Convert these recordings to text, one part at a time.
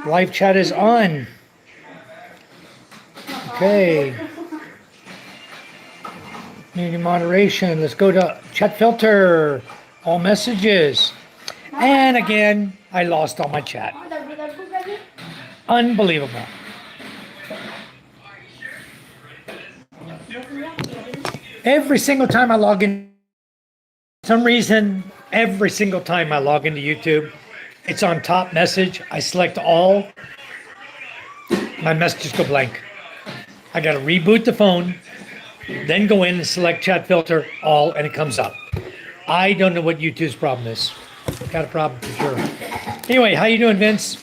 Live chat is on. Okay. Community moderation. Let's go to chat filter. All messages. And again, I lost all my chat. Unbelievable. Every single time I log in, for some reason, every single time I log into YouTube, it's on top message. I select all. My messages go blank. I got to reboot the phone, then go in and select chat filter, all, and it comes up. I don't know what YouTube's problem is. Got a problem for sure. Anyway, how you doing, Vince?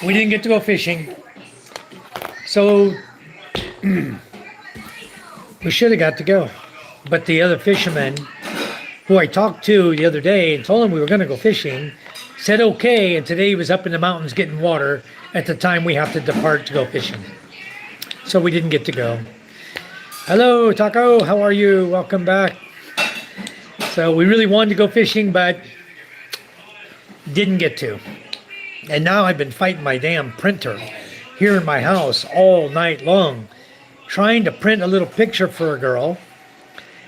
We didn't get to go fishing. So, we should have got to go. But the other fisherman who I talked to the other day and told him we were going to go fishing said okay, and today he was up in the mountains getting water at the time we have to depart to go fishing. So we didn't get to go. Hello, Taco. How are you? Welcome back. So we really wanted to go fishing, but didn't get to. And now I've been fighting my damn printer here in my house all night long, trying to print a little picture for a girl.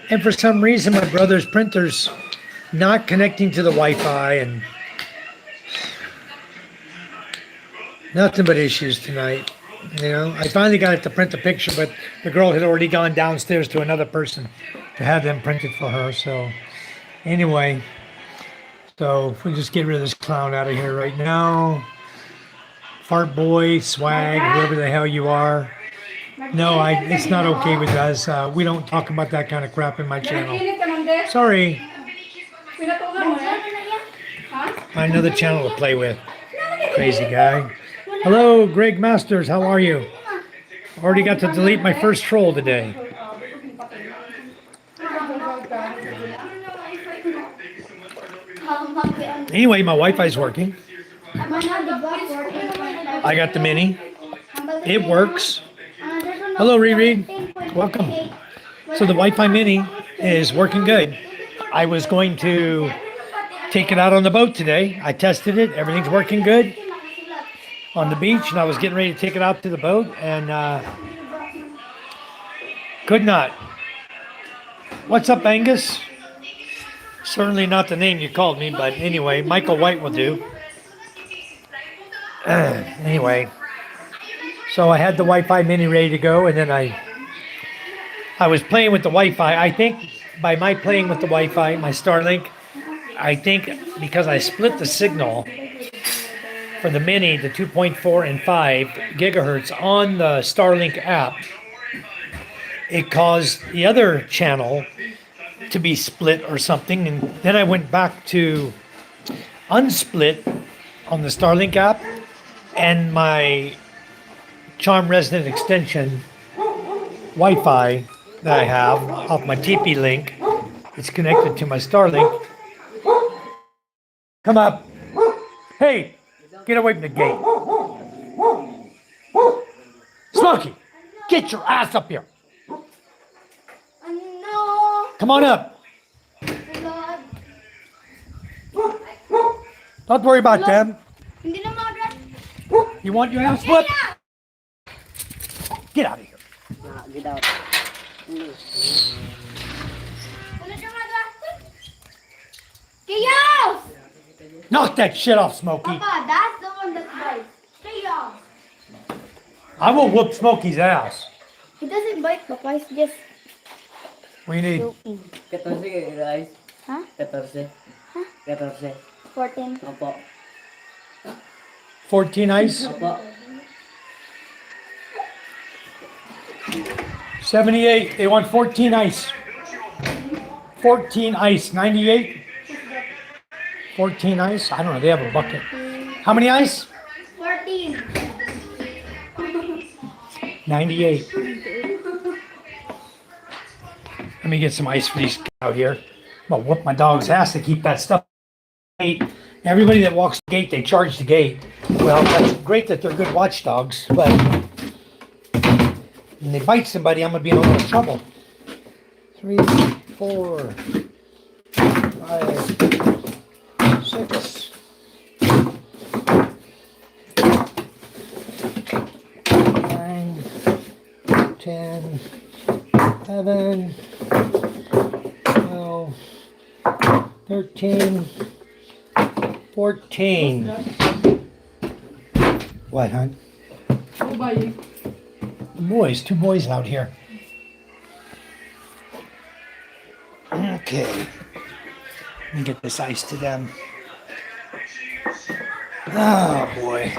And for some reason, my brother's printer's not connecting to the Wi-Fi, and nothing but issues tonight. You know, I finally got it to print the picture, but the girl had already gone downstairs to another person to have them printed for her. So anyway, so if we just get rid of this clown out of here right now. Fart boy, swag, whoever the hell you are. No, it's not okay with us. We don't talk about that kind of crap in my channel. Sorry. Another channel to play with. Crazy guy. Hello, Greg Masters. How are you? Already got to delete my first troll today. Anyway, my Wi-Fi's working. I got the mini. It works. Hello, Riri. Welcome. So the Wi-Fi mini is working good. I was going to take it out on the boat today. I tested it. Everything's working good on the beach, and I was getting ready to take it out to the boat, and could not. What's up, Angus? Certainly not the name you called me, but anyway, Michael White will do. Anyway, so I had the Wi-Fi mini ready to go, and then I was playing with the Wi-Fi. I think by my playing with the Wi-Fi, my Starlink, I think because I split the signal for the mini, the 2.4 and 5 gigahertz on the Starlink app, it caused the other channel to be split or something. And then I went back to unsplit on the Starlink app, and my Charm Resident extension Wi-Fi that I have off my TP link, it's connected to my Starlink. Come up. Hey, get away from the gate. Smokey, get your ass up here. Come on up. Don't worry about them. You want your ass whipped? Get out of here. Get out. Knock that shit off, Smokey. Papa, that's the one that's bites. Stay off. I will whoop Smokey's ass. He doesn't bite, Papa. He's just What do you need? joking. 14 guys. Huh? 14. Huh? 14. 14. Opo. 14 ice? Opo. 78. They want 14 ice. 14 ice. 98. 14 ice. I don't know. They have a bucket. How many ice? 14. 98. Let me get some ice for these out here. I'm gonna whoop my dog's ass to keep that stuff. Everybody that walks the gate, they charge the gate. Well, that's great that they're good watchdogs, but when they bite somebody, I'm gonna be in a little trouble. 3, 4, 5, 6, 9, 10, 11, 12, 13, 14. What, hon? Who buying? Boys, 2 boys out here. Okay. Let me get this ice to them. Oh boy.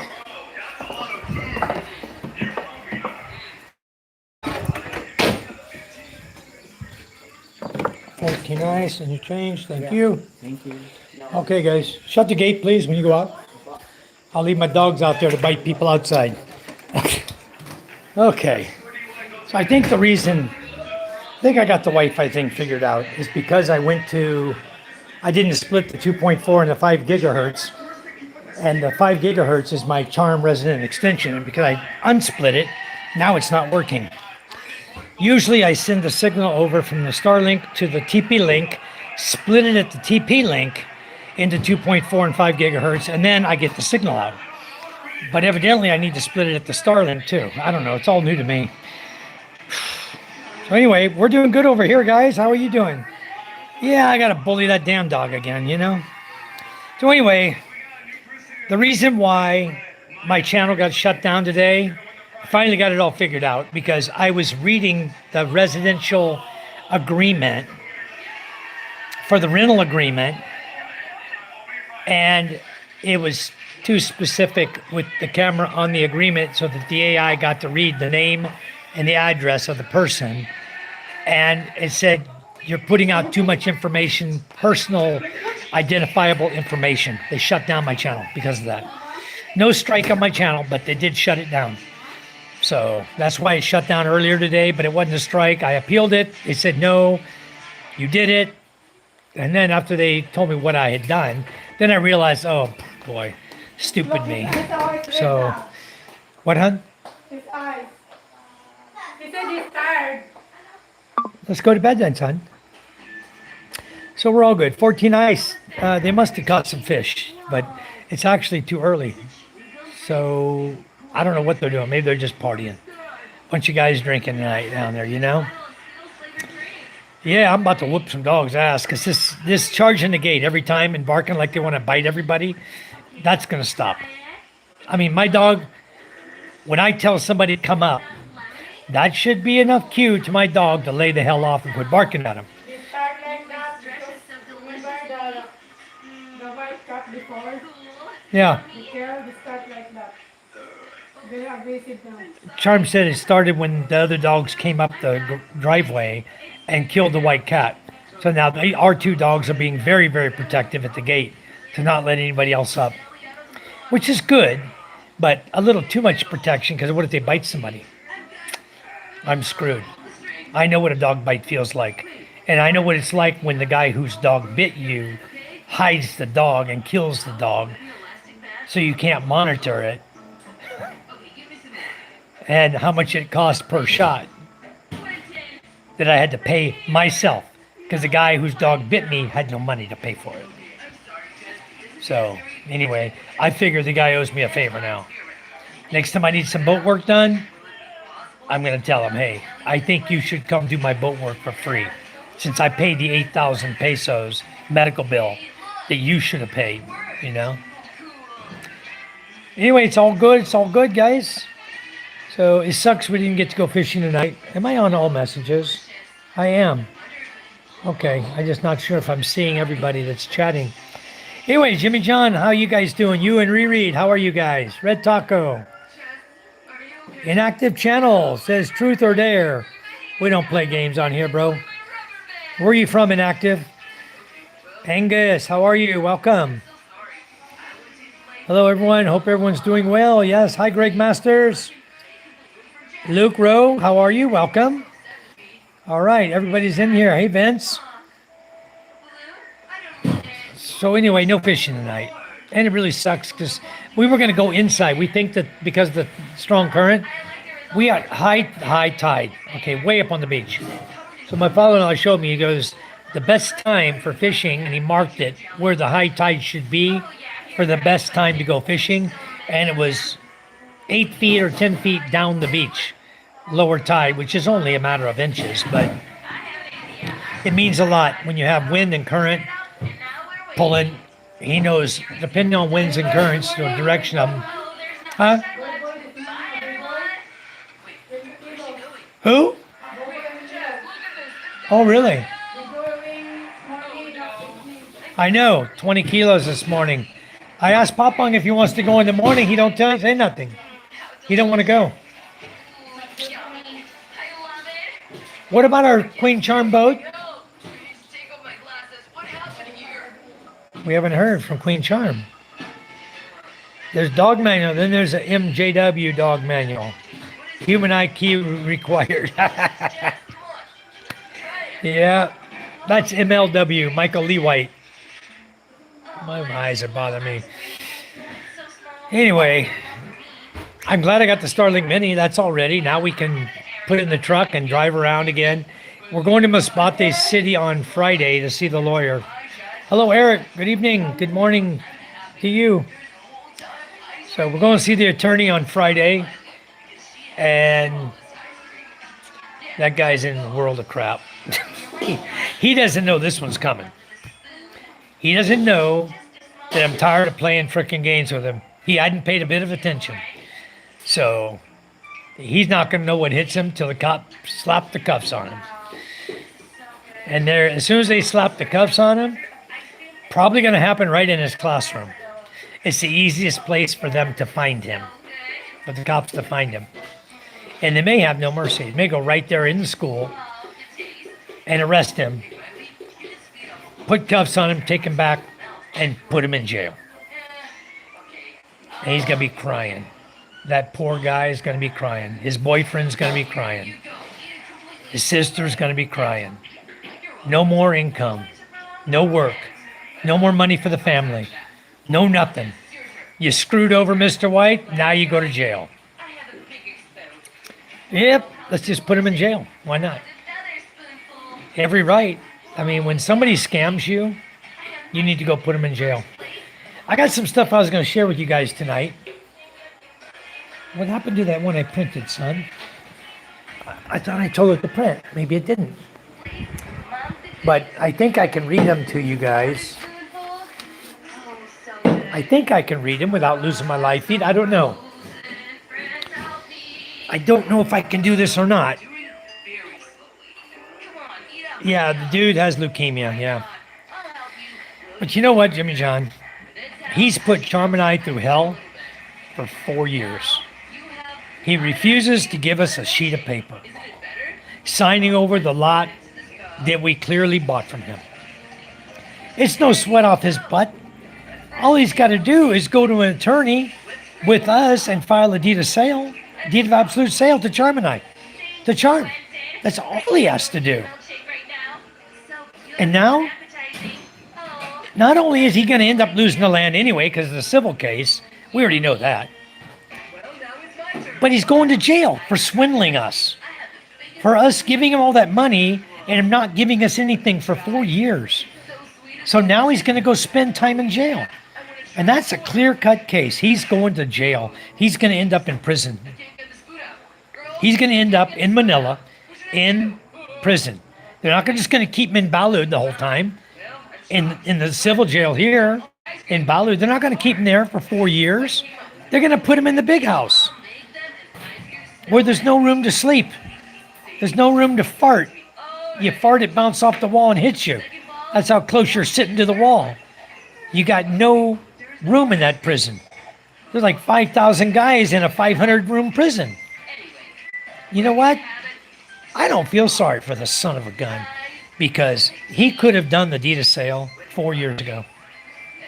$14 ice and your change. Thank you. Thank you. Okay, guys, shut the gate, please, when you go out. I'll leave my dogs out there to bite people outside. Okay. So I think the reason, I think I got the Wi-Fi thing figured out is because I didn't split the 2.4 and the 5 gigahertz. And the 5 gigahertz is my Charm resident extension. And because I unsplit it, now it's not working. Usually I send the signal over from the Starlink to the TP link, split it at the TP link into 2.4 and 5 gigahertz, and then I get the signal out. But evidently I need to split it at the Starlink too. I don't know, it's all new to me. So anyway, we're doing good over here, guys. How are you doing? Yeah, I gotta bully that damn dog again, you know? So anyway, the reason why my channel got shut down today, I finally got it all figured out because I was reading the residential agreement for the rental agreement, and it was too specific with the camera on the agreement so that the AI got to read the name and the address of the person. And it said, you're putting out too much information, personal, identifiable information. They shut down my channel because of that. No strike on my channel, but they did shut it down. So that's why it shut down earlier today, but it wasn't a strike. I appealed it. They said, no, you did it. And then after they told me what I had done, then I realized, oh boy, stupid me. So, what, hon? His eyes. He said he's tired. Let's go to bed then, son. So we're all good. 14 ice. They must have caught some fish, but it's actually too early. So I don't know what they're doing. Maybe they're just partying. Bunch of guys drinking tonight down there, you know? Yeah, I'm about to whoop some dogs' ass because this charging the gate every time and barking like they want to bite everybody, that's going to stop. I mean, my dog, when I tell somebody to come up, that should be enough cue to my dog to lay the hell off and quit barking at him. He start like that because remember the white cat before? Yeah. The tail, they start like that. Very aggressive now. Charm said it started when the other dogs came up the driveway and killed the white cat. So now our 2 dogs are being very, very protective at the gate to not let anybody else up, which is good, but a little too much protection because what if they bite somebody? I'm screwed. I know what a dog bite feels like. And I know what it's like when the guy whose dog bit you hides the dog and kills the dog so you can't monitor it. And how much it costs per shot that I had to pay myself because the guy whose dog bit me had no money to pay for it. So anyway, I figure the guy owes me a favor now. Next time I need some boat work done, I'm going to tell him, hey, I think you should come do my boat work for free since I paid the 8,000 pesos medical bill that you should have paid, you know? Anyway, it's all good. It's all good, guys. So it sucks we didn't get to go fishing tonight. Am I on all messages? I am. Okay, I'm just not sure if I'm seeing everybody that's chatting. Anyway, Jimmy John, how you guys doing? You and Reread, how are you guys? Red Taco. Inactive Channel says truth or dare. We don't play games on here, bro. Where are you from, Inactive? Angus, how are you? Welcome. Hello, everyone. Hope everyone's doing well. Yes. Hi, Greg Masters. Luke Rowe, how are you? Welcome. All right, everybody's in here. Hey, Vince. So anyway, no fishing tonight. And it really sucks because we were going to go inside. We think that because of the strong current, we are high tide. Okay, way up on the beach. So my father-in-law showed me, he goes, the best time for fishing, and he marked it where the high tide should be for the best time to go fishing. And it was 8 feet or 10 feet down the beach, lower tide, which is only a matter of inches, but it means a lot when you have wind and current pulling. He knows, depending on winds and currents, the direction of them. Huh? Who? Oh, really? I know, 20 kilos this morning. I asked Papang if he wants to go in the morning. He don't say nothing. He don't want to go. What about our Queen Charm boat? We haven't heard from Queen Charm. There's dog manual, then there's a MJW dog manual. Human IQ required. Yeah, that's MLW, Michael Lee White. My eyes are bothering me. Anyway, I'm glad I got the Starlink Mini. That's all ready. Now we can put it in the truck and drive around again. We're going to Masbate City on Friday to see the lawyer. Hello, Eric. Good evening. Good morning to you. So we're going to see the attorney on Friday. And that guy's in a world of crap. He doesn't know this one's coming. He doesn't know that I'm tired of playing frickin' games with him. He hadn't paid a bit of attention. So he's not going to know what hits him till the cop slap the cuffs on him. And there, as soon as they slap the cuffs on him, probably going to happen right in his classroom. It's the easiest place for them to find him, for the cops to find him. And they may have no mercy. They may go right there in the school and arrest him, put cuffs on him, take him back, and put him in jail. And he's going to be crying. That poor guy is going to be crying. His boyfriend's going to be crying. His sister's going to be crying. No more income. No work. No more money for the family. No nothing. You screwed over Mr. White, now you go to jail. Yep, let's just put him in jail. Why not? Every right. I mean, when somebody scams you, you need to go put them in jail. I got some stuff I was going to share with you guys tonight. What happened to that one I printed, son? I thought I told it to print. Maybe it didn't. But I think I can read them to you guys. I think I can read them without losing my live feed. I don't know. I don't know if I can do this or not. Yeah, the dude has leukemia, yeah. But you know what, Jimmy John? He's put Charm and I through hell for 4 years. He refuses to give us a sheet of paper, signing over the lot that we clearly bought from him. It's no sweat off his butt. All he's got to do is go to an attorney with us and file a deed of sale, deed of absolute sale to Charm and I. To Charm. That's all he has to do. And now, not only is he going to end up losing the land anyway because of the civil case, we already know that, but he's going to jail for swindling us, for us giving him all that money and him not giving us anything for 4 years. So now he's going to go spend time in jail. And that's a clear-cut case. He's going to jail. He's going to end up in prison. He's going to end up in Manila in prison. They're not just going to keep him in Balud the whole time. In the civil jail here in Balud, they're not going to keep him there for 4 years. They're going to put him in the big house where there's no room to sleep. There's no room to fart. You fart, it bounces off the wall and hits you. That's how close you're sitting to the wall. You got no room in that prison. There's like 5,000 guys in a 500-room prison. You know what? I don't feel sorry for the son of a gun because he could have done the deed of sale 4 years ago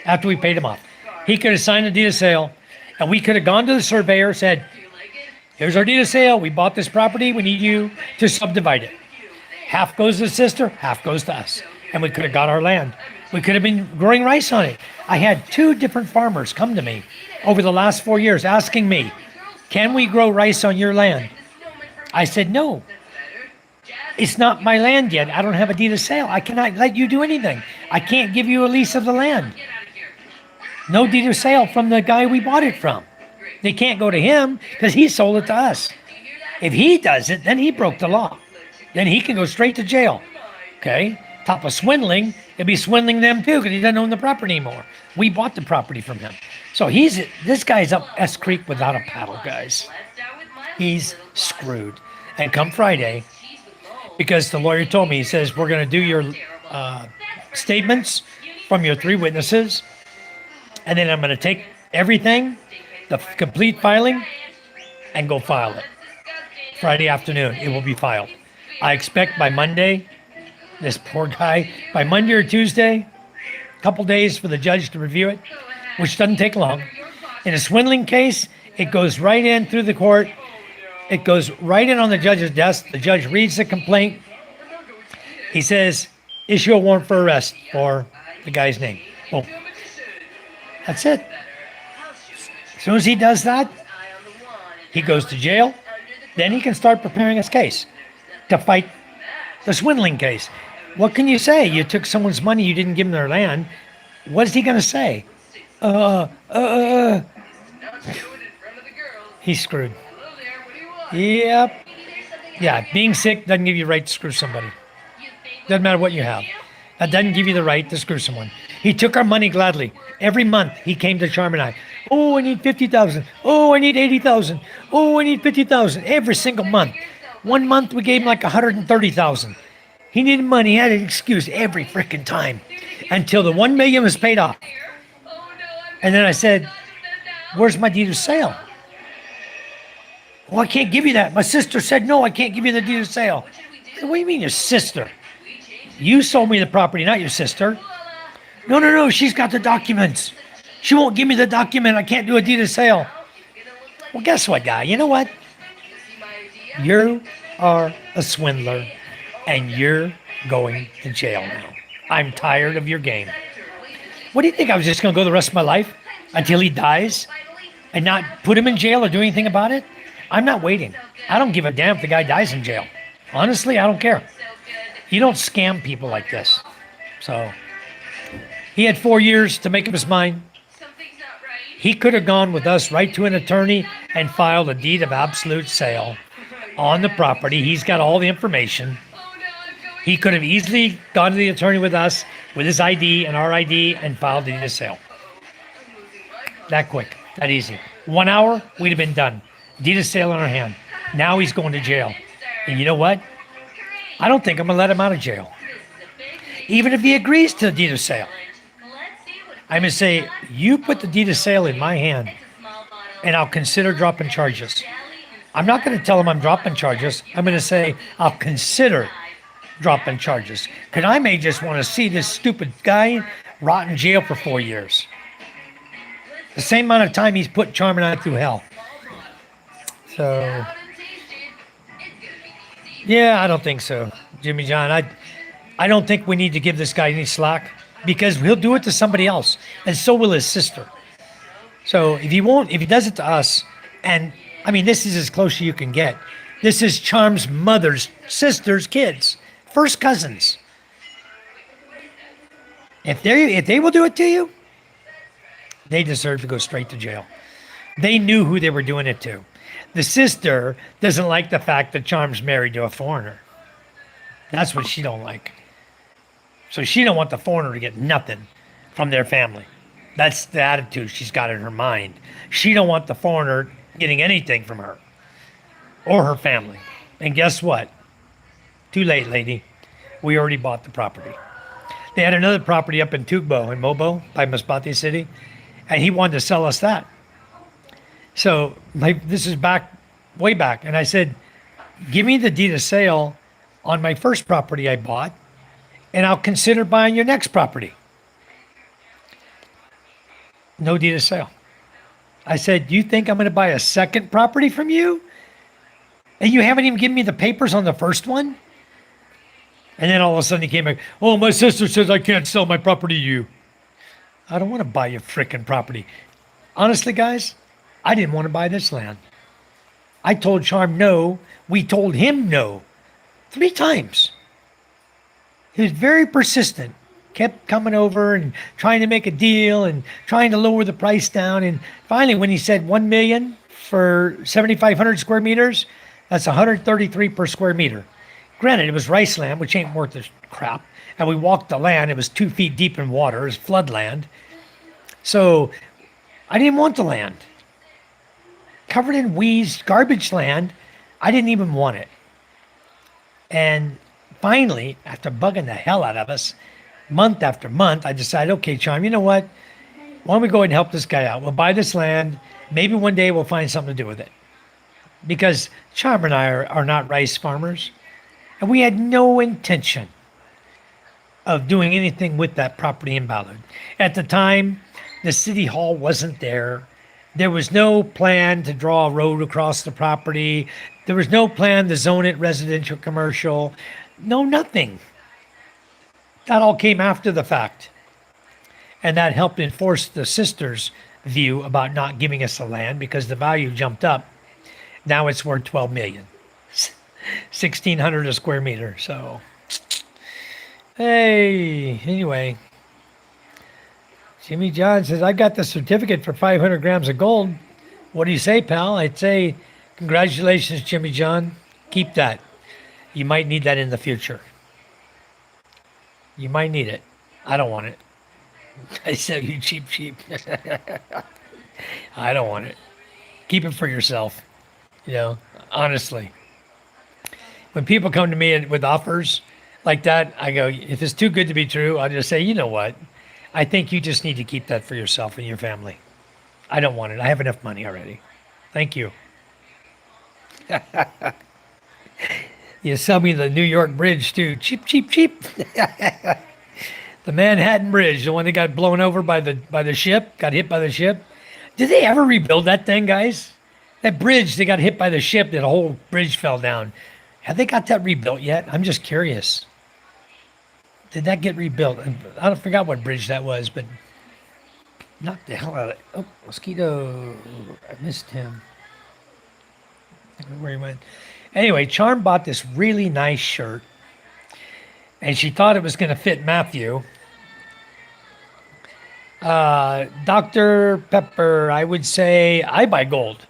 after we paid him off. He could have signed the deed of sale and we could have gone to the surveyor, said, here's our deed of sale. We bought this property. We need you to subdivide it. Half goes to the sister, half goes to us. And we could have got our land. We could have been growing rice on it. I had 2 different farmers come to me over the last 4 years asking me, can we grow rice on your land? I said, no. It's not my land yet. I don't have a deed of sale. I cannot let you do anything. I can't give you a lease of the land. No deed of sale from the guy we bought it from. They can't go to him because he sold it to us. If he does it, then he broke the law. Then he can go straight to jail. Okay? Top of swindling, it'd be swindling them too because he doesn't own the property anymore. We bought the property from him. So this guy's up S Creek without a paddle, guys. He's screwed. And come Friday, because the lawyer told me, he says, we're going to do your statements from your 3 witnesses, and then I'm going to take everything, the complete filing, and go file it. Friday afternoon, it will be filed. I expect by Monday, this poor guy, by Monday or Tuesday, a couple days for the judge to review it, which doesn't take long. In a swindling case, it goes right in through the court. It goes right in on the judge's desk. The judge reads the complaint. He says, issue a warrant for arrest for the guy's name. Boom. That's it. As soon as he does that, he goes to jail. Then he can start preparing his case to fight the swindling case. What can you say? You took someone's money, you didn't give them their land. What is he going to say? He's screwed. Yep. Yeah, being sick doesn't give you the right to screw somebody. Doesn't matter what you have. That doesn't give you the right to screw someone. He took our money gladly. Every month he came to Charm and I. Oh, I need 50,000. Oh, I need 80,000. Oh, I need 50,000. Every single month. One month we gave him like 130,000. He needed money. He had an excuse every freaking time until the 1 million was paid off. And then I said, where's my deed of sale? Well, I can't give you that. My sister said, no, I can't give you the deed of sale. I said, what do you mean your sister? You sold me the property, not your sister. No, she's got the documents. She won't give me the document. I can't do a deed of sale. Well, guess what, guy? You know what? You are a swindler, and you're going to jail now. I'm tired of your game. What do you think? I was just going to go the rest of my life until he dies and not put him in jail or do anything about it? I'm not waiting. I don't give a damn if the guy dies in jail. Honestly, I don't care. You don't scam people like this. So he had 4 years to make up his mind. He could have gone with us right to an attorney and filed a deed of absolute sale on the property. He's got all the information. He could have easily gone to the attorney with us, with his ID and our ID, and filed the deed of sale. That quick, that easy. 1 hour, we'd have been done. Deed of sale in our hand. Now he's going to jail. And you know what? I don't think I'm going to let him out of jail. Even if he agrees to the deed of sale. I'm going to say, you put the deed of sale in my hand, and I'll consider dropping charges. I'm not going to tell him I'm dropping charges. I'm going to say, I'll consider dropping charges. Because I may just want to see this stupid guy rot in jail for 4 years. The same amount of time he's put Charm and I through hell. So, yeah, I don't think so, Jimmy John. I don't think we need to give this guy any slack because he'll do it to somebody else, and so will his sister. So if he does it to us, and I mean, this is as close as you can get. This is Charm's mother's sister's kids, first cousins. If they will do it to you, they deserve to go straight to jail. They knew who they were doing it to. The sister doesn't like the fact that Charm's married to a foreigner. That's what she don't like. So she don't want the foreigner to get nothing from their family. That's the attitude she's got in her mind. She don't want the foreigner getting anything from her or her family. And guess what? Too late, lady. We already bought the property. They had another property up in Tugbo in Mobo by Masbate City, and he wanted to sell us that. So this is way back. And I said, give me the deed of sale on my first property I bought, and I'll consider buying your next property. No deed of sale. I said, do you think I'm going to buy a second property from you? And you haven't even given me the papers on the first one? And then all of a sudden he came back, oh, my sister says I can't sell my property to you. I don't want to buy your frickin' property. Honestly, guys, I didn't want to buy this land. I told Charm no. We told him no 3 times. He was very persistent. kept coming over and trying to make a deal and trying to lower the price down. And finally, when he said 1 million for 7,500 square meters, that's 133 per square meter. Granted, it was rice land, which ain't worth a crap. And we walked the land. It was 2 feet deep in water. It was flood land. So I didn't want the land. Covered in weeds, garbage land. I didn't even want it. And finally, after bugging the hell out of us, month after month, I decided, okay, Charm, you know what? Why don't we go ahead and help this guy out? We'll buy this land. Maybe one day we'll find something to do with it. Because Charm and I are not rice farmers. And we had no intention of doing anything with that property in Ballard. At the time, the city hall wasn't there. There was no plan to draw a road across the property. There was no plan to zone it residential, commercial. No, nothing. That all came after the fact. And that helped enforce the sisters' view about not giving us the land because the value jumped up. Now it's worth 12 million. 1,600 a square meter. So, hey, anyway. Jimmy John says, I got the certificate for 500 grams of gold. What do you say, pal? I'd say, congratulations, Jimmy John. Keep that. You might need that in the future. You might need it. I don't want it. I said, you cheap. I don't want it. Keep it for yourself. You know, honestly. When people come to me with offers like that, I go, if it's too good to be true, I'll just say, you know what? I think you just need to keep that for yourself and your family. I don't want it. I have enough money already. Thank you. You sell me the New York Bridge too. Cheap. The Manhattan Bridge, the one that got blown over by the ship, got hit by the ship. Did they ever rebuild that thing, guys? That bridge, they got hit by the ship, that whole bridge fell down. Have they got that rebuilt yet? I'm just curious. Did that get rebuilt? I forgot what bridge that was, but knocked the hell out of it. Oh, mosquito. I missed him. I don't know where he went. Anyway, Charm bought this really nice shirt, and she thought it was going to fit Matthew. Dr. Pepper, I would say I buy gold.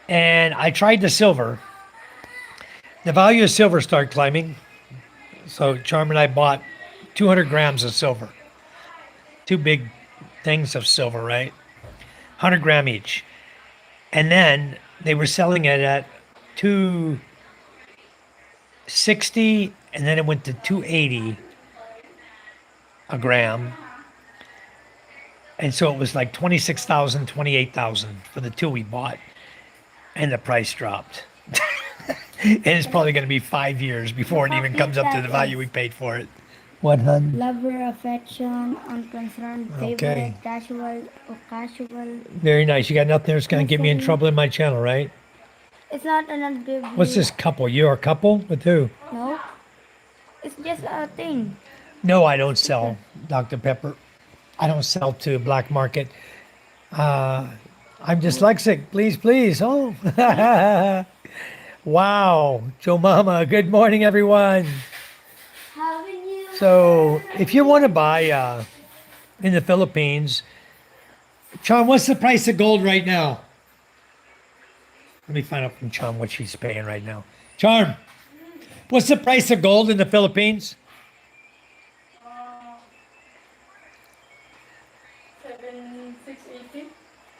And I tried the silver. The value of silver started climbing. So Charm and I bought 200 grams of silver. 2 big things of silver, right? 100 gram each. And then they were selling it at 260, and then it went to 280 a gram. And so it was like 26,000, 28,000 for the 2 we bought. And the price dropped. And it's probably going to be 5 years before it even comes up to the value we paid for it. What, hun? Lover, affection, unconcerned, favorite, Okay. casual, occasional. Very nice. You got nothing that's going to get me in trouble in my channel, right? It's not an unbelievable. What's this couple? You're a couple? With who? No. It's just a thing. No, I don't sell Dr. Pepper. I don't sell to black market. I'm dyslexic. Please. Oh. Wow. Joe Mama. Good morning, everyone. Haven't you? So if you want to buy in the Philippines, Chom, what's the price of gold right now? Let me find out from Chom what she's paying right now. Charm, what's the price of gold in the Philippines?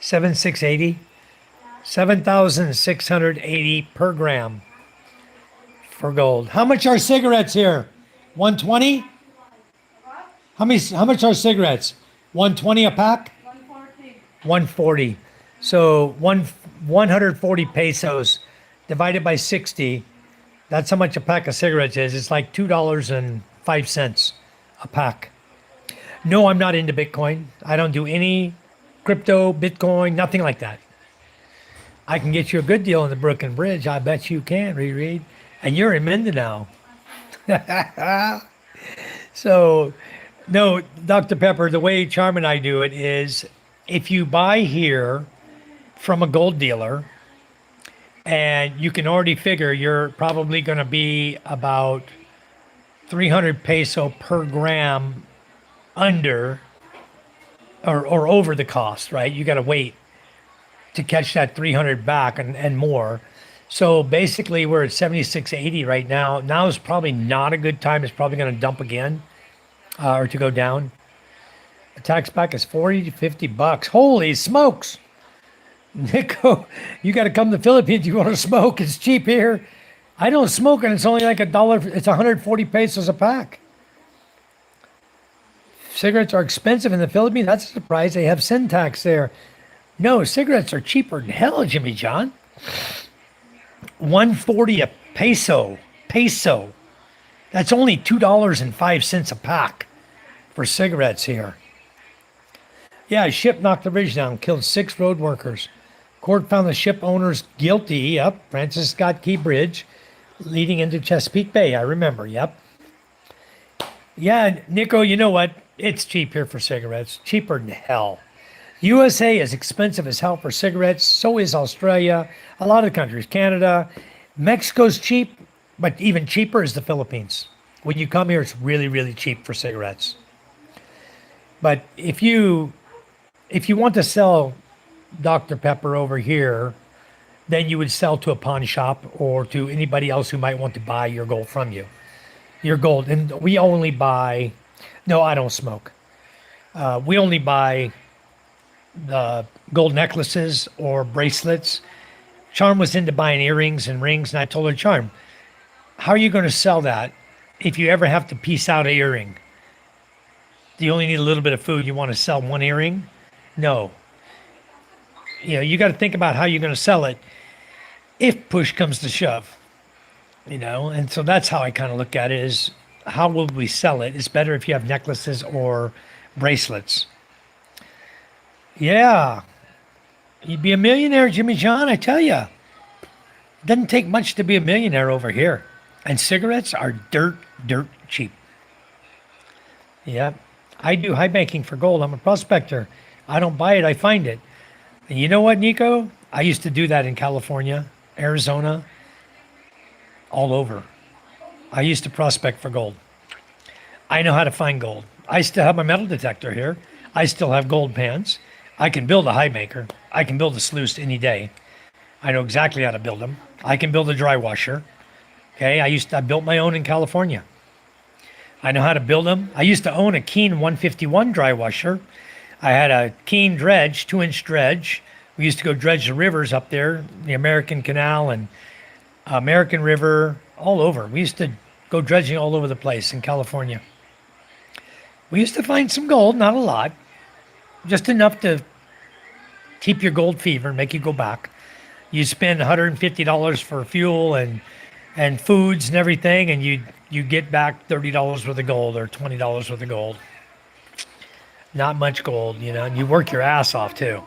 7,680. 7,680? 7,680 per gram for gold. How much are cigarettes here? 120? How much are cigarettes? 120 a pack? 140. 140. So 140 pesos divided by 60. That's how much a pack of cigarettes is. It's like $2.05 a pack. No, I'm not into Bitcoin. I don't do any crypto, Bitcoin, nothing like that. I can get you a good deal on the Brooklyn Bridge. I bet you can, Reread. And you're in Mindanao. So, no, Dr. Pepper, the way Charm and I do it is if you buy here from a gold dealer, and you can already figure you're probably going to be about 300 peso per gram under or over the cost, right? You got to wait to catch that 300 back and more. So basically, we're at 76.80 right now. Now is probably not a good time. It's probably going to dump again or to go down. The tax back is 40 to 50 bucks. Holy smokes. Nico, you got to come to the Philippines. You want to smoke? It's cheap here. I don't smoke, and it's only like $1. It's 140 pesos a pack. Cigarettes are expensive in the Philippines. That's a surprise. They have sin tax there. No, cigarettes are cheaper than hell, Jimmy John. 140 a peso. Peso. That's only $2.05 a pack for cigarettes here. Yeah, a ship knocked the bridge down, killed 6 road workers. Court found the ship owners guilty. Yep, Francis Scott Key Bridge, leading into Chesapeake Bay. I remember. Yep. Yeah, Nico, you know what? It's cheap here for cigarettes. Cheaper than hell. USA is expensive as hell for cigarettes. So is Australia. A lot of countries. Canada. Mexico's cheap, but even cheaper is the Philippines. When you come here, it's really, really cheap for cigarettes. But if you want to sell Dr. Pepper over here, then you would sell to a pawn shop or to anybody else who might want to buy your gold from you. Your gold. And we only buy, no, I don't smoke. We only buy the gold necklaces or bracelets. Charm was into buying earrings and rings, and I told her, Charm, how are you going to sell that if you ever have to piece out an earring? Do you only need a little bit of food? You want to sell one earring? No. You got to think about how you're going to sell it if push comes to shove. And so that's how I kind of look at it is how will we sell it? It's better if you have necklaces or bracelets. Yeah. You'd be a millionaire, Jimmy John, I tell you. It doesn't take much to be a millionaire over here. And cigarettes are dirt cheap. Yeah. I do high banking for gold. I'm a prospector. I don't buy it, I find it. And you know what, Nico? I used to do that in California, Arizona, all over. I used to prospect for gold. I know how to find gold. I still have my metal detector here. I still have gold pans. I can build a high maker. I can build a sluice any day. I know exactly how to build them. I can build a dry washer. Okay, I built my own in California. I know how to build them. I used to own a Keen 151 dry washer. I had a Keen dredge, 2-inch dredge. We used to go dredge the rivers up there, the American Canal and American River, all over. We used to go dredging all over the place in California. We used to find some gold, not a lot, just enough to keep your gold fever and make you go back. You spend $150 for fuel and foods and everything, and you get back $30 worth of gold or $20 worth of gold. Not much gold, and you work your ass off too.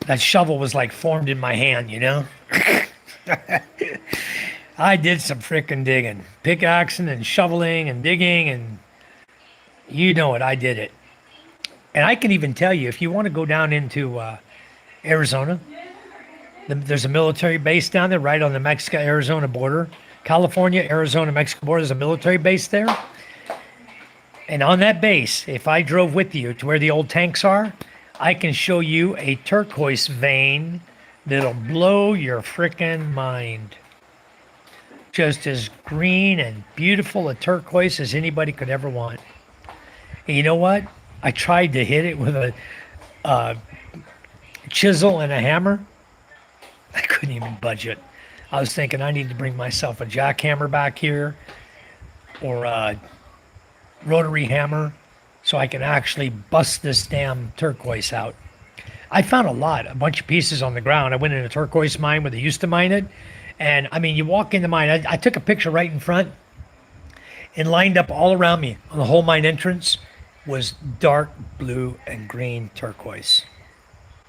That shovel was like formed in my hand, I did some frickin' digging, pickaxing and shoveling and digging, and you know it, I did it. And I can even tell you, if you want to go down into Arizona, there's a military base down there right on the Mexico-Arizona border. California, Arizona, Mexico border, there's a military base there. And on that base, if I drove with you to where the old tanks are, I can show you a turquoise vein that'll blow your frickin' mind. Just as green and beautiful a turquoise as anybody could ever want. And you know what? I tried to hit it with a chisel and a hammer. I couldn't even budge it. I was thinking I need to bring myself a jackhammer back here or a rotary hammer so I can actually bust this damn turquoise out. I found a bunch of pieces on the ground. I went in a turquoise mine where they used to mine it. And I mean, you walk in the mine, I took a picture right in front, and lined up all around me on the whole mine entrance was dark blue and green turquoise.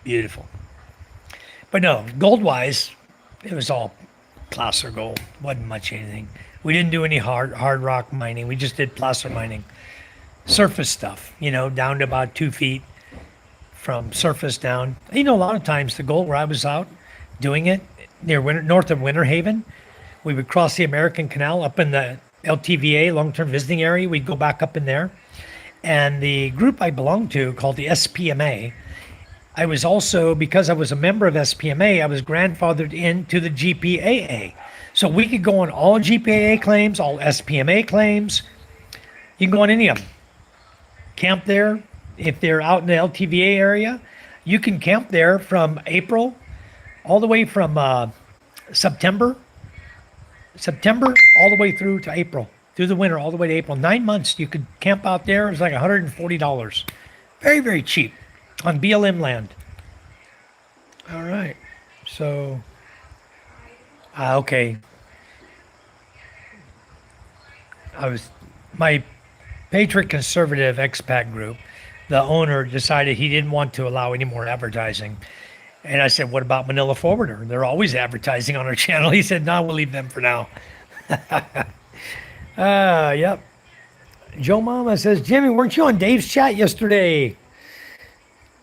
Beautiful. But no, gold-wise, it was all placer gold. Wasn't much anything. We didn't do any hard rock mining. We just did placer mining. Surface stuff, down to about 2 feet from surface down. A lot of times the gold where I was out doing it, north of Winter Haven, we would cross the American Canal up in the LTVA, long-term visiting area. We'd go back up in there. And the group I belonged to, called the SPMA, I was also, because I was a member of SPMA, I was grandfathered into the GPAA. So we could go on all GPAA claims, all SPMA claims. You can go on any of them. Camp there. If they're out in the LTVA area, you can camp there from April all the way from September, all the way through to April, through the winter, all the way to April. 9 months you could camp out there. It was like $140. Very, very cheap on BLM land. All right. So, okay. My Patriot Conservative expat group, the owner decided he didn't want to allow any more advertising. And I said, what about Manila Forwarder? They're always advertising on our channel. He said, no, we'll leave them for now. Yep. Joe Mama says, Jimmy, weren't you on Dave's chat yesterday?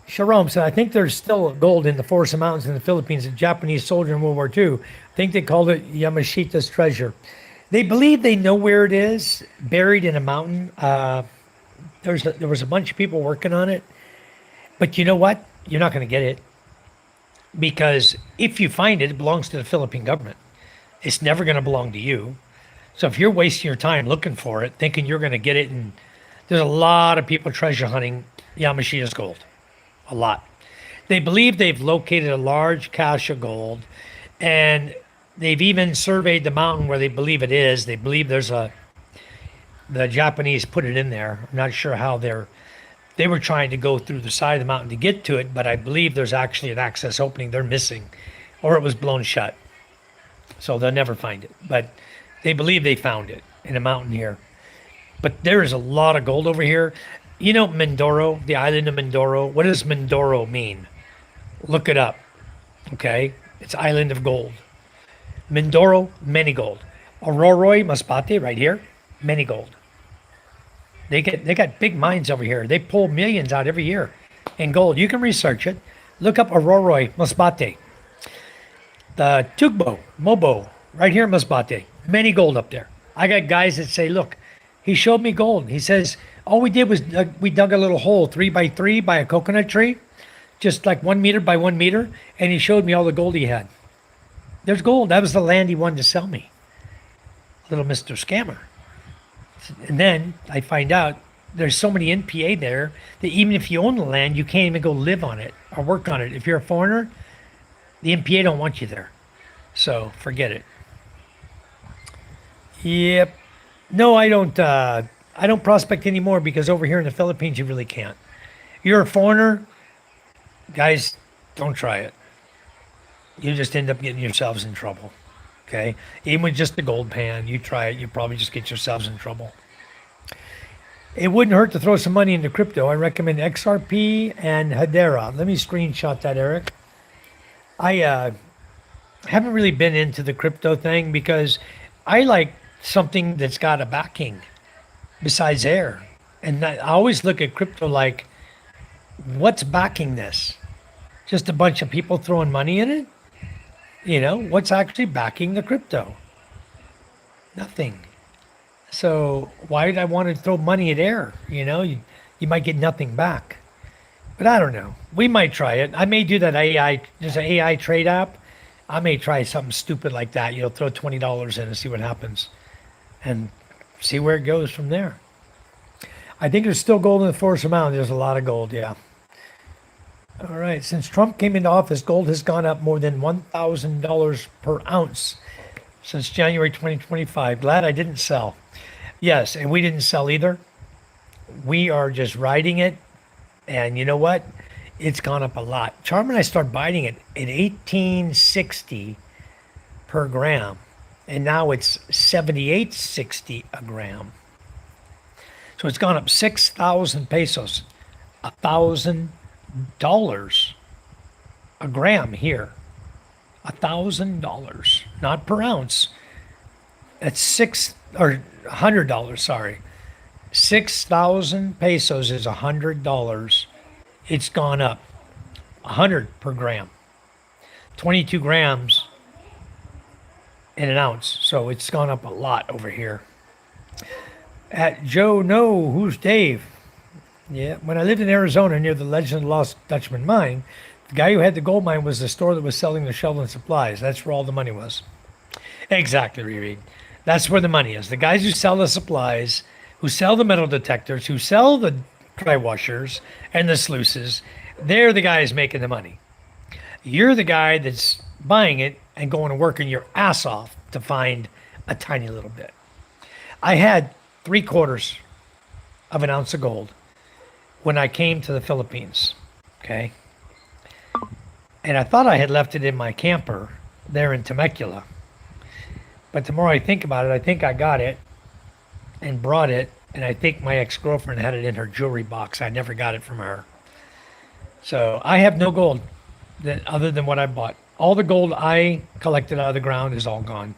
Sharom said, I think there's still gold in the Forest Mountains in the Philippines. A Japanese soldier in World War II. I think they called it Yamashita's treasure. They believe they know where it is, buried in a mountain. There was a bunch of people working on it. But you know what? You're not going to get it. Because if you find it, it belongs to the Philippine government. It's never going to belong to you. So if you're wasting your time looking for it, thinking you're going to get it, and there's a lot of people treasure hunting Yamashita's gold. A lot. They believe they've located a large cache of gold, and they've even surveyed the mountain where they believe it is. They believe the Japanese put it in there. I'm not sure how they were trying to go through the side of the mountain to get to it, but I believe there's actually an access opening they're missing, or it was blown shut. So they'll never find it. But they believe they found it in a mountain here. But there is a lot of gold over here. You know Mindoro, the island of Mindoro? What does Mindoro mean? Look it up. Okay? It's island of gold. Mindoro, many gold. Aroroy, Masbate, right here, many gold. They got big mines over here. They pull millions out every year in gold. You can research it. Look up Aroroy, Masbate. The Tugbo, Mobo, right here in Masbate. Many gold up there. I got guys that say, look, he showed me gold. He says, all we did was we dug a little hole 3x3 by a coconut tree, just like 1 meter by 1 meter, and he showed me all the gold he had. There's gold. That was the land he wanted to sell me. Little Mr. Scammer. And then I find out there's so many NPA there that even if you own the land, you can't even go live on it or work on it. If you're a foreigner, the NPA don't want you there. So forget it. Yep. No, I don't prospect anymore because over here in the Philippines, you really can't. You're a foreigner, guys, don't try it. You just end up getting yourselves in trouble. Okay? Even with just the gold pan, you try it, you probably just get yourselves in trouble. It wouldn't hurt to throw some money into crypto. I recommend XRP and Hedera. Let me screenshot that, Eric. I haven't really been into the crypto thing because I like something that's got a backing besides air. And I always look at crypto like, what's backing this? Just a bunch of people throwing money in it? You know, what's actually backing the crypto? Nothing. So why did I want to throw money at air? You know, you might get nothing back. But I don't know. We might try it. I may do that AI. There's an AI trade app. I may try something stupid like that. You know, throw $20 in and see what happens. And see where it goes from there. I think there's still gold in the Forest Mountain. There's a lot of gold, yeah. All right. Since Trump came into office, gold has gone up more than $1,000 per ounce since January 2025. Glad I didn't sell. Yes, and we didn't sell either. We are just riding it. And you know what? It's gone up a lot. Charm and I started buying it at $18.60 per gram. And now it's $78.60 a gram. So it's gone up 6,000 pesos, $1,000 a gram here. $1,000, not per ounce. That's $100, sorry. 6,000 pesos is $100. It's gone up 100 per gram. 22 grams in an ounce. So it's gone up a lot over here. At Joe, no, who's Dave? Yeah, when I lived in Arizona near the Legend of the Lost Dutchman mine, the guy who had the gold mine was the store that was selling the shovel and supplies. That's where all the money was. Exactly, Riri. That's where the money is. The guys who sell the supplies, who sell the metal detectors, who sell the dry washers and the sluices, they're the guys making the money. You're the guy that's buying it and going and working your ass off to find a tiny little bit. I had 3/4 of an ounce of gold when I came to the Philippines. Okay. And I thought I had left it in my camper there in Temecula. But the more I think about it, I think I got it and brought it. And I think my ex girlfriend had it in her jewelry box. I never got it from her. So I have no gold that other than what I bought. All the gold I collected out of the ground is all gone.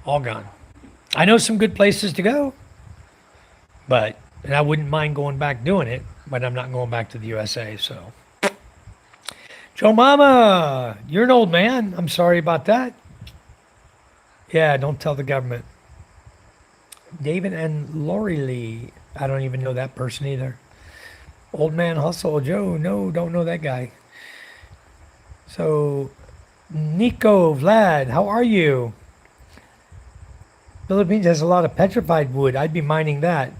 All gone. I know some good places to go, and I wouldn't mind going back doing it, but I'm not going back to the USA. So, Joe Mama, you're an old man. I'm sorry about that. Yeah, don't tell the government. David and Lori Lee. I don't even know that person either. Old man hustle. Joe, no, don't know that guy. So, Nico, Vlad, how are you? Philippines has a lot of petrified wood. I'd be mining that.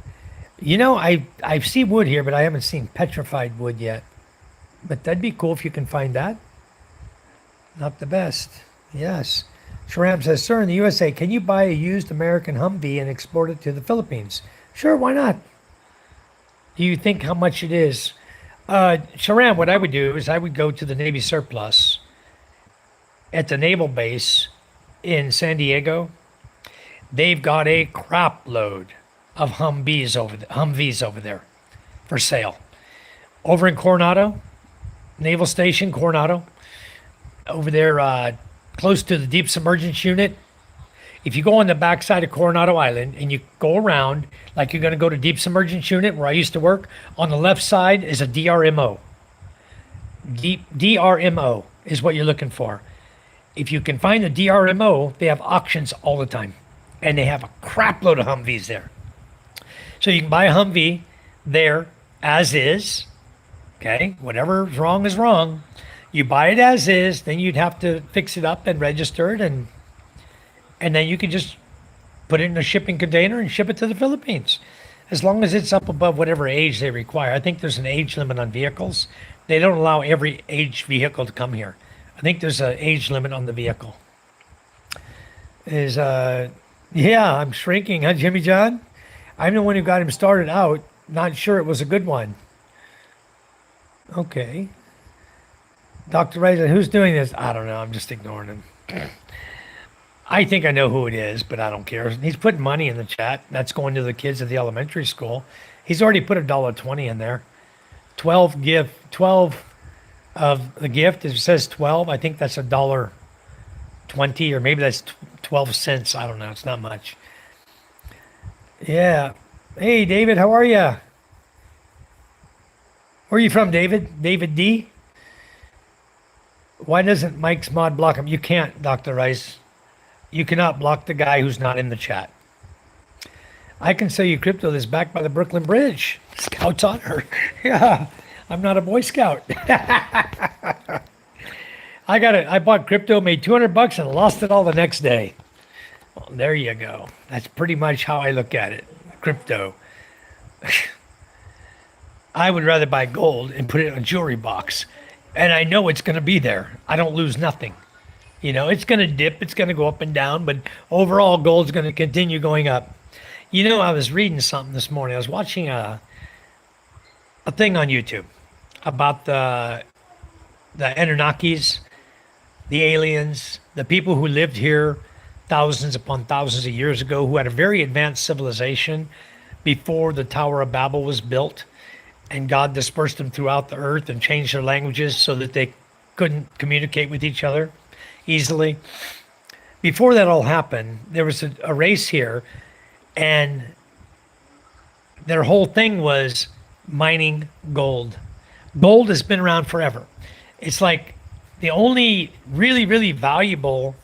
You know, I see wood here, but I haven't seen petrified wood yet. But that'd be cool if you can find that. Not the best. Yes. Sharam says, sir, in the USA, can you buy a used American Humvee and export it to the Philippines? Sure, why not? Do you think how much it is? Sharam, what I would do is I would go to the Navy surplus at the naval base in San Diego. They've got a crap load of Humvees over there for sale. Over in Coronado, Naval Station, Coronado, over there close to the deep submergence unit. If you go on the backside of Coronado Island and you go around like you're going to go to deep submergence unit where I used to work, on the left side is a DRMO. DRMO is what you're looking for. If you can find the DRMO, they have auctions all the time. And they have a crap load of Humvees there. So you can buy a Humvee there as is. Okay, whatever's wrong is wrong. You buy it as is, then you'd have to fix it up and register it, and then you can just put it in a shipping container and ship it to the Philippines. As long as it's up above whatever age they require. I think there's an age limit on vehicles. They don't allow every age vehicle to come here. I think there's an age limit on the vehicle. Yeah, I'm shrinking, huh, Jimmy John? I'm the one who got him started out. Not sure it was a good one. Okay. Dr. Reza, who's doing this? I don't know. I'm just ignoring him. I think I know who it is, but I don't care. He's putting money in the chat. That's going to the kids at the elementary school. He's already put $1.20 in there. 12 of the gift. It says 12. I think that's $1.20, or maybe that's 12 cents. I don't know. It's not much. Yeah. Hey, David, how are you? Where are you from, David? David D? Why doesn't Mike's mod block him? You can't, Dr. Rice. You cannot block the guy who's not in the chat. I can sell you crypto that's backed by the Brooklyn Bridge. Scout's honor. Yeah, I'm not a Boy Scout. I bought crypto, made $200 and lost it all the next day. Well, there you go. That's pretty much how I look at it. Crypto. I would rather buy gold and put it in a jewelry box. And I know it's going to be there. I don't lose nothing. You know, it's going to dip, it's going to go up and down, but overall gold's going to continue going up. You know, I was reading something this morning. I was watching a thing on YouTube about the Anunnakis, the aliens, the people who lived here thousands upon thousands of years ago, who had a very advanced civilization before the Tower of Babel was built, and God dispersed them throughout the earth and changed their languages so that they couldn't communicate with each other easily. Before that all happened, there was a race here, and their whole thing was mining gold. Gold has been around forever. It's like the only really, really valuable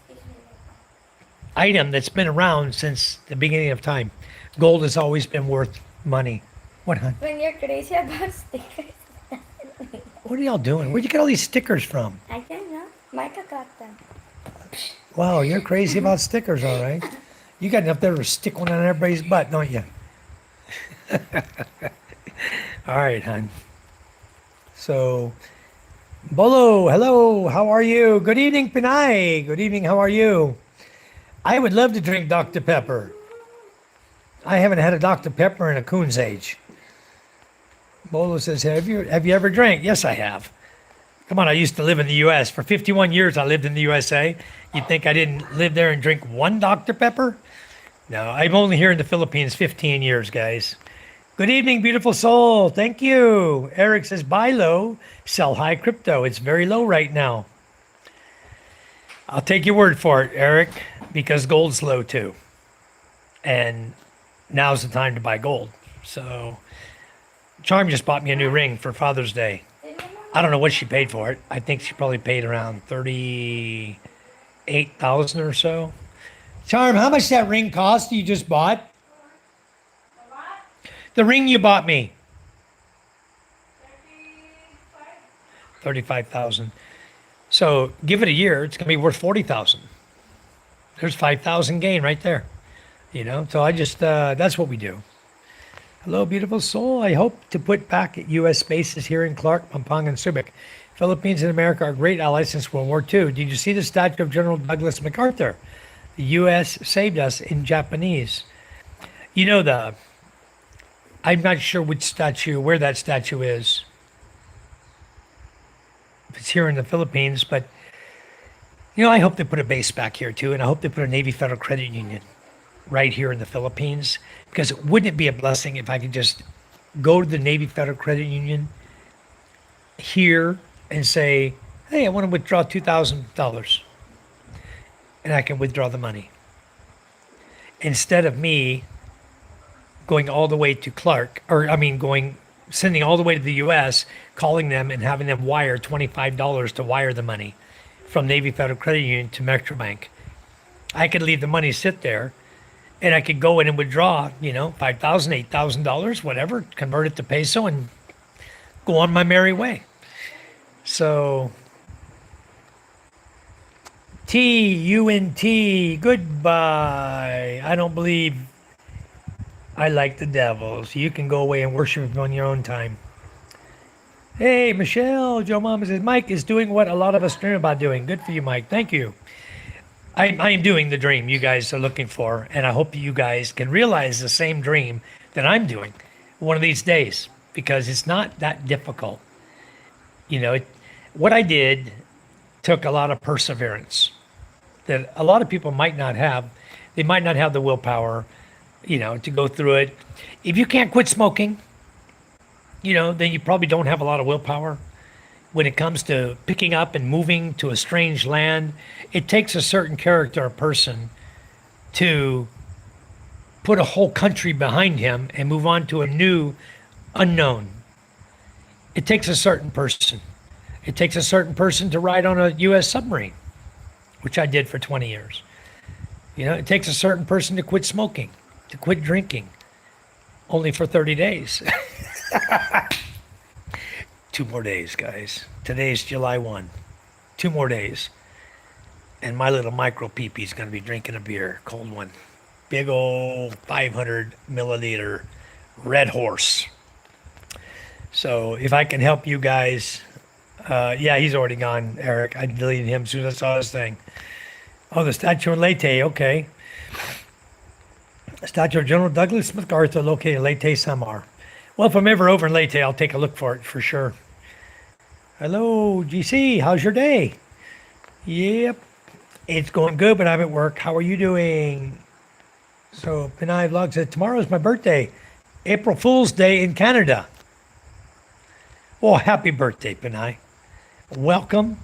item that's been around since the beginning of time. Gold has always been worth money. What, hon? When you're crazy about stickers. What are y'all doing? Where'd you get all these stickers from? I don't know. Micah got them. Wow, you're crazy about stickers, all right. You got enough there to stick one on everybody's butt, don't you? All right, hon. So, Bolo, hello, how are you? Good evening, Pinay. Good evening, how are you? I would love to drink Dr. Pepper. I haven't had a Dr. Pepper in a coon's age. Bolo says, have you ever drank? Yes, I have. Come on, I used to live in the U.S. For 51 years, I lived in the USA. You'd think I didn't live there and drink one Dr. Pepper? No, I'm only here in the Philippines 15 years, guys. Good evening, beautiful soul. Thank you. Eric says, buy low, sell high crypto. It's very low right now. I'll take your word for it, Eric, because gold's low too. And now's the time to buy gold. So Charm just bought me a new ring for Father's Day. I don't know what she paid for it. I think she probably paid around 38,000 or so. Charm, how much that ring cost you just bought? The ring you bought me. 35,000. So give it a year, it's gonna be worth 40,000. There's 5,000 gain right there. You know, so I just that's what we do. Hello, beautiful soul. I hope to put back at U.S. bases here in Clark, Pampanga, and Subic. Philippines and America are great allies since World War II. Did you see the statue of General Douglas MacArthur? The U.S. saved us in Japanese. You know, I'm not sure which statue, where that statue is. If it's here in the Philippines, but, you know, I hope they put a base back here too, and I hope they put a Navy Federal Credit Union right here in the Philippines, because wouldn't it be a blessing if I could just go to the Navy Federal Credit Union here and say, hey, I want to withdraw $2,000, and I can withdraw the money. Instead of me going all the way to Clark, sending all the way to the US, calling them and having them wire $25 to wire the money from Navy Federal Credit Union to Metrobank. I could leave the money sit there, and I could go in and withdraw, $5,000, $8,000, whatever, convert it to peso and go on my merry way. So, TUNT, goodbye. I don't believe I like the devil, so you can go away and worship him on your own time. Hey, Michelle, Joe Mama says, Mike is doing what a lot of us dream about doing. Good for you, Mike. Thank you. I am doing the dream you guys are looking for, and I hope you guys can realize the same dream that I'm doing one of these days, because it's not that difficult. What I did took a lot of perseverance that a lot of people might not have. They might not have the willpower, to go through it. If you can't quit smoking, then you probably don't have a lot of willpower. When it comes to picking up and moving to a strange land, it takes a certain character or person to put a whole country behind him and move on to a new unknown. It takes a certain person. It takes a certain person to ride on a U.S. submarine, which I did for 20 years. It takes a certain person to quit smoking, to quit drinking, only for 30 days. 2 more days, guys. Today's July 1. 2 more days. And my little micro peepee going to be drinking a beer, cold one. Big old 500 milliliter Red Horse. So if I can help you guys, yeah, he's already gone, Eric. I deleted him as soon as I saw this thing. Oh, the statue in Leyte, okay. Statue of General Douglas MacArthur located in Leyte, Samar. Well, if I'm ever over in Leyte, I'll take a look for it for sure. Hello, GC. How's your day? Yep. It's going good, but I'm at work. How are you doing? So, Pinay Vlog said, tomorrow is my birthday. April Fool's Day in Canada. Well, happy birthday, Pinay. Welcome.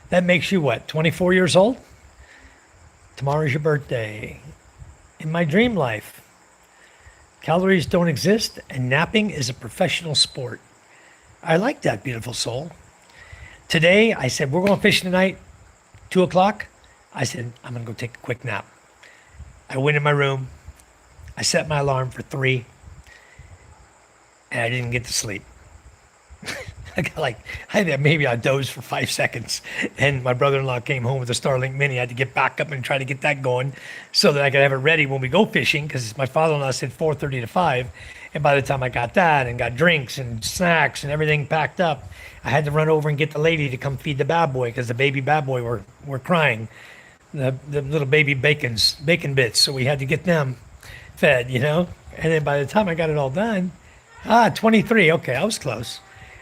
That makes you what, 24 years old? Tomorrow's your birthday. In my dream life, calories don't exist, and napping is a professional sport. I like that, beautiful soul. Today, I said, we're going fishing tonight, 2 o'clock. I said, I'm going to go take a quick nap. I went in my room. I set my alarm for 3. and I didn't get to sleep. I got like, maybe I dozed for 5 seconds, and my brother-in-law came home with a Starlink Mini. I had to get back up and try to get that going so that I could have it ready when we go fishing, because my father-in-law said 4:30 to 5, and by the time I got that and got drinks and snacks and everything packed up, I had to run over and get the lady to come feed the bad boy because the baby bad boy were crying, the little baby bacon bits. So we had to get them fed, you know. And then by the time I got it all done, 23. Okay, I was close.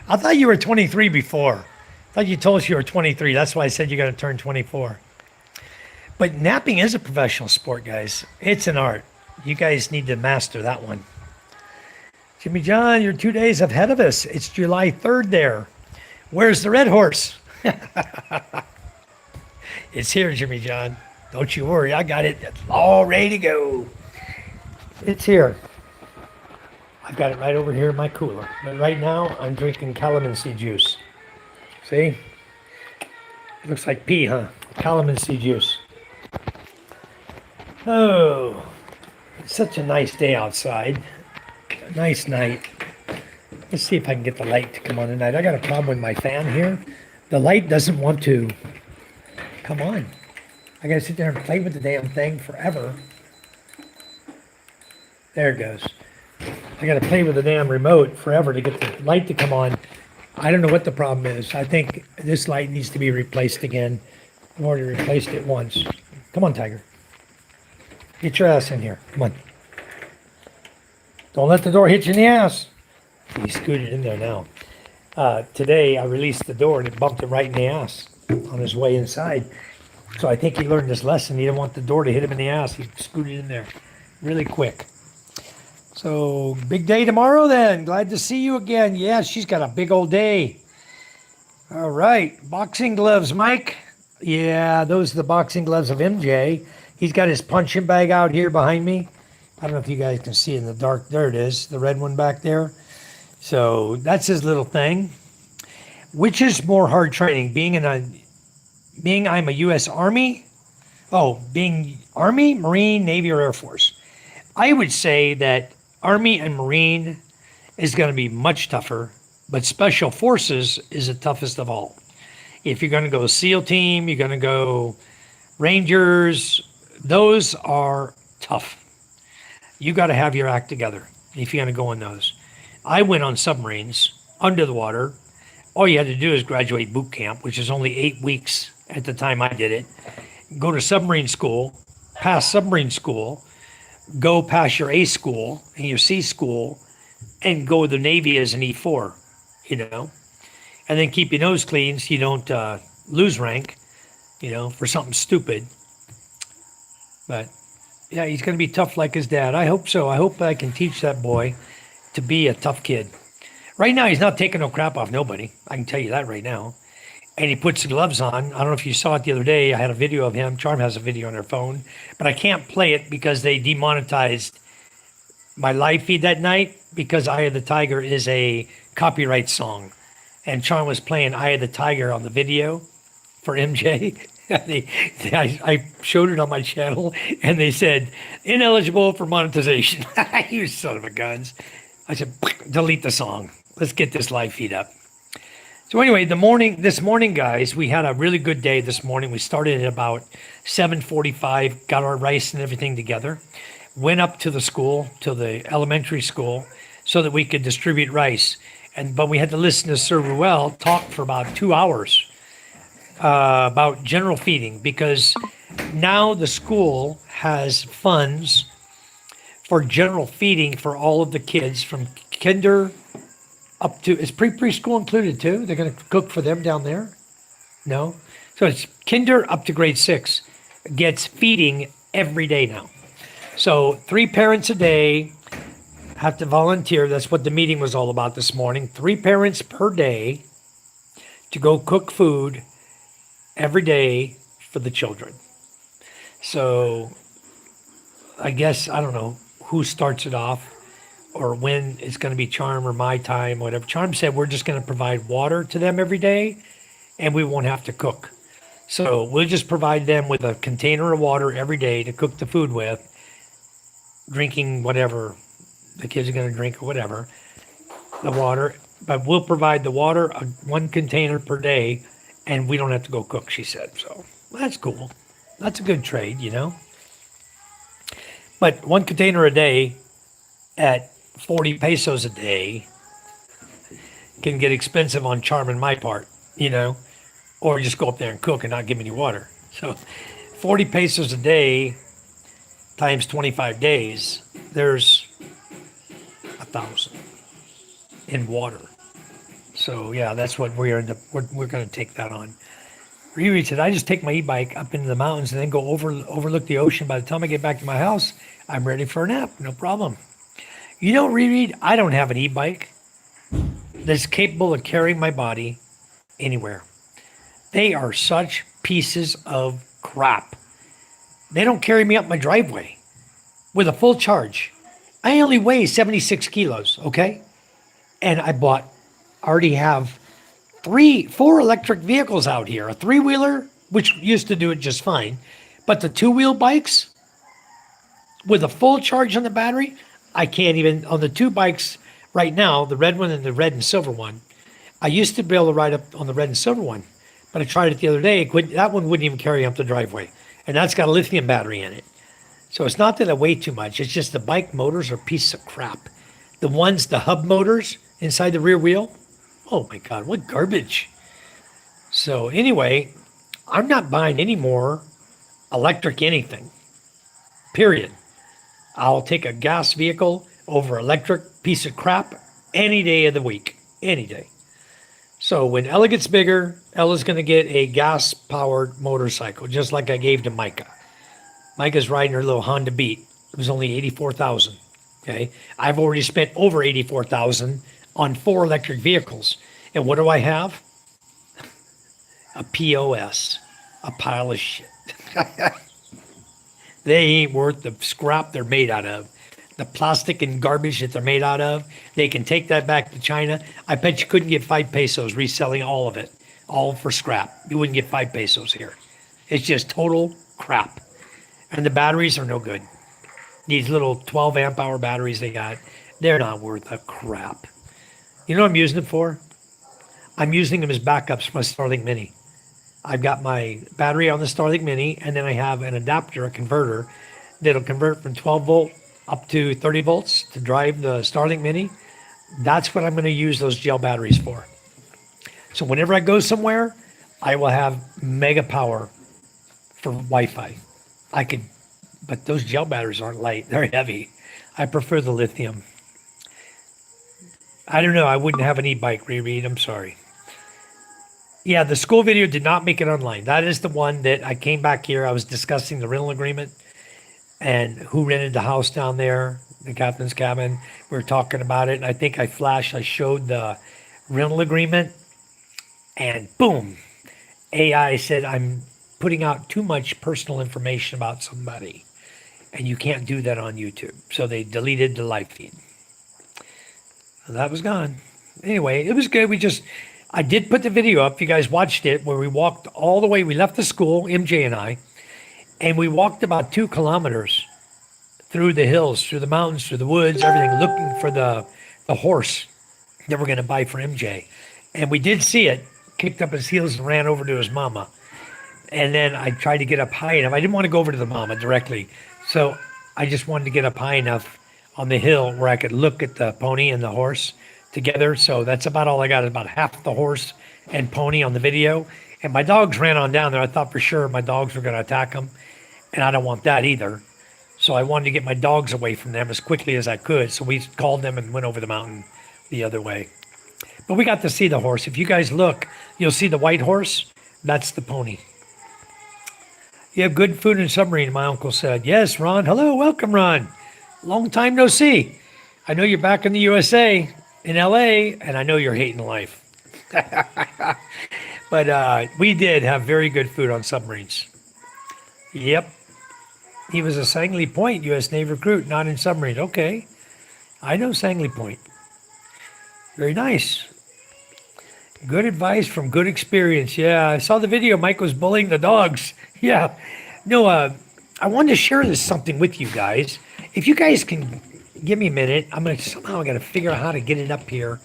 I thought you were 23 before. I thought you told us you were 23. That's why I said you're going to turn 24. But napping is a professional sport, guys. It's an art. You guys need to master that one. Jimmy John, you're 2 days ahead of us. It's July 3rd there. Where's the red horse? It's here, Jimmy John. Don't you worry. I got it all ready to go. It's here. I've got it right over here in my cooler. But right now, I'm drinking calamansi juice. See? It looks like pee, huh? Calamansi juice. Oh, it's such a nice day outside. A nice night. Let's see if I can get the light to come on tonight. I got a problem with my fan here. The light doesn't want to come on. I gotta sit there and play with the damn thing forever. There it goes. I got to play with the damn remote forever to get the light to come on. I don't know what the problem is. I think this light needs to be replaced again. I've already replaced it once. Come on, Tiger. Get your ass in here. Come on. Don't let the door hit you in the ass. He scooted in there now. Today, I released the door and it bumped him right in the ass on his way inside. So I think he learned his lesson. He didn't want the door to hit him in the ass. He scooted in there really quick. So, big day tomorrow then. Glad to see you again. Yeah, she's got a big old day. All right. Boxing gloves, Mike. Yeah, those are the boxing gloves of MJ. He's got his punching bag out here behind me. I don't know if you guys can see in the dark. There it is, the red one back there. So, that's his little thing. Which is more hard training? Being I'm a U.S. Army? Being Army, Marine, Navy, or Air Force. I would say that Army and Marine is going to be much tougher, but Special Forces is the toughest of all. If you're going to go SEAL team, you're going to go Rangers, those are tough. You got to have your act together if you're going to go on those. I went on submarines under the water. All you had to do is graduate boot camp, which is only 8 weeks at the time I did it. Go to submarine school, pass submarine school, go past your A school and your C school and go to the Navy as an E4, you know, and then keep your nose clean so you don't lose rank, you know, for something stupid. But yeah, he's going to be tough like his dad. I hope so. I hope I can teach that boy to be a tough kid. Right now, he's not taking no crap off nobody. I can tell you that right now. And he puts the gloves on. I don't know if you saw it the other day. I had a video of him. Charm has a video on her phone. But I can't play it because they demonetized my live feed that night because Eye of the Tiger is a copyright song. And Charm was playing Eye of the Tiger on the video for MJ. I showed it on my channel and they said, ineligible for monetization. You son of a guns. I said, delete the song. Let's get this live feed up. So anyway, this morning, guys, we had a really good day this morning. We started at about 7:45, got our rice and everything together, went up to the school, to the elementary school, so that we could distribute rice. But we had to listen to Sir Ruel talk for about 2 hours about general feeding, because now the school has funds for general feeding for all of the kids from kinder up to, is preschool included too? They're going to cook for them down there? No? So it's kinder up to grade 6 gets feeding every day now. So 3 parents a day have to volunteer. That's what the meeting was all about this morning. 3 parents per day to go cook food every day for the children. So I guess, I don't know who starts it off or when it's going to be Charm or my time, whatever. Charm said we're just going to provide water to them every day and we won't have to cook. So we'll just provide them with a container of water every day to cook the food with, drinking whatever the kids are going to drink or whatever. the water, but we'll provide the water, 1 container per day, and we don't have to go cook, she said. So that's cool. That's a good trade, you know? But 1 container a day at 40 pesos a day can get expensive on Charm and my part, you know? Or just go up there and cook and not give me any water. So 40 pesos a day times 25 days, there's 1,000 in water. So yeah, that's what we're going to take that on. Riri said, I just take my e-bike up into the mountains and then go overlook the ocean. By the time I get back to my house, I'm ready for a nap. No problem. You know, Riri, I don't have an e-bike that's capable of carrying my body anywhere. They are such pieces of crap. They don't carry me up my driveway with a full charge. I only weigh 76 kilos, okay? And I already have 4 electric vehicles out here. A 3-wheeler, which used to do it just fine. But the 2-wheel bikes with a full charge on the battery, I can't even, on the 2 bikes right now, the red one and the red and silver one, I used to be able to ride up on the red and silver one, but I tried it the other day. That one wouldn't even carry up the driveway. And that's got a lithium battery in it. So it's not that I weigh too much. It's just the bike motors are pieces of crap. The hub motors inside the rear wheel, oh my God, what garbage. So anyway, I'm not buying any more electric anything, period. I'll take a gas vehicle over electric piece of crap any day of the week, any day. So when Ella gets bigger, Ella's going to get a gas-powered motorcycle, just like I gave to Micah. Micah's riding her little Honda Beat. It was only 84,000. Okay, I've already spent over 84,000 on 4 electric vehicles, and what do I have? A POS, a pile of shit. They ain't worth the scrap they're made out of. The plastic and garbage that they're made out of, they can take that back to China. I bet you couldn't get 5 pesos reselling all of it, all for scrap. You wouldn't get 5 pesos here. It's just total crap. And the batteries are no good. These little 12 amp hour batteries they got, they're not worth a crap. You know what I'm using them for? I'm using them as backups for my Starlink Mini. I've got my battery on the Starlink Mini, and then I have an adapter, a converter, that'll convert from 12 volt up to 30 volts to drive the Starlink Mini. That's what I'm going to use those gel batteries for. So whenever I go somewhere, I will have mega power for Wi-Fi. But those gel batteries aren't light. They're heavy. I prefer the lithium. I don't know. I wouldn't have an e-bike, Reread. I'm sorry. Yeah, the school video did not make it online. That is the one that I came back here. I was discussing the rental agreement and who rented the house down there, the captain's cabin. We were talking about it. And I think I showed the rental agreement, and boom, AI said I'm putting out too much personal information about somebody, and you can't do that on YouTube. So they deleted the live feed. And that was gone. Anyway, it was good. I did put the video up. You guys watched it where we walked all the way. We left the school, MJ and I, and we walked about 2 kilometers through the hills, through the mountains, through the woods, everything, looking for the horse that we're going to buy for MJ. And we did see it, kicked up his heels and ran over to his mama. And then I tried to get up high enough. I didn't want to go over to the mama directly. So I just wanted to get up high enough on the hill where I could look at the pony and the horse together. So that's about all I got, is about half the horse and pony on the video. And my dogs ran on down there. I thought for sure my dogs were going to attack them, and I don't want that either. So I wanted to get my dogs away from them as quickly as I could. So we called them and went over the mountain the other way. But we got to see the horse. If you guys look, you'll see the white horse. That's the pony. You have good food in submarine, my uncle said. Yes, Ron. Hello, welcome, Ron. Long time no see. I know you're back in the USA, in LA, and I know you're hating life. But we did have very good food on submarines. Yep. He was a Sangley Point U.S. Navy recruit, not in submarines. Okay. I know Sangley Point. Very nice. Good advice from good experience. Yeah, I saw the video. Mike was bullying the dogs. Yeah. No, I wanted to share something with you guys. If you guys can give me a minute. I got to figure out how to get it up here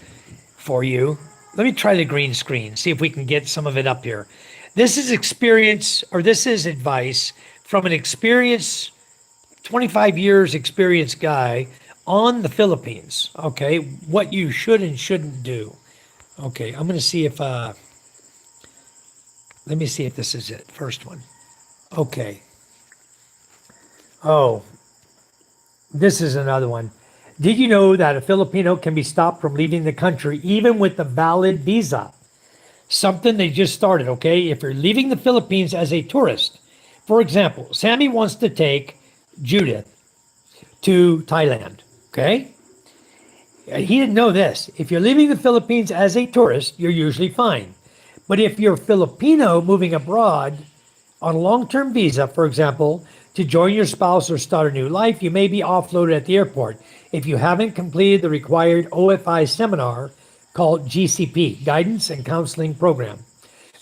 for you. Let me try the green screen, see if we can get some of it up here. This is experience, or this is advice from an experienced, 25 years experienced guy on the Philippines. Okay, what you should and shouldn't do. Okay, I'm going to see if, let me see if this is it. First one. Okay. Oh, this is another one. Did you know that a Filipino can be stopped from leaving the country even with a valid visa? Something they just started, okay? If you're leaving the Philippines as a tourist, for example, Sammy wants to take Judith to Thailand, okay? He didn't know this. If you're leaving the Philippines as a tourist, you're usually fine. But if you're Filipino moving abroad on a long-term visa, for example, to join your spouse or start a new life, you may be offloaded at the airport if you haven't completed the required OFI seminar called GCP, Guidance and Counseling Program.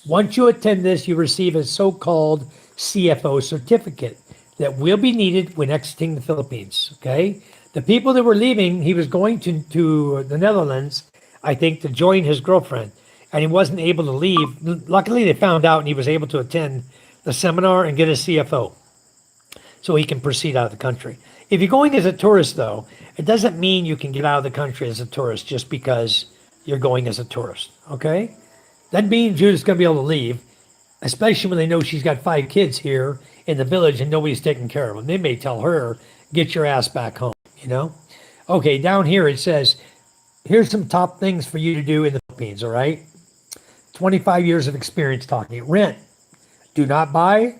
Once you attend this, you receive a so-called CFO certificate that will be needed when exiting the Philippines, okay? The people that were leaving, he was going to the Netherlands, I think, to join his girlfriend, and he wasn't able to leave. Luckily, they found out and he was able to attend the seminar and get a CFO so he can proceed out of the country. If you're going as a tourist, though, it doesn't mean you can get out of the country as a tourist just because you're going as a tourist, okay? That means Judith's going to be able to leave, especially when they know she's got 5 kids here in the village and nobody's taking care of them. They may tell her, get your ass back home, you know? Okay, down here it says, here's some top things for you to do in the Philippines, all right? 25 years of experience talking. Rent. Do not buy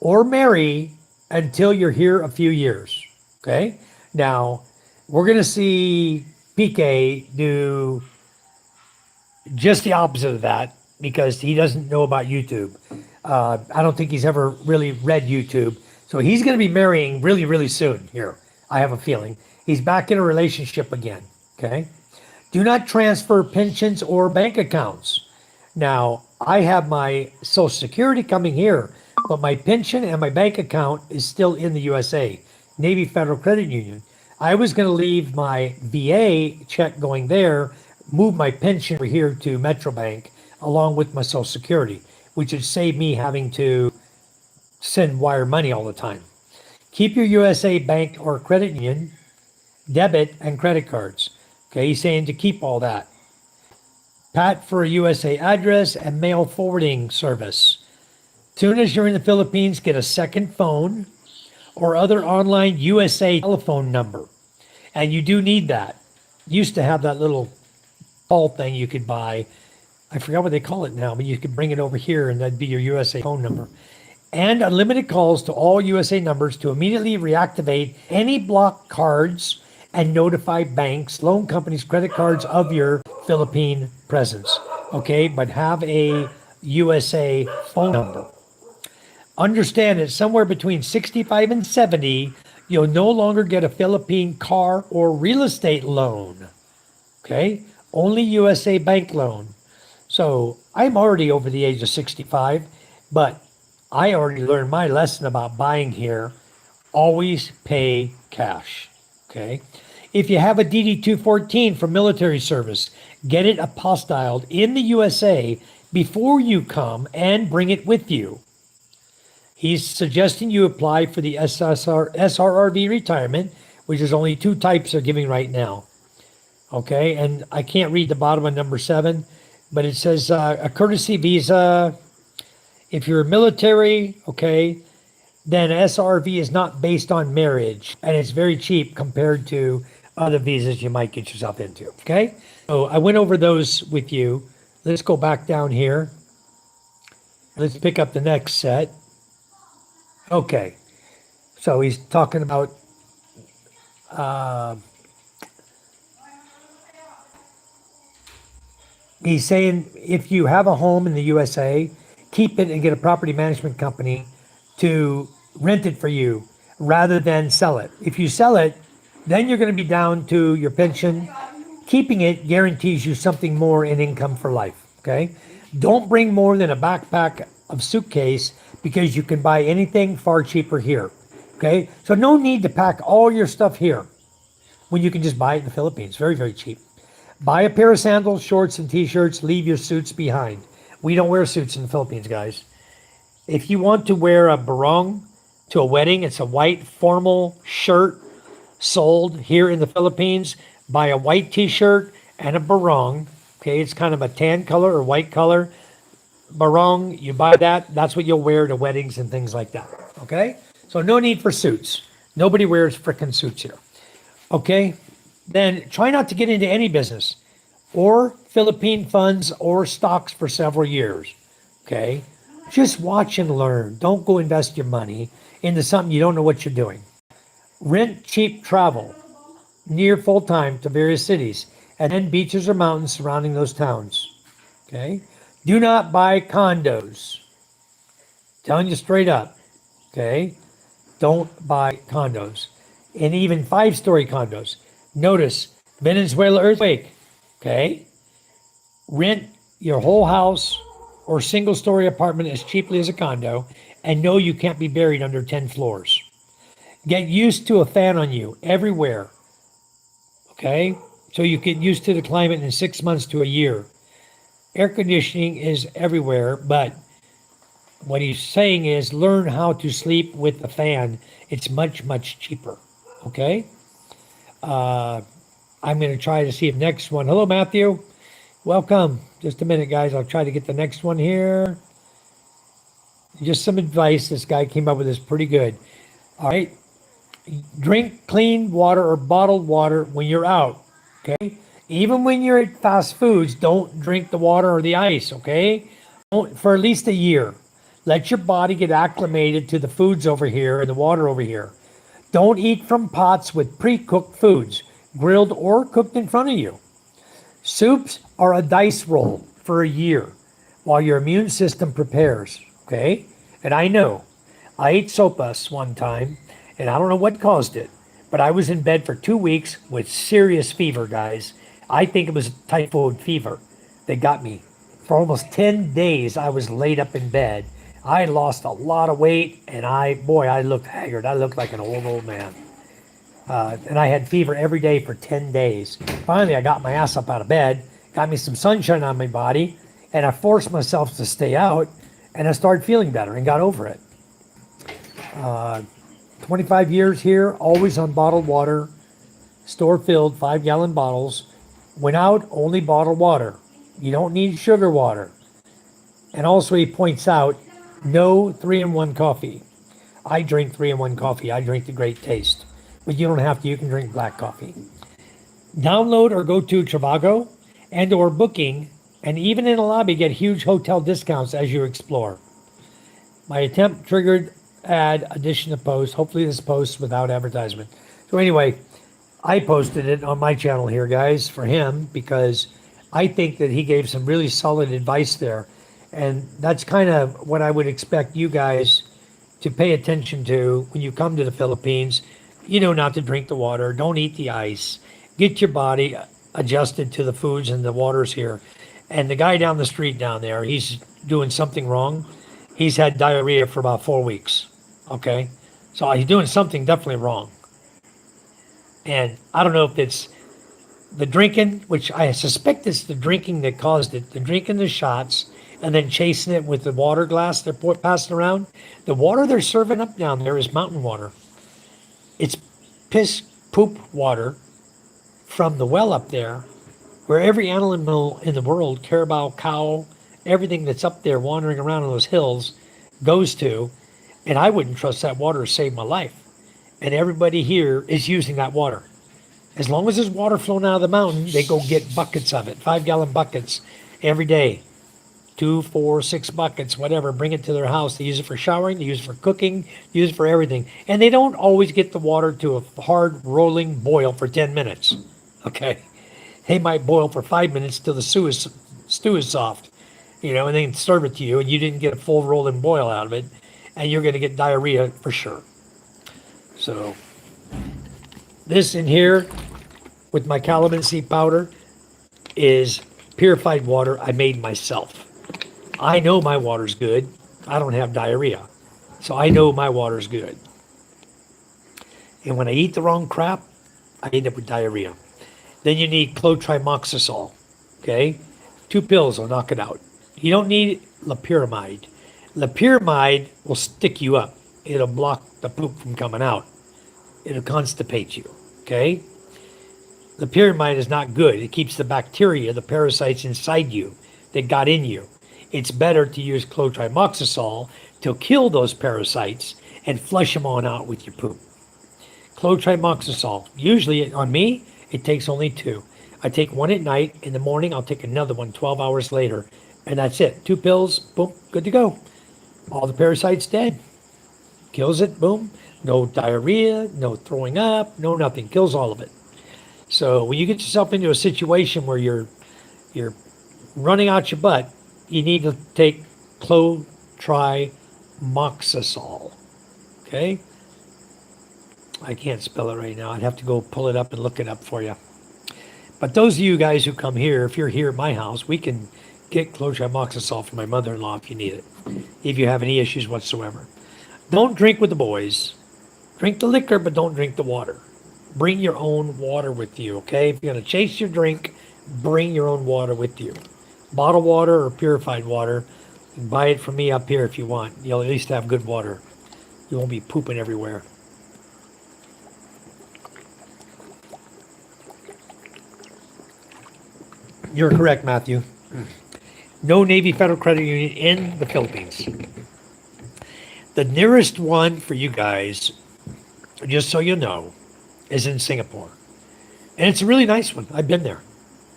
or marry until you're here a few years, okay? Now, we're going to see PK do just the opposite of that because he doesn't know about YouTube. I don't think he's ever really read YouTube. So he's going to be marrying really, really soon here. I have a feeling. He's back in a relationship again, okay? Do not transfer pensions or bank accounts. Now, I have my Social Security coming here, but my pension and my bank account is still in the USA, Navy Federal Credit Union. I was going to leave my VA check going there, move my pension over here to Metrobank along with my Social Security, which would save me having to send wire money all the time. Keep your USA bank or credit union, debit, and credit cards. Okay, he's saying to keep all that. Pat for a USA address and mail forwarding service. Soon as you're in the Philippines, get a second phone or other online USA telephone number. And you do need that. Used to have that little ball thing you could buy. I forgot what they call it now, but you could bring it over here and that'd be your USA phone number. And unlimited calls to all USA numbers to immediately reactivate any blocked cards and notify banks, loan companies, credit cards of your Philippine presence. Okay, but have a USA phone number. Understand that somewhere between 65 and 70, you'll no longer get a Philippine car or real estate loan. Okay, only USA bank loan. So I'm already over the age of 65, but I already learned my lesson about buying here. Always pay cash. Okay. If you have a DD-214 for military service, get it apostilled in the USA before you come and bring it with you. He's suggesting you apply for the SRRV retirement, which is only 2 types they're giving right now. Okay, and I can't read the bottom of number 7, but it says a courtesy visa. If you're military, okay, then SRV is not based on marriage, and it's very cheap compared to other visas you might get yourself into, okay? So I went over those with you. Let's go back down here. Let's pick up the next set. Okay, so he's talking about he's saying if you have a home in the USA, keep it and get a property management company to rent it for you rather than sell it. If you sell it, then you're going to be down to your pension. Keeping it guarantees you something more in income for life, okay? Don't bring more than a backpack of suitcase because you can buy anything far cheaper here, okay? So no need to pack all your stuff here. when you can just buy it in the Philippines. Very, very cheap. Buy a pair of sandals, shorts, and t-shirts. Leave your suits behind. We don't wear suits in the Philippines, guys. If you want to wear a barong to a wedding, it's a white formal shirt sold here in the Philippines. Buy a white t-shirt and a barong. Okay, it's kind of a tan color or white color. Barong, you buy that. That's what you'll wear to weddings and things like that. Okay? So no need for suits. Nobody wears frickin' suits here. Okay? Then try not to get into any business or Philippine funds or stocks for several years. Okay? Just watch and learn. Don't go invest your money into something you don't know what you're doing. Rent cheap travel near full time to various cities and then beaches or mountains surrounding those towns. Okay? Do not buy condos. Telling you straight up. Okay? Don't buy condos. And even 5-story condos. Notice Venezuela earthquake. Okay? Rent your whole house or single-story apartment as cheaply as a condo, and know you can't be buried under 10 floors. Get used to a fan on you everywhere. Okay? So you get used to the climate in 6 months to a year. Air conditioning is everywhere, but what he's saying is learn how to sleep with the fan. It's much, much cheaper. Okay? I'm going to try to see if next one. Hello, Matthew. Welcome. Just a minute, guys. I'll try to get the next one here. Just some advice this guy came up with is pretty good. All right. Drink clean water or bottled water when you're out. Okay. Even when you're at fast foods, don't drink the water or the ice. Okay. Don't, for at least a year. Let your body get acclimated to the foods over here and the water over here. Don't eat from pots with pre-cooked foods, grilled or cooked in front of you. Soups are a dice roll for a year while your immune system prepares, okay? And I know, I ate sopas one time, and I don't know what caused it, but I was in bed for 2 weeks with serious fever, guys. I think it was typhoid fever that got me. For almost 10 days, I was laid up in bed. I lost a lot of weight, and I looked haggard. I looked like an old man. And I had fever every day for 10 days. Finally, I got my ass up out of bed, got me some sunshine on my body, and I forced myself to stay out, and I started feeling better and got over it. 25 years here, always on bottled water, store-filled 5-gallon bottles. Went out, only bottled water. You don't need sugar water. And also he points out, no 3-in-1 coffee. I drink 3-in-1 coffee. I drink the Great Taste. But you don't have to. You can drink black coffee. Download or go to Trivago and or Booking, and even in a lobby get huge hotel discounts as you explore. My attempt triggered add addition to post. Hopefully this posts without advertisement. So anyway, I posted it on my channel here, guys, for him because I think that he gave some really solid advice there. And that's kind of what I would expect you guys to pay attention to when you come to the Philippines. You know, not to drink the water, don't eat the ice, get your body adjusted to the foods and the waters here. And the guy down the street down there, he's doing something wrong. He's had diarrhea for about 4 weeks. Okay. So he's doing something definitely wrong. And I don't know if it's the drinking, which I suspect it's the drinking that caused it, the drinking the shots and then chasing it with the water glass they're passing around. The water they're serving up down there is mountain water. It's piss poop water from the well up there where every animal in the world, carabao, cow, everything that's up there wandering around on those hills goes to. And I wouldn't trust that water to save my life. And everybody here is using that water. As long as there's water flowing out of the mountain, they go get buckets of it, 5-gallon buckets every day. 2, 4, 6 buckets, whatever, bring it to their house. They use it for showering, they use it for cooking, they use it for everything. And they don't always get the water to a hard rolling boil for 10 minutes. Okay. They might boil for 5 minutes till the stew is soft, you know, and then serve it to you and you didn't get a full rolling boil out of it and you're going to get diarrhea for sure. So this in here with my calamansi powder is purified water I made myself. I know my water's good. I don't have diarrhea. So I know my water's good. And when I eat the wrong crap, I end up with diarrhea. Then you need clotrimazole, okay? 2 pills will knock it out. You don't need loperamide. Loperamide will stick you up. It'll block the poop from coming out. It'll constipate you, okay? Loperamide is not good. It keeps the bacteria, the parasites inside you that got in you. It's better to use clotrimazole to kill those parasites and flush them on out with your poop. Clotrimazole. Usually on me, it takes only 2. I take one at night. In the morning, I'll take another one 12 hours later. And that's it. 2 pills, boom, good to go. All the parasites dead. Kills it, boom. No diarrhea, no throwing up, no nothing. Kills all of it. So when you get yourself into a situation where you're running out your butt, you need to take clotrimazole. Okay? I can't spell it right now. I'd have to go pull it up and look it up for you. But those of you guys who come here, if you're here at my house, we can get clotrimazole for my mother-in-law if you need it, if you have any issues whatsoever. Don't drink with the boys. Drink the liquor, but don't drink the water. Bring your own water with you, okay? If you're going to chase your drink, bring your own water with you. Bottled water or purified water. You can buy it from me up here if you want. You'll at least have good water. You won't be pooping everywhere. You're correct, Matthew. No Navy Federal Credit Union in the Philippines. The nearest one for you guys, just so you know, is in Singapore. And it's a really nice one. I've been there.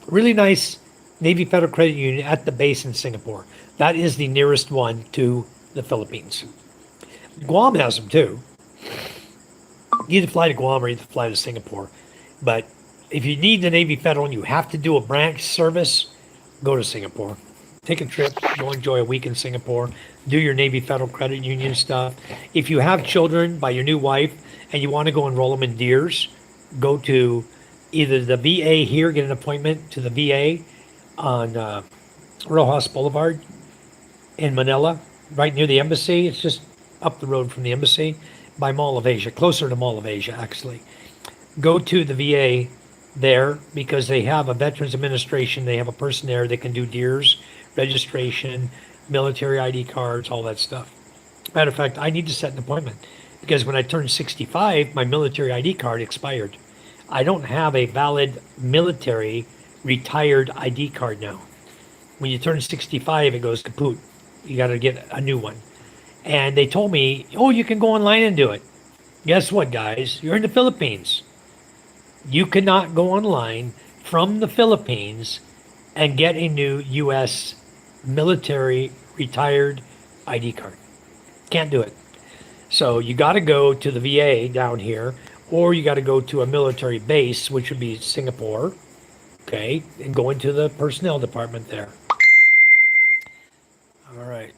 Really nice Navy Federal Credit Union at the base in Singapore. That is the nearest one to the Philippines. Guam has them too. You either fly to Guam or you fly to Singapore. But if you need the Navy Federal and you have to do a branch service, go to Singapore. Take a trip, go enjoy a week in Singapore, do your Navy Federal Credit Union stuff. If you have children by your new wife and you want to go enroll them in DEERS, go to either the VA here, get an appointment to the VA on Rojas Boulevard in Manila, right near the embassy. It's just up the road from the embassy by Mall of Asia, closer to Mall of Asia, actually. Go to the VA there because they have a Veterans Administration. They have a person there that can do DEERS, registration, military ID cards, all that stuff. Matter of fact, I need to set an appointment because when I turned 65, my military ID card expired. I don't have a valid military retired ID card now. When you turn 65, it goes kaput. You got to get a new one. And they told me, oh, you can go online and do it. Guess what, guys? You're in the Philippines. You cannot go online from the Philippines and get a new U.S. military retired ID card. Can't do it. So you got to go to the VA down here, or you got to go to a military base, which would be Singapore, okay, and go into the personnel department there. All right.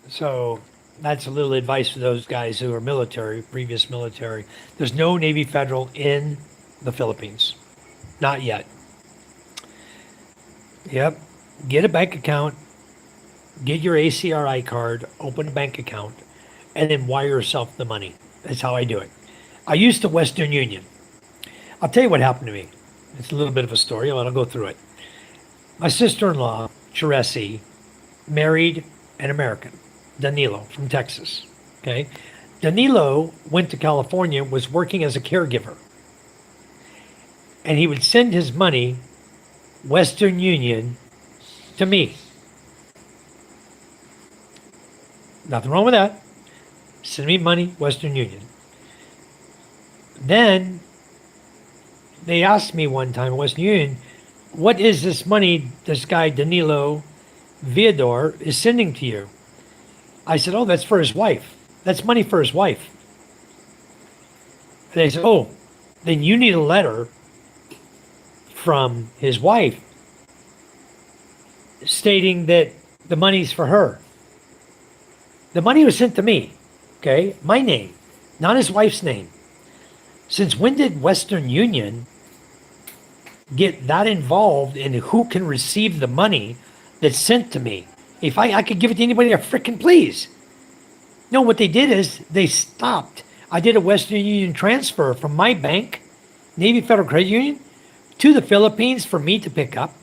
So that's a little advice for those guys who are military, previous military. There's no Navy Federal in the Philippines. Not yet. Yep. Get a bank account, get your ACRI card, open a bank account, and then wire yourself the money. That's how I do it. I used to Western Union. I'll tell you what happened to me. It's a little bit of a story, but I'll go through it. My sister-in-law, Cheresi, married an American, Danilo, from Texas. Okay? Danilo went to California, was working as a caregiver. And he would send his money, Western Union, to me. Nothing wrong with that. Send me money, Western Union. Then they asked me one time, Western Union, what is this money this guy Danilo Viador is sending to you? I said, oh, that's for his wife. That's money for his wife. And they said, oh, then you need a letter from his wife stating that the money's for her. The money was sent to me, okay? My name, not his wife's name. Since when did Western Union get that involved in who can receive the money that's sent to me? If I could give it to anybody I frickin' please. No, what they did is they stopped. I did a Western Union transfer from my bank Navy Federal Credit Union, to the Philippines for me to pick up.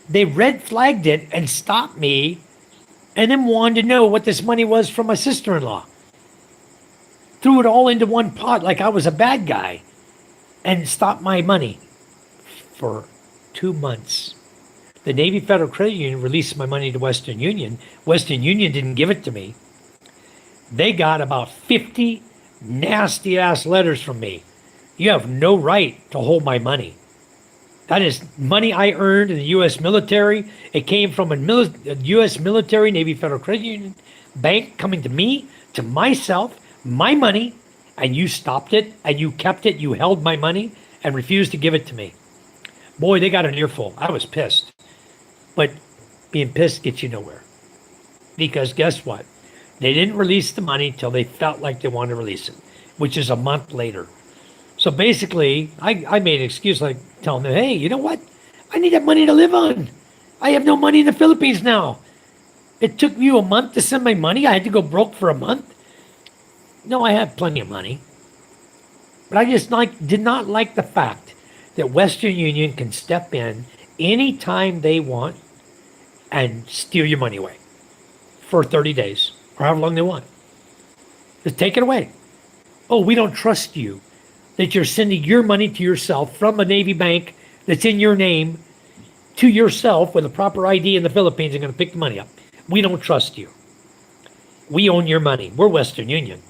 They red flagged it and stopped me and then wanted to know what this money was from my sister-in-law. Threw it all into one pot like I was a bad guy and stopped my money for 2 months. The Navy Federal Credit Union released my money to Western Union. Western Union didn't give it to me. They got about 50 nasty ass letters from me. You have no right to hold my money. That is money I earned in the U.S. military. It came from a U.S. military, Navy Federal Credit Union bank coming to me, to myself, my money, and you stopped it and you kept it. You held my money and refused to give it to me. Boy, they got an earful. I was pissed. But being pissed gets you nowhere. Because guess what? They didn't release the money till they felt like they wanted to release it, which is a month later. So basically, I made an excuse like telling them, hey, you know what? I need that money to live on. I have no money in the Philippines now. It took you a month to send my money. I had to go broke for a month. No, I have plenty of money. But I just did not like the fact that Western Union can step in anytime they want and steal your money away for 30 days or however long they want. Just take it away. Oh, we don't trust you that you're sending your money to yourself from a Navy bank that's in your name to yourself with a proper ID in the Philippines and going to pick the money up. We don't trust you. We own your money. We're Western Union.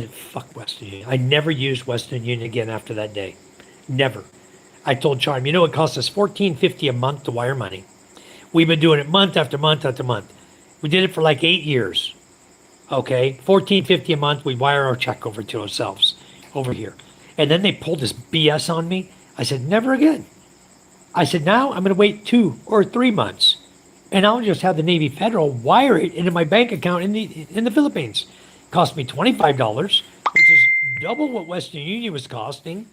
Fuck Western Union. I never used Western Union again after that day. Never. I told Charm, you know, it costs us $14.50 a month to wire money. We've been doing it month after month after month. We did it for like 8 years. Okay, $14.50 a month. We wire our check over to ourselves over here. And then they pulled this BS on me. I said, never again. I said, now I'm going to wait 2 or 3 months. And I'll just have the Navy Federal wire it into my bank account in the Philippines. It cost me $25, which is double what Western Union was costing.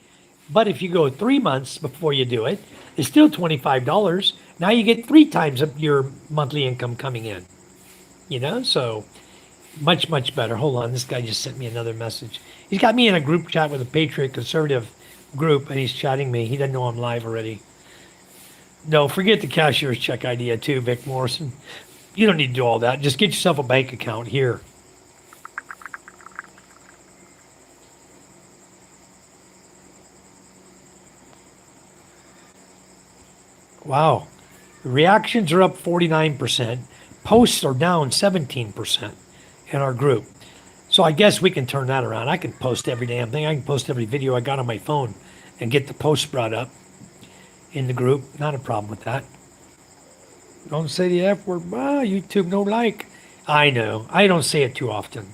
But if you go 3 months before you do it, it's still $25. Now you get 3 times of your monthly income coming in. You know, so much, much better. Hold on, this guy just sent me another message. He's got me in a group chat with a Patriot Conservative group, and he's chatting me. He doesn't know I'm live already. No, forget the cashier's check idea too, Vic Morrison. You don't need to do all that. Just get yourself a bank account here. Wow. Reactions are up 49%. Posts are down 17% in our group. So I guess we can turn that around. I can post every damn thing. I can post every video I got on my phone and get the posts brought up in the group. Not a problem with that. Don't say the F word. YouTube no like. I know. I don't say it too often.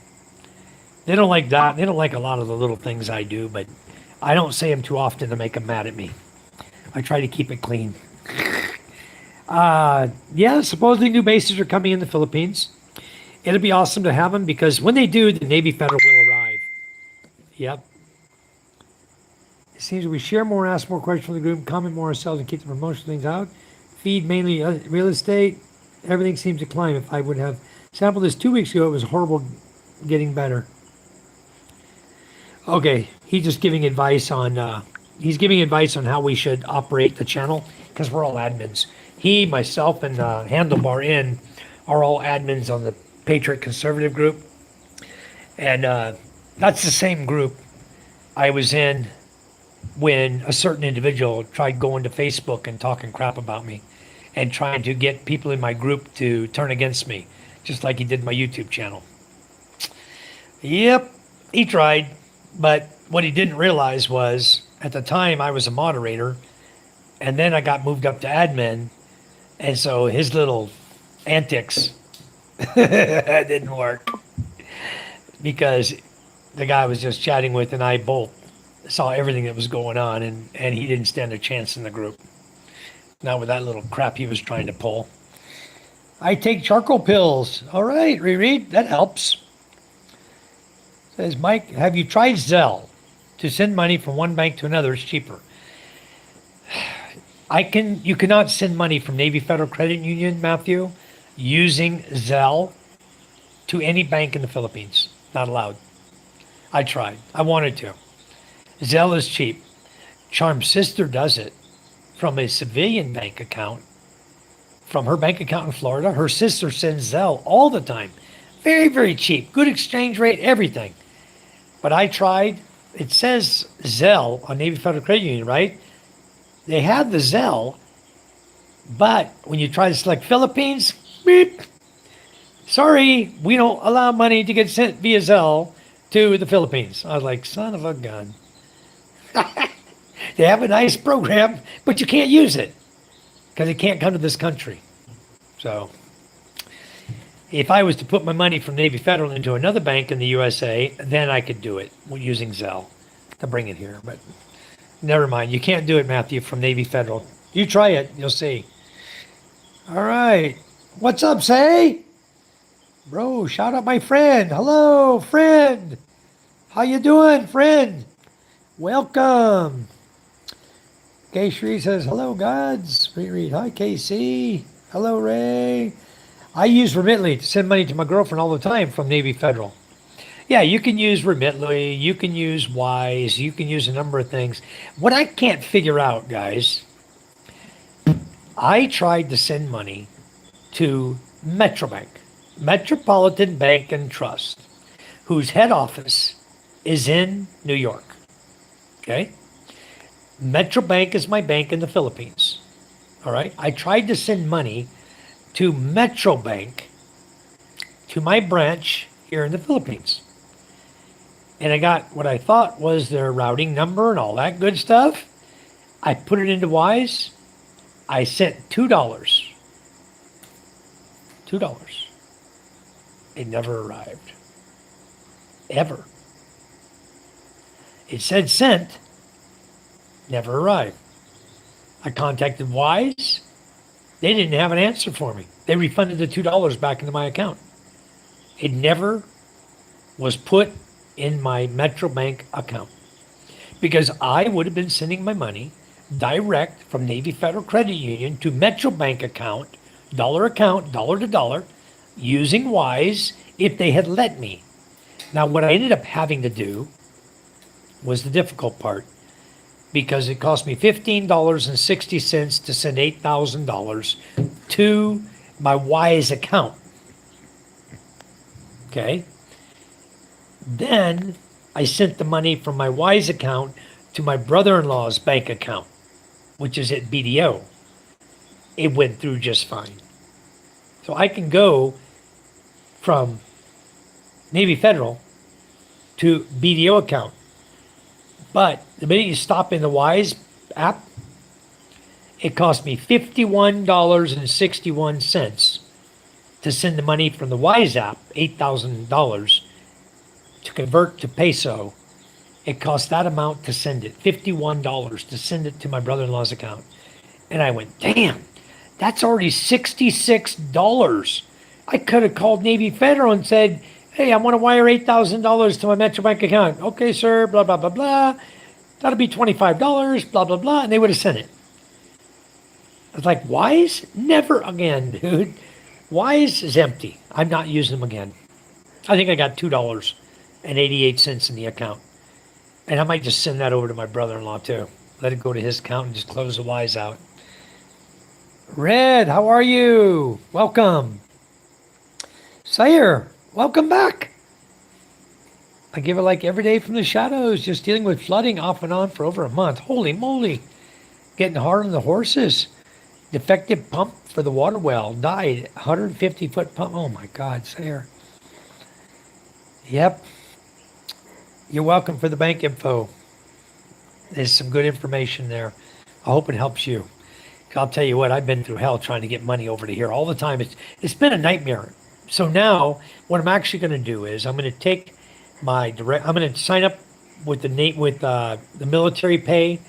They don't like that. They don't like a lot of the little things I do, but I don't say them too often to make them mad at me. I try to keep it clean. Yeah, supposedly new bases are coming in the Philippines. It'll be awesome to have them because when they do, the Navy Federal will arrive. Yep. It seems we share more, ask more questions from the group, comment more ourselves, and keep the promotional things out. Feed mainly real estate. Everything seems to climb. If I would have sampled this 2 weeks ago, it was horrible getting better. Okay, he's just giving advice on how we should operate the channel because we're all admins. He, myself, and Handlebar Inn are all admins on the Patriot Conservative group. And that's the same group I was in when a certain individual tried going to Facebook and talking crap about me and trying to get people in my group to turn against me, just like he did my YouTube channel. Yep, he tried. But what he didn't realize was at the time I was a moderator and then I got moved up to admin. And so his little antics didn't work because the guy I was just chatting with and I both saw everything that was going on and he didn't stand a chance in the group. Not with that little crap he was trying to pull. I take charcoal pills. All right, reread. That helps. Says, Mike, have you tried Zelle to send money from one bank to another? It's cheaper. You cannot send money from Navy Federal Credit Union, Matthew, using Zelle to any bank in the Philippines. Not allowed. I tried. I wanted to. Zelle is cheap. Charm's sister does it from a civilian bank account, from her bank account in Florida. Her sister sends Zelle all the time. Very, very cheap. Good exchange rate, everything. But I tried. It says Zelle on Navy Federal Credit Union, right? They have the Zelle, but when you try to select Philippines, beep. Sorry, we don't allow money to get sent via Zelle to the Philippines. I was like, son of a gun. They have a nice program, but you can't use it because it can't come to this country. So if I was to put my money from Navy Federal into another bank in the USA, then I could do it using Zelle to bring it here. But never mind. You can't do it, Matthew, from Navy Federal. You try it. You'll see. All right. What's up, Say? Bro, shout out my friend. Hello, friend. How you doing, friend? Welcome. Kay Shree says, hello, gods. Read. Hi, KC. Hello, Ray. I use Remitly to send money to my girlfriend all the time from Navy Federal. Yeah, you can use Remitly. You can use Wise. You can use a number of things. What I can't figure out, guys, I tried to send money to Metrobank, Metropolitan Bank and Trust, whose head office is in New York. Okay? Metrobank is my bank in the Philippines. All right? I tried to send money to Metrobank, to my branch here in the Philippines. And I got what I thought was their routing number and all that good stuff. I put it into Wise. I sent $2. $2. It never arrived. Ever. It said sent, never arrived. I contacted Wise. They didn't have an answer for me. They refunded the $2 back into my account. It never was put in my Metrobank account because I would have been sending my money direct from Navy Federal Credit Union to Metrobank account, dollar to dollar, using Wise if they had let me. Now, what I ended up having to do was the difficult part because it cost me $15.60 to send $8,000 to my Wise account. Okay. Then I sent the money from my Wise account to my brother-in-law's bank account, which is at BDO. It went through just fine. So I can go from Navy Federal to BDO account. But the minute you stop in the Wise app, it cost me $51.61 to send the money from the Wise app, $8,000, to convert to peso. It cost that amount to send it, $51 to send it to my brother-in-law's account. And I went, damn, that's already $66. I could have called Navy Federal and said, hey, I want to wire $8,000 to my Metrobank account. Okay, sir, blah, blah, blah, blah. That'll be $25, blah, blah, blah. And they would have sent it. I was like, Wise? Never again, dude. Wise is empty. I'm not using them again. I think I got $2.88 in the account. And I might just send that over to my brother-in-law too. Let it go to his account and just close the Wise out. Red, how are you? Welcome. Sayer, welcome back. I give it like every day from the shadows, just dealing with flooding off and on for over a month. Holy moly. Getting hard on the horses. Defective pump for the water well. Died. 150-foot pump. Oh my God, Sayer. Yep. You're welcome for the bank info. There's some good information there. I hope it helps you. I'll tell you what, I've been through hell trying to get money over to here all the time. It's been a nightmare. So now what I'm actually going to do is I'm going to take I'm going to sign up with the military pay,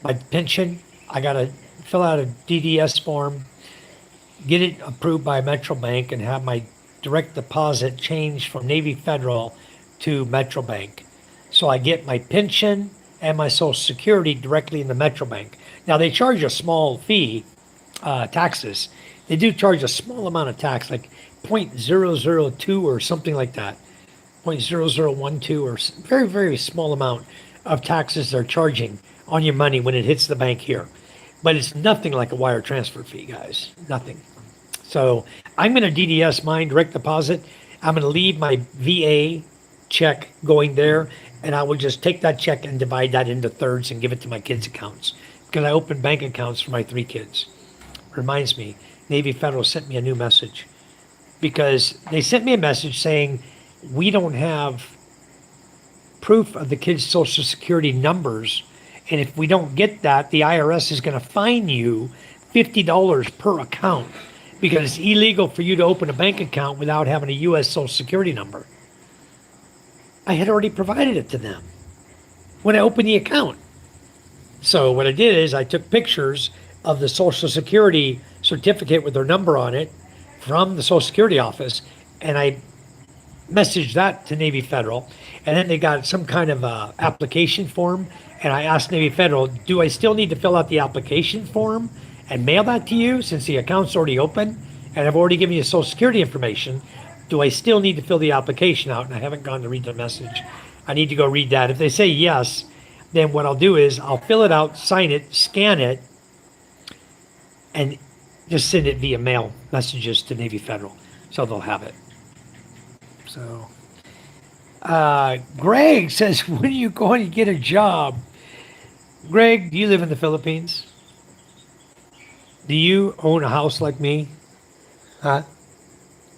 my pension. I got to fill out a DDS form, get it approved by Metrobank, and have my direct deposit changed from Navy Federal to Metrobank. So I get my pension and my Social Security directly in the Metrobank. Now they charge a small fee, taxes. They do charge a small amount of tax, like 0.002 or something like that. 0.0012 or very, very small amount of taxes they're charging on your money when it hits the bank here. But it's nothing like a wire transfer fee, guys. Nothing. So I'm going to DDS mine, direct deposit. I'm going to leave my VA check going there, and I will just take that check and divide that into thirds and give it to my kids' accounts. Because I opened bank accounts for my 3 kids. Reminds me, Navy Federal sent me a new message. Because they sent me a message saying, we don't have proof of the kids' social security numbers. And if we don't get that, the IRS is going to fine you $50 per account because it's illegal for you to open a bank account without having a U.S. social security number. I had already provided it to them when I opened the account. So what I did is I took pictures of the social security certificate with their number on it from the social security office, and I messaged that to Navy Federal, and then they got some kind of application form, and I asked Navy Federal, do I still need to fill out the application form and mail that to you since the account's already open and I've already given you social security information? Do I still need to fill the application out? And I haven't gone to read the message. I need to go read that. If they say yes, then what I'll do is I'll fill it out, sign it, scan it, and just send it via mail messages to Navy Federal so they'll have it. So, Greg says, when are you going to get a job? Greg, do you live in the Philippines? Do you own a house like me? Huh?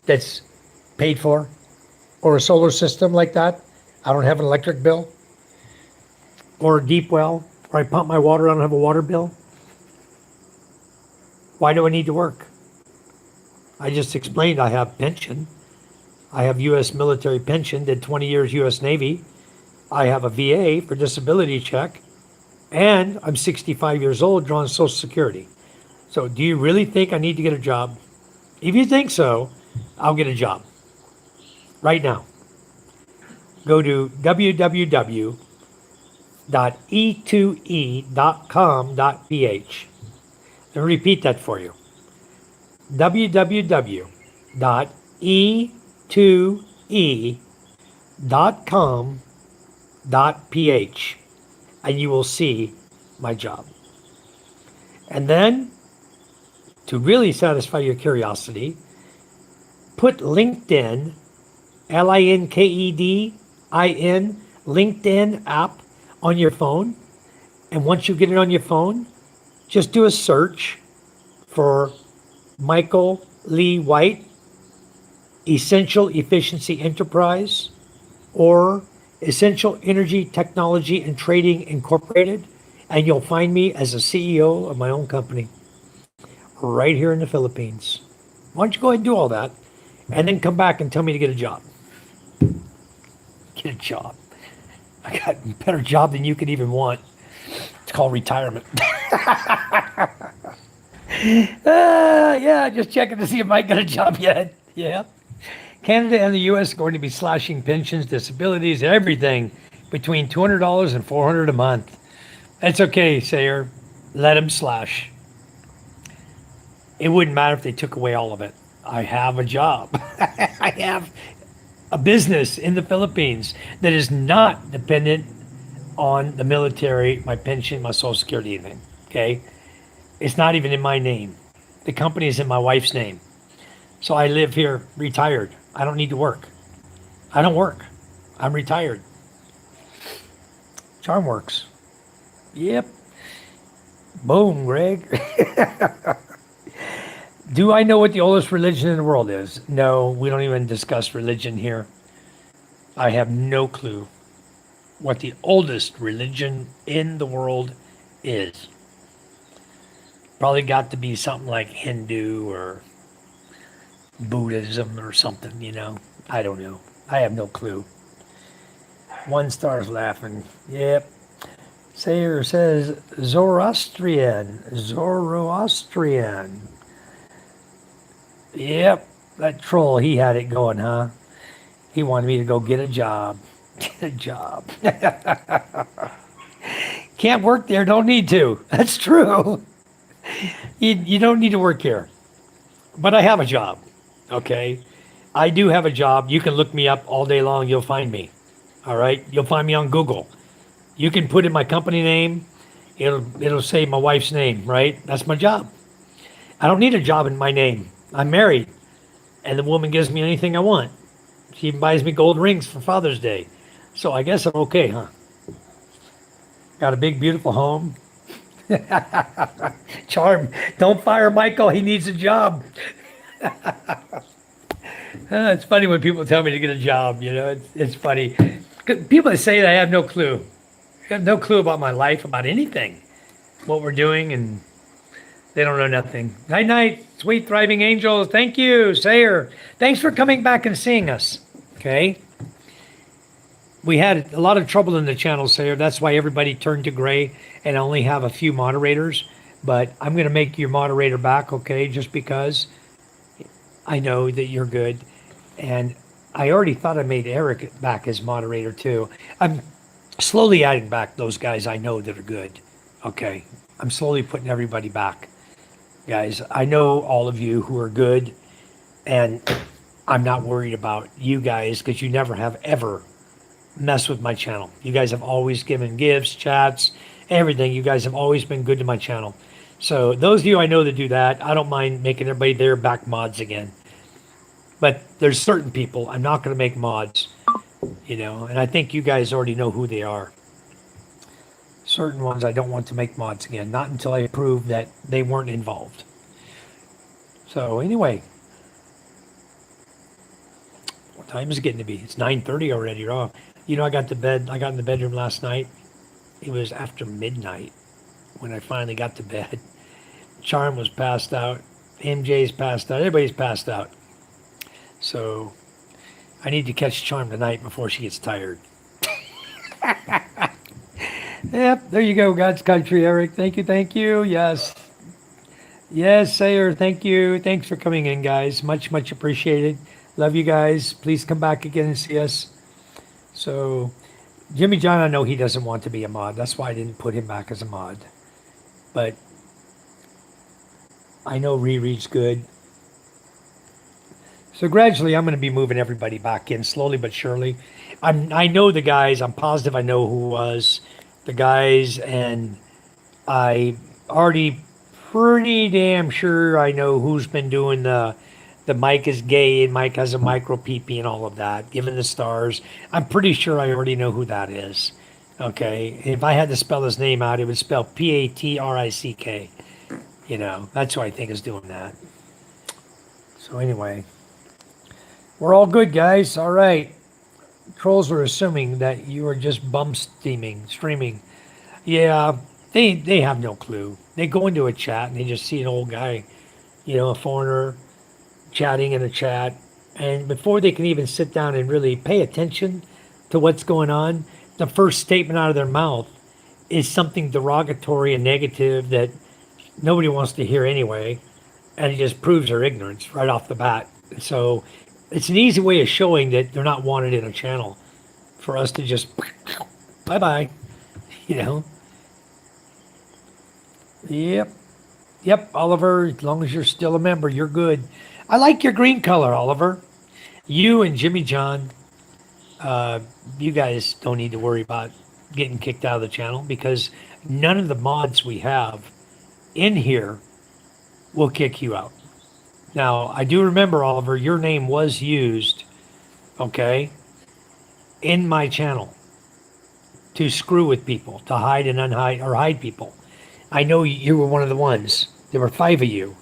That's paid for? Or a solar system like that? I don't have an electric bill? Or a deep well? Or I pump my water, I don't have a water bill? Why do I need to work? I just explained I have pension. I have U.S. military pension, did 20 years U.S. Navy. I have a VA for disability check. And I'm 65 years old, drawing Social Security. So do you really think I need to get a job? If you think so, I'll get a job. Right now. Go to www.e2e.com.ph. Let me repeat that for you. www.e2e.com.ph, and you will see my job. And then, to really satisfy your curiosity, put LinkedIn, LinkedIn, LinkedIn app on your phone. And once you get it on your phone, just do a search for Michael Lee White, Essential Efficiency Enterprise, or Essential Energy Technology and Trading Incorporated, and you'll find me as a CEO of my own company right here in the Philippines. Why don't you go ahead and do all that, and then come back and tell me to get a job. Get a job. I got a better job than you could even want. It's called retirement. Yeah, just checking to see if Mike got a job yet. Yeah. Canada and the U.S. are going to be slashing pensions, disabilities, everything between $200 and $400 a month. That's okay, Sayer. Let them slash. It wouldn't matter if they took away all of it. I have a job. I have a business in the Philippines that is not dependent on the military, my pension, my social security, anything. Okay? It's not even in my name. The company is in my wife's name. So I live here retired. I don't need to work. I don't work. I'm retired. Charm works. Yep. Boom, Greg. Do I know what the oldest religion in the world is? No, we don't even discuss religion here. I have no clue what the oldest religion in the world is. Probably got to be something like Hindu or Buddhism or something, you know. I don't know. I have no clue. One star's laughing. Yep. Sayer says Zoroastrian. Zoroastrian. Yep. That troll, he had it going, huh? He wanted me to go get a job. Get a job. Can't work there, don't need to. That's true. You don't need to work here. But I have a job, okay? I do have a job. You can look me up all day long. You'll find me, all right? You'll find me on Google. You can put in my company name. It'll say my wife's name, right? That's my job. I don't need a job in my name. I'm married, and the woman gives me anything I want. She even buys me gold rings for Father's Day. So I guess I'm okay, huh? Got a big, beautiful home. Charm, don't fire Michael. He needs a job. It's funny when people tell me to get a job, it's funny. 'Cause people that say that I have no clue. I have no clue about my life, about anything, what we're doing, and they don't know nothing. Night, night, sweet, thriving angels. Thank you, Sayer. Thanks for coming back and seeing us. Okay. We had a lot of trouble in the channel, Sayer. That's why everybody turned to gray and I only have a few moderators. But I'm going to make your moderator back, okay? Just because I know that you're good. And I already thought I made Eric back as moderator too. I'm slowly adding back those guys I know that are good. Okay. I'm slowly putting everybody back. Guys, I know all of you who are good, and I'm not worried about you guys because you never have ever messed with my channel. You guys have always given gifts, chats, everything. You guys have always been good to my channel. So those of you I know that do that, I don't mind making everybody there back mods again. But there's certain people I'm not going to make mods, and I think you guys already know who they are. Certain ones I don't want to make mods again, not until I prove that they weren't involved. So anyway, what time is it getting to be? It's 9:30 already. Oh, I got in the bedroom last night. It was after midnight when I finally got to bed. Charm was passed out. MJ's passed out. Everybody's passed out. So I need to catch Charm tonight before she gets tired. Yep, there you go, God's country, Eric. Thank you, thank you. Yes. Yes, Sayer, thank you. Thanks for coming in, guys. Much, much appreciated. Love you guys. Please come back again and see us. So, Jimmy John, I know he doesn't want to be a mod. That's why I didn't put him back as a mod. But I know Riri's good. So gradually, I'm going to be moving everybody back in, slowly but surely. I know the guys. I'm positive I know who was the guys, and I already pretty damn sure I know who's been doing the Mike is gay and Mike has a micro peepee and all of that, giving the stars. I'm pretty sure I already know who that is. Okay, if I had to spell his name out, it would spell Patrick. That's who I think is doing that. So anyway, we're all good, guys. All right. Trolls are assuming that you are just streaming. Yeah, they have no clue. They go into a chat and they just see an old guy, a foreigner, chatting in a chat. And before they can even sit down and really pay attention to what's going on, the first statement out of their mouth is something derogatory and negative that nobody wants to hear anyway. And it just proves their ignorance right off the bat. So it's an easy way of showing that they're not wanted in a channel for us to just bye-bye, Yep, Oliver, as long as you're still a member, you're good. I like your green color, Oliver. You and Jimmy John, you guys don't need to worry about getting kicked out of the channel because none of the mods we have in here will kick you out. Now, I do remember, Oliver, your name was used, okay, in my channel to screw with people, to hide and unhide, or hide people. I know you were one of the ones. There were 5 of you.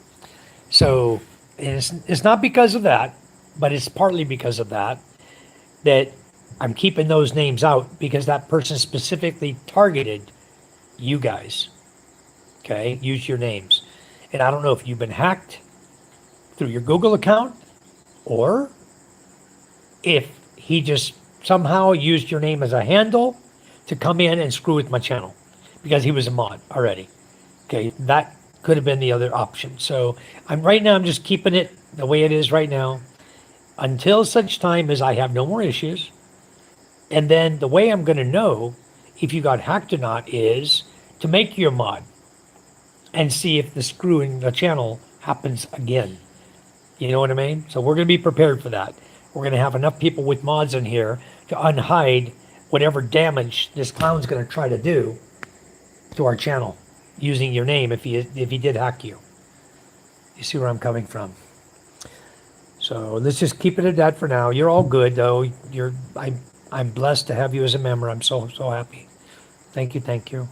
So it's not because of that, but it's partly because of that I'm keeping those names out because that person specifically targeted you guys. Okay, use your names. And I don't know if you've been hacked through your Google account or if he just somehow used your name as a handle to come in and screw with my channel because he was a mod already. Okay, that could have been the other option. So right now I'm just keeping it the way it is right now until such time as I have no more issues. And then the way I'm going to know if you got hacked or not is to make you a mod and see if the screwing the channel happens again. You know what I mean? So we're going to be prepared for that. We're going to have enough people with mods in here to unhide whatever damage this clown's going to try to do to our channel using your name if he did hack you. You see where I'm coming from? So let's just keep it at that for now. You're all good though. I'm blessed to have you as a member. I'm so happy. Thank you, thank you.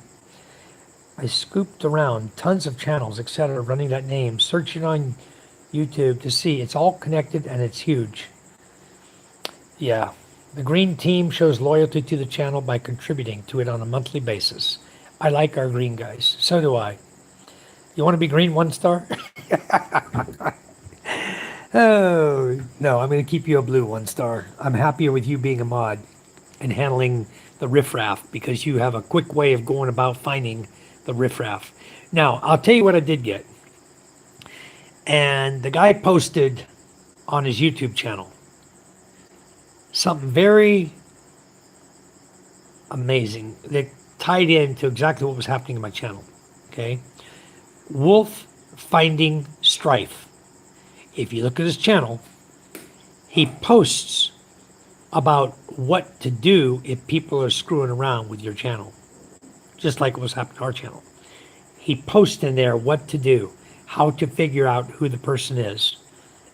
I scooped around tons of channels, etc., running that name, searching on YouTube to see. It's all connected and it's huge. Yeah. The green team shows loyalty to the channel by contributing to it on a monthly basis. I like our green guys. So do I. You want to be green 1 star? Oh, no, I'm going to keep you a blue 1 star. I'm happier with you being a mod and handling the riffraff because you have a quick way of going about finding the riffraff. Now, I'll tell you what I did get. And the guy posted on his YouTube channel something very amazing that tied into exactly what was happening in my channel. Okay? Wolf Finding Strife. If you look at his channel, he posts about what to do if people are screwing around with your channel, just like what was happening to our channel. He posts in there what to do, how to figure out who the person is.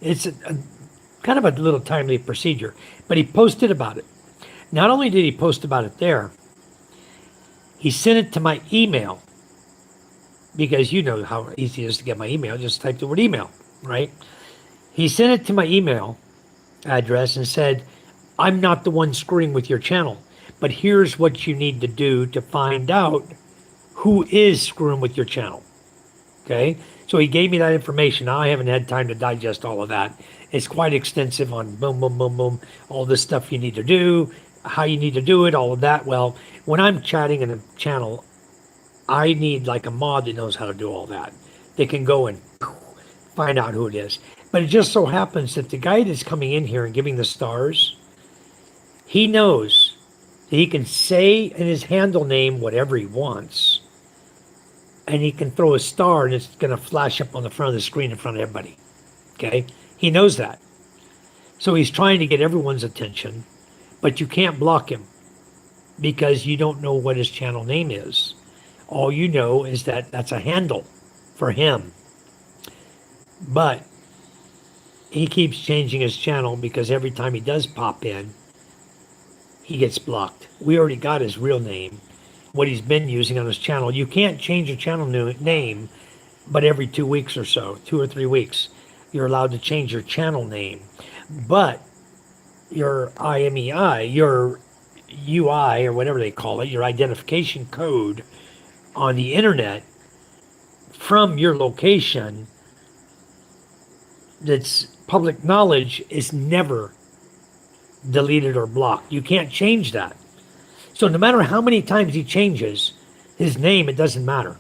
It's a kind of a little timely procedure, but he posted about it. Not only did he post about it there, he sent it to my email, because you know how easy it is to get my email. Just type the word email, right? He sent it to my email address and said, I'm not the one screwing with your channel, but here's what you need to do to find out who is screwing with your channel. Okay? So he gave me that information. Now I haven't had time to digest all of that. It's quite extensive on boom, boom, boom, boom, all this stuff you need to do, how you need to do it, all of that. Well, when I'm chatting in a channel, I need like a mod that knows how to do all that. They can go and find out who it is. But it just so happens that the guy that's coming in here and giving the stars, he knows that he can say in his handle name whatever he wants, and he can throw a star and it's going to flash up on the front of the screen in front of everybody. Okay? He knows that. So he's trying to get everyone's attention, but you can't block him because you don't know what his channel name is. All you know is that that's a handle for him. But he keeps changing his channel because every time he does pop in, he gets blocked. We already got his real name, what he's been using on his channel. You can't change your channel name, but every 2 weeks or so, 2 or 3 weeks, you're allowed to change your channel name. But your IMEI, your UI, or whatever they call it, your identification code on the internet from your location that's public knowledge is never deleted or blocked. You can't change that. So no matter how many times he changes his name, it doesn't matter.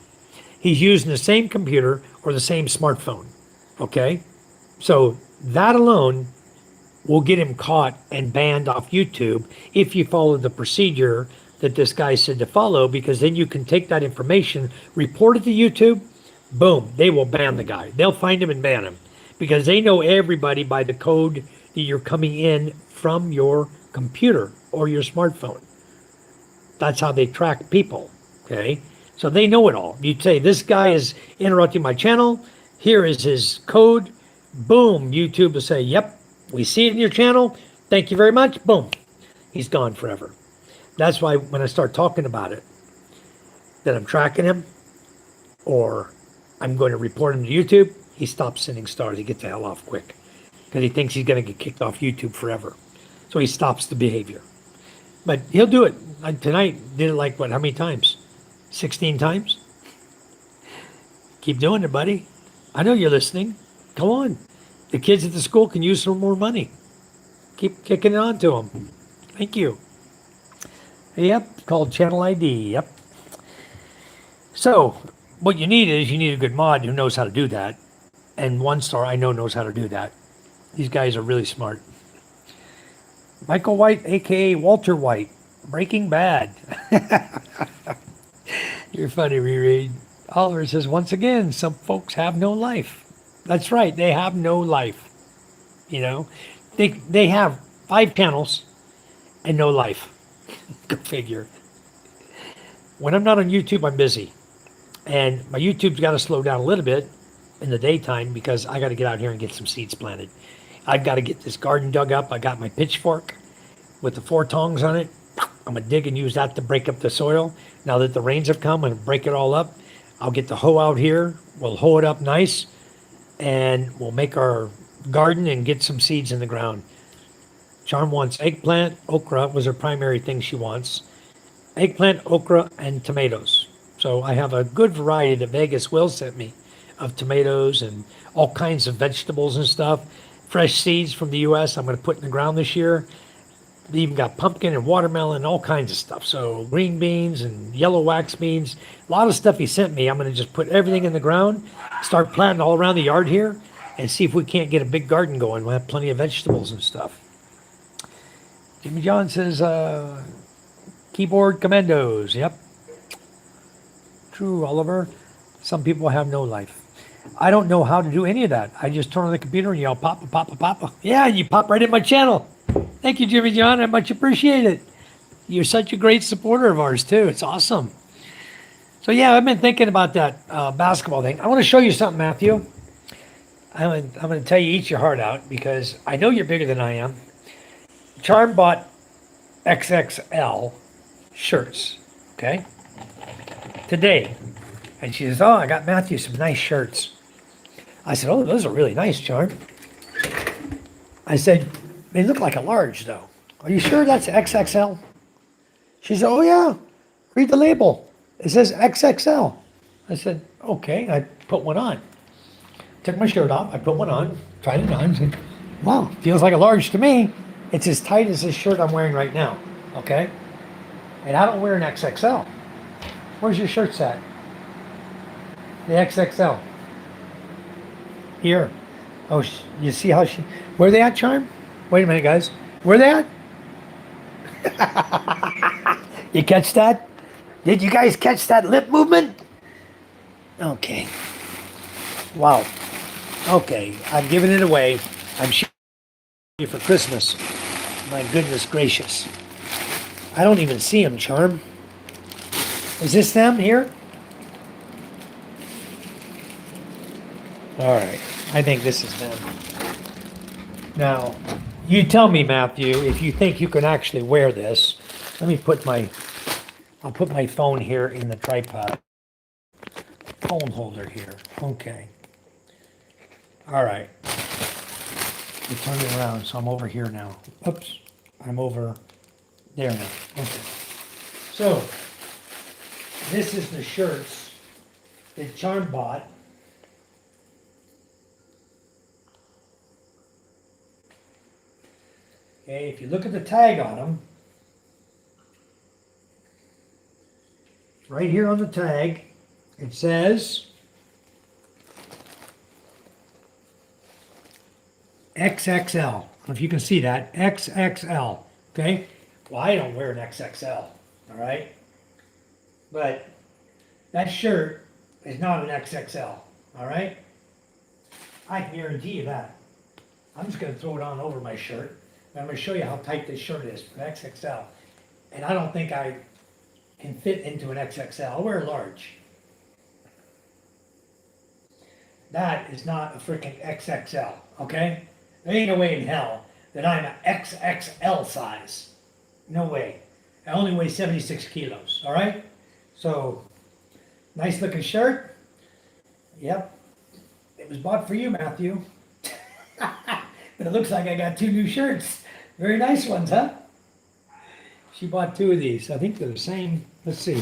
He's using the same computer or the same smartphone. Okay? So that alone will get him caught and banned off YouTube if you follow the procedure that this guy said to follow, because then you can take that information, report it to YouTube, boom, they will ban the guy. They'll find him and ban him because they know everybody by the code that you're coming in from your computer or your smartphone. That's how they track people, okay? So they know it all. You'd say, this guy is interrupting my channel. Here is his code. Boom, YouTube will say, yep, we see it in your channel. Thank you very much. Boom, he's gone forever. That's why when I start talking about it, that I'm tracking him or I'm going to report him to YouTube, he stops sending stars. He gets the hell off quick because he thinks he's going to get kicked off YouTube forever. So he stops the behavior. But he'll do it. Tonight, did it like, what, how many times? 16 times? Keep doing it, buddy. I know you're listening. Come on. The kids at the school can use some more money. Keep kicking it on to them. Thank you. Yep, called Channel ID. Yep. So, what you need is you need a good mod who knows how to do that. And One Star, I know, knows how to do that. These guys are really smart. Michael White, a.k.a. Walter White. Breaking Bad. You're funny, Reread. Oliver says, once again, some folks have no life. That's right, they have no life. You know, they have 5 channels and no life. Go figure. When I'm not on YouTube, I'm busy. And my YouTube's got to slow down a little bit in the daytime because I got to get out here and get some seeds planted. I've got to get this garden dug up. I got my pitchfork with the 4 tongs on it. I'm going to dig and use that to break up the soil. Now that the rains have come and break it all up, I'll get the hoe out here. We'll hoe it up nice and we'll make our garden and get some seeds in the ground. Charm wants eggplant, okra was her primary thing she wants. Eggplant, okra, and tomatoes. So I have a good variety that Vegas will sent me of tomatoes and all kinds of vegetables and stuff. Fresh seeds from the US I'm going to put in the ground this year. They even got pumpkin and watermelon, all kinds of stuff. So green beans and yellow wax beans, a lot of stuff he sent me. I'm going to just put everything in the ground, start planting all around the yard here, and see if we can't get a big garden going. We'll have plenty of vegetables and stuff. Jimmy John says, keyboard commandos. Yep. True, Oliver. Some people have no life. I don't know how to do any of that. I just turn on the computer and yell, papa, papa, papa. Yeah, you pop right in my channel. Thank you, Jimmy John. I much appreciate it. You're such a great supporter of ours, too. It's awesome. So, yeah, I've been thinking about that basketball thing. I want to show you something, Matthew. I'm going to tell you, eat your heart out, because I know you're bigger than I am. Charm bought XXL shirts, okay, today. And she says, oh, I got Matthew some nice shirts. I said, oh, those are really nice, Charm. I said, they look like a large, though. Are you sure that's XXL? She said, oh, yeah. Read the label. It says XXL. I said, okay. I put one on. Took my shirt off. I put one on. Tried it on. Said, wow, feels like a large to me. It's as tight as this shirt I'm wearing right now. Okay? And I don't wear an XXL. Where's your shirts at? The XXL. Here. Oh, you see how she... Where are they at, Charm? Wait a minute, guys. Where are they at? You catch that? Did you guys catch that lip movement? Okay. Wow. Okay, I'm giving it away. I'm sharing you for Christmas. My goodness gracious. I don't even see them, Charm. Is this them here? All right. I think this is them. Now, you tell me, Matthew, if you think you can actually wear this. Let me put I'll put my phone here in the tripod. Phone holder here. Okay. All right. You turn it around, so I'm over here now. Oops. I'm over there now. Okay. So, this is the shirts that Charm bought. Okay, if you look at the tag on them, right here on the tag, it says XXL. I don't know if you can see that. XXL. Okay? Well, I don't wear an XXL. All right? But that shirt is not an XXL. All right? I can guarantee you that. I'm just going to throw it on over my shirt. And I'm going to show you how tight this shirt is for XXL. And I don't think I can fit into an XXL. I'll wear a large. That is not a freaking XXL, okay? There ain't no way in hell that I'm an XXL size. No way. I only weigh 76 kilos, all right? So, nice looking shirt. Yep. It was bought for you, Matthew. But it looks like I got 2 new shirts. Very nice ones, huh? She bought 2 of these. I think they're the same. Let's see.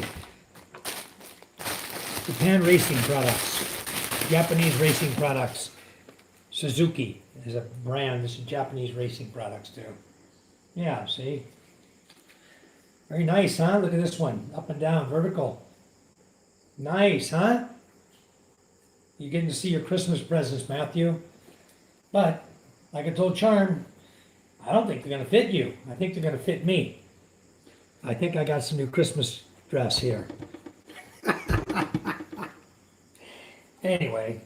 Japan Racing Products. Japanese Racing Products. Suzuki is a brand. This is Japanese racing products too. Yeah, see? Very nice, huh? Look at this one. Up and down, vertical. Nice, huh? You're getting to see your Christmas presents, Matthew. But, like I told Charm, I don't think they're going to fit you. I think they're going to fit me. I think I got some new Christmas dress here. Anyway,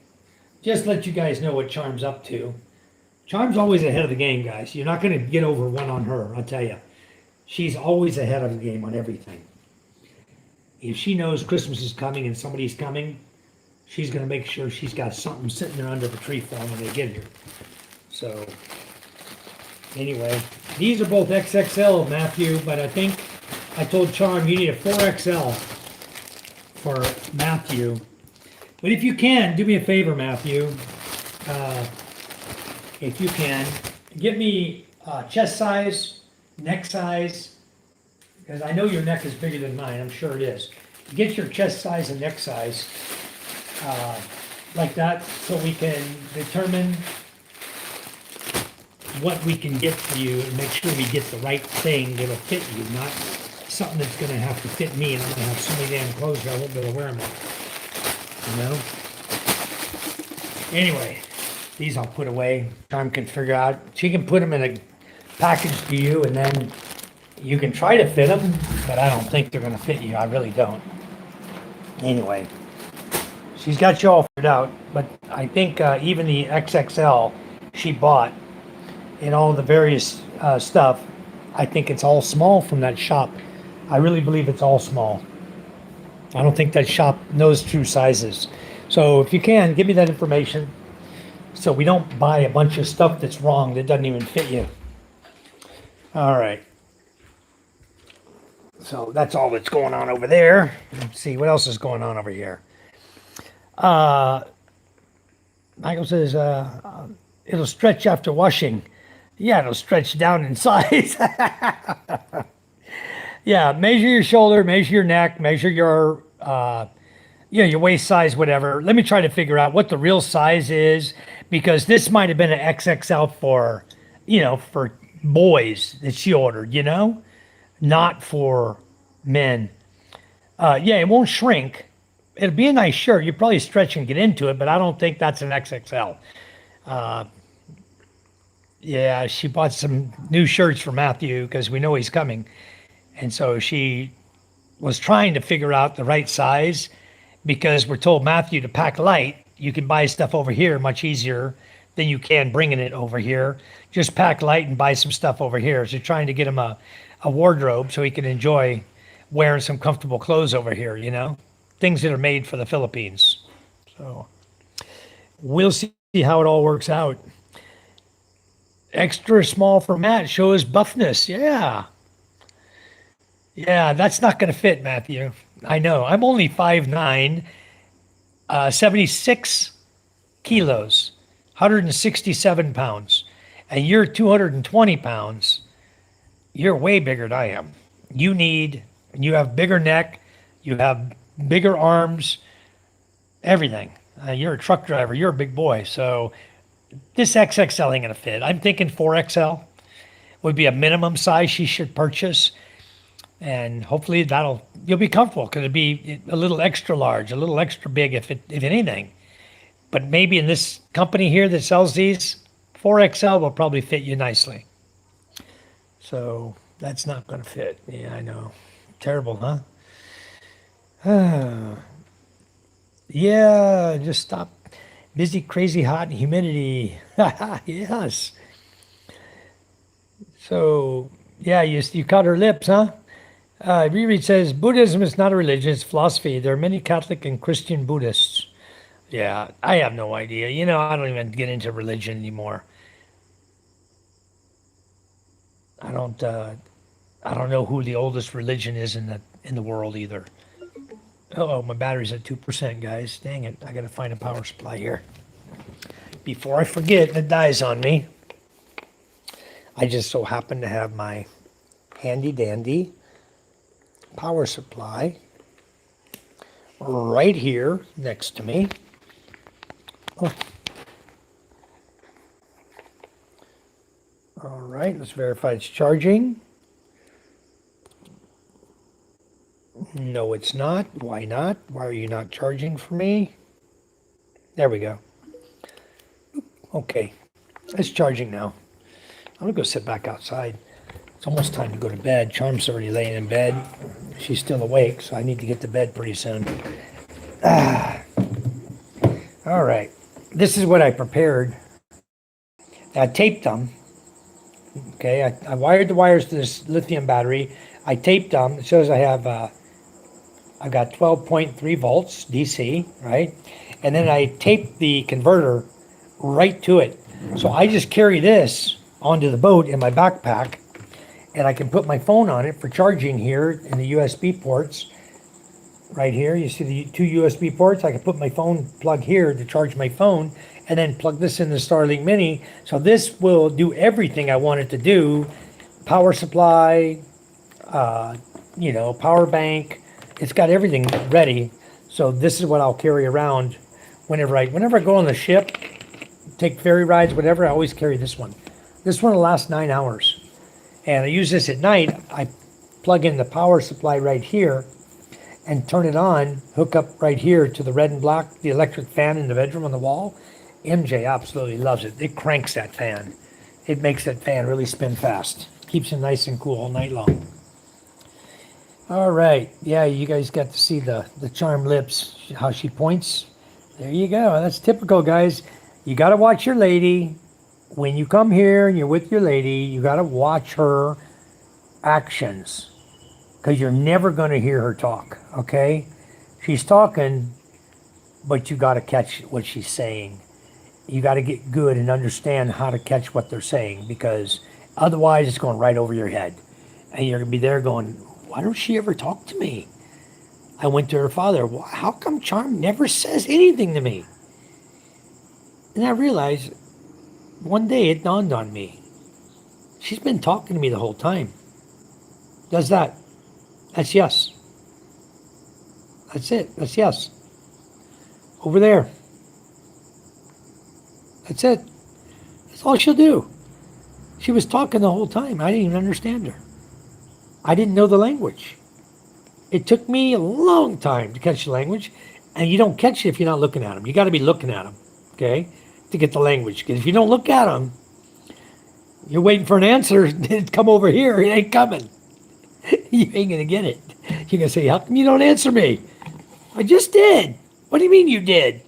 just let you guys know what Charm's up to. Charm's always ahead of the game, guys. You're not going to get over one on her, I'll tell you. She's always ahead of the game on everything. If she knows Christmas is coming and somebody's coming, she's going to make sure she's got something sitting there under the tree for them when they get here. So, anyway, these are both XXL, Matthew, but I think I told Charm you need a 4XL for Matthew. But if you can, do me a favor, Matthew. If you can, get me chest size, neck size, because I know your neck is bigger than mine, I'm sure it is. Get your chest size and neck size like that so we can determine what we can get for you and make sure we get the right thing that'll fit you, not something that's gonna have to fit me and I'm gonna have so many damn clothes that I won't be able to wear them all. You know? Anyway, these I'll put away. Tom can figure out. She can put them in a package to you and then you can try to fit them, but I don't think they're gonna fit you. I really don't. Anyway, she's got you all figured out, but I think even the XXL she bought in all the various stuff, I think it's all small from that shop. I really believe it's all small. I don't think that shop knows true sizes. So if you can, give me that information so we don't buy a bunch of stuff that's wrong that doesn't even fit you. All right. So that's all that's going on over there. Let's see, what else is going on over here? Michael says, it'll stretch after washing. Yeah, it'll stretch down in size. Yeah, measure your shoulder, measure your neck, measure your, your waist size, whatever. Let me try to figure out what the real size is, because this might have been an XXL for, for boys that she ordered, not for men. It won't shrink. It'll be a nice shirt. You probably stretch and get into it, but I don't think that's an XXL. She bought some new shirts for Matthew because we know he's coming. And so she was trying to figure out the right size because we're told Matthew to pack light. You can buy stuff over here much easier than you can bringing it over here. Just pack light and buy some stuff over here. So trying to get him a wardrobe so he can enjoy wearing some comfortable clothes over here, things that are made for the Philippines. So we'll see how it all works out. Extra small for Matt, show his buffness. Yeah, that's not going to fit, Matthew. I know. I'm only 5'9", 76 kilos, 167 pounds. And you're 220 pounds. You're way bigger than I am. You have bigger neck, you have bigger arms, everything. You're a truck driver. You're a big boy. So this XXL ain't going to fit. I'm thinking 4XL would be a minimum size she should purchase. And hopefully you'll be comfortable because it'd be a little extra large, a little extra big if anything. But maybe in this company here that sells these, 4XL will probably fit you nicely. So that's not going to fit. Yeah, I know. Terrible, huh? Yeah, just stop. Busy, crazy, hot, and humidity. Yes. So, yeah, you cut her lips, huh? Riri says, Buddhism is not a religion, it's philosophy. There are many Catholic and Christian Buddhists. Yeah, I have no idea. I don't even get into religion anymore. I don't know who the oldest religion is in the world either. Oh, my battery's at 2%, guys. Dang it, I gotta find a power supply here. Before I forget, it dies on me. I just so happen to have my handy dandy power supply right here next to me. Oh. All right, let's verify it's charging. No, it's not. Why not? Why are you not charging for me? There we go. Okay, it's charging now. I'm gonna go sit back outside. It's almost time to go to bed. Charm's already laying in bed. She's still awake, so I need to get to bed pretty soon. All right, this is what I prepared. I taped them Okay, I wired the wires to this lithium battery. I taped them. It shows I've got 12.3 volts DC, right? And then I taped the converter right to it. So I just carry this onto the boat in my backpack, and I can put my phone on it for charging here in the USB ports. Right here, you see the two USB ports. I can put my phone plug here to charge my phone, and then plug this in the Starlink Mini. So this will do everything I want it to do. Power supply, power bank. It's got everything ready. So this is what I'll carry around whenever I go on the ship, take ferry rides, whatever. I always carry this one. This one will last 9 hours. And I use this at night. I plug in the power supply right here and turn it on, hook up right here to the red and black, the electric fan in the bedroom on the wall. MJ absolutely loves it. It cranks that fan. It makes that fan really spin fast. Keeps him nice and cool all night long. All right. Yeah, you guys got to see the charm lips, how she points. There you go. That's typical, guys. You got to watch your lady. When you come here and you're with your lady, you got to watch her actions, because you're never going to hear her talk, okay? She's talking, but you got to catch what she's saying. You got to get good and understand how to catch what they're saying, because otherwise it's going right over your head. And you're going to be there going, why don't she ever talk to me? I went to her father. How come Charm never says anything to me? And I realized one day it dawned on me. She's been talking to me the whole time. Does that? That's yes. That's it. That's yes. Over there. That's it. That's all she'll do. She was talking the whole time. I didn't even understand her. I didn't know the language. It took me a long time to catch the language, and you don't catch it if you're not looking at them. You got to be looking at them, okay, to get the language. Because if you don't look at them, you're waiting for an answer to come over here. It ain't coming. You ain't gonna get it. You're gonna say, how come you don't answer me? I just did. What do you mean you did?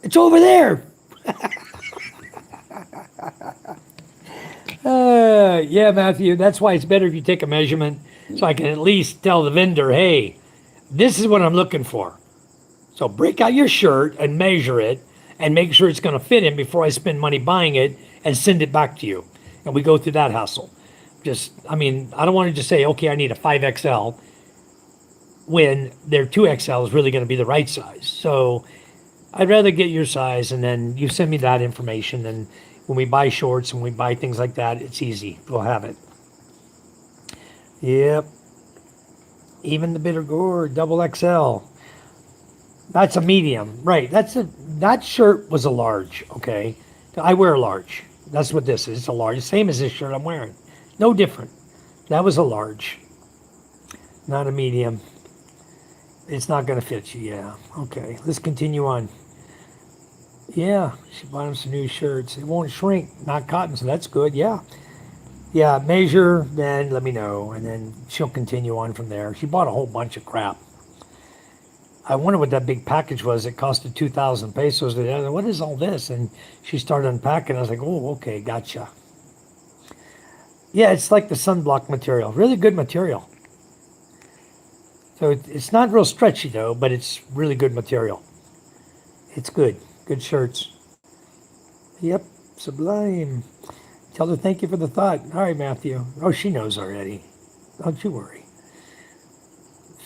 It's over there. Yeah, Matthew, that's why it's better if you take a measurement, so I can at least tell the vendor, hey, this is what I'm looking for. So break out your shirt and measure it and make sure it's gonna fit him before I spend money buying it and send it back to you. And we go through that hassle. I don't want to just say, okay, I need a 5XL when their 2XL is really going to be the right size. So I'd rather get your size, and then you send me that information. And when we buy shorts and we buy things like that, it's easy. We'll have it. Yep. Even the bitter gourd, double XL. That's a medium. Right. That shirt was a large. Okay. I wear a large. That's what this is. It's a large. Same as this shirt I'm wearing. No different. That was a large, not a medium. It's not going to fit you. Yeah. Okay. Let's continue on. Yeah. She bought him some new shirts. It won't shrink. Not cotton. So that's good. Yeah. Yeah. Measure. Then let me know. And then she'll continue on from there. She bought a whole bunch of crap. I wonder what that big package was. It costed 2,000 pesos. What is all this? And she started unpacking. I was like, oh, okay. Gotcha. Yeah, it's like the sunblock material. Really good material. So it's not real stretchy, though, but it's really good material. It's good. Good shirts. Yep, sublime. Tell her thank you for the thought. All right, Matthew. Oh, she knows already. Don't you worry.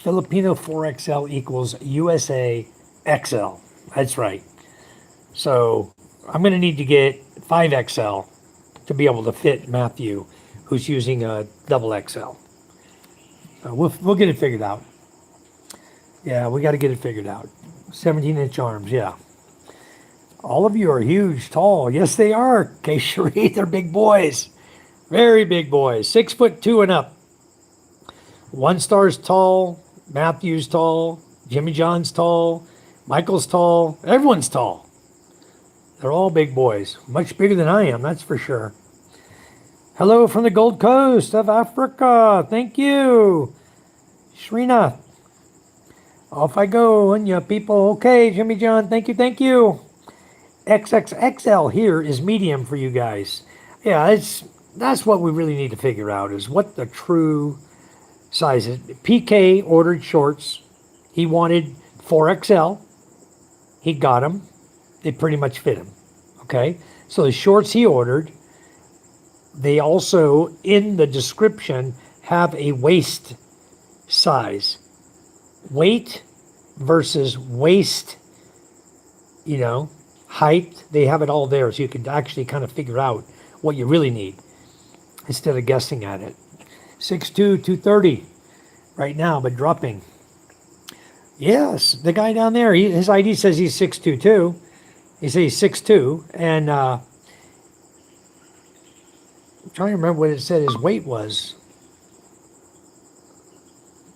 Filipino 4XL equals USA XL. That's right. So I'm going to need to get 5XL to be able to fit Matthew, who's using a double XL. We'll get it figured out. Yeah, we got to get it figured out. 17-inch arms, yeah. All of you are huge, tall. Yes, they are. Okay, Cherie, they're big boys. Very big boys. 6'2" and up. One Star's tall. Matthew's tall. Jimmy John's tall. Michael's tall. Everyone's tall. They're all big boys. Much bigger than I am, that's for sure. Hello from the Gold Coast of Africa. Thank you. Shrina. Off I go, and you people. Okay, Jimmy John, thank you, thank you. XXXL here is medium for you guys. Yeah, that's what we really need to figure out is what the true size is. PK ordered shorts. He wanted 4XL. He got them. They pretty much fit him. Okay. So the shorts he ordered, they also in the description have a waist size. Weight versus waist, height. They have it all there so you can actually kind of figure out what you really need instead of guessing at it. 6'2", 230 right now, but dropping. Yes, the guy down there, his ID says he's 6'2", too. He says he's 6'2", and I'm trying to remember what it said his weight was.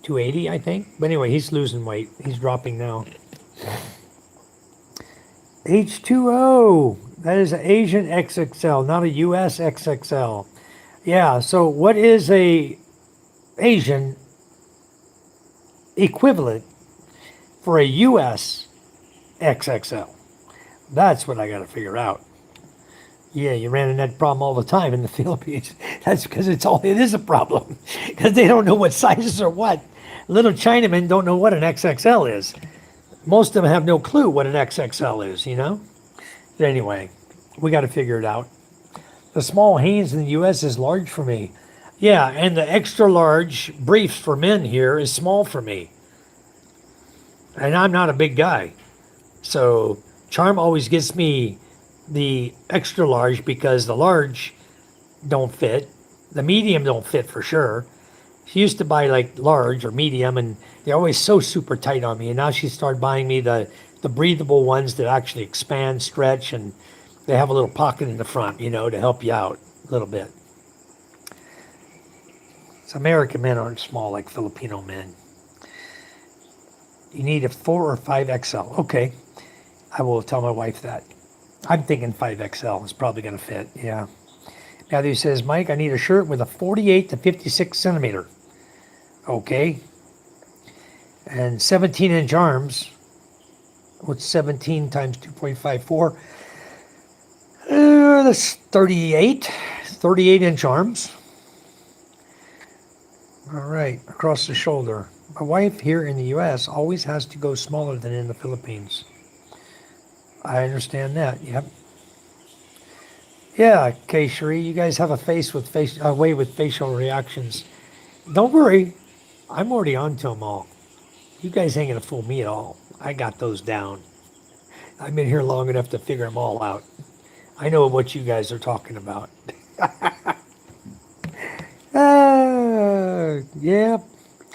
280, I think. But anyway, he's losing weight. He's dropping now. H2O. That is an Asian XXL, not a US XXL. Yeah, so what is a Asian equivalent for a US XXL? That's what I got to figure out. Yeah, you ran into that problem all the time in the Philippines. That's because it is a problem. Because they don't know what sizes are what. Little Chinamen don't know what an XXL is. Most of them have no clue what an XXL is, But anyway, we got to figure it out. The small Hanes in the U.S. is large for me. Yeah, and the extra large briefs for men here is small for me. And I'm not a big guy. So Charm always gets me the extra large because the large don't fit. The medium don't fit for sure. She used to buy like large or medium and they're always so super tight on me. And now she started buying me the breathable ones that actually expand, stretch, and they have a little pocket in the front, to help you out a little bit. So American men aren't small like Filipino men. You need a 4 or 5XL. Okay. I will tell my wife that. I'm thinking 5XL is probably going to fit. Yeah. Matthew says, Mike, I need a shirt with a 48 to 56 centimeter. Okay. And 17-inch arms. What's 17 times 2.54? That's 38. 38-inch arms. All right. Across the shoulder. My wife here in the U.S. always has to go smaller than in the Philippines. I understand that. Yep. Yeah, Keshri, you guys have a way with facial reactions. Don't worry, I'm already on to them all. You guys ain't gonna fool me at all. I got those down. I've been here long enough to figure them all out. I know what you guys are talking about. Yeah,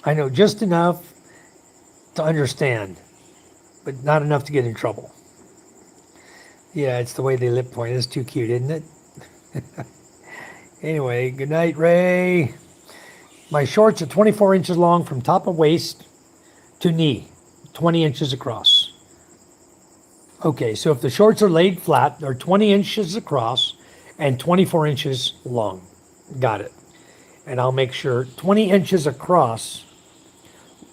I know just enough to understand, but not enough to get in trouble. Yeah, it's the way they lip point. It's too cute, isn't it? Anyway, good night, Ray. My shorts are 24 inches long from top of waist to knee, 20 inches across. Okay, so if the shorts are laid flat, they're 20 inches across and 24 inches long. Got it. And I'll make sure 20 inches across,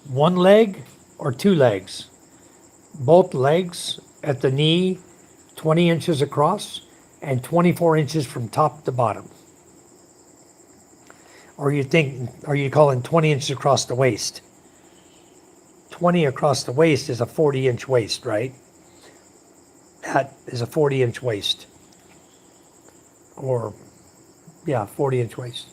one leg or two legs. Both legs at the knee, 20 inches across and 24 inches from top to bottom. Or are you calling 20 inches across the waist? 20 across the waist is a 40-inch waist, right? That is a 40-inch waist. Or, yeah, 40-inch waist.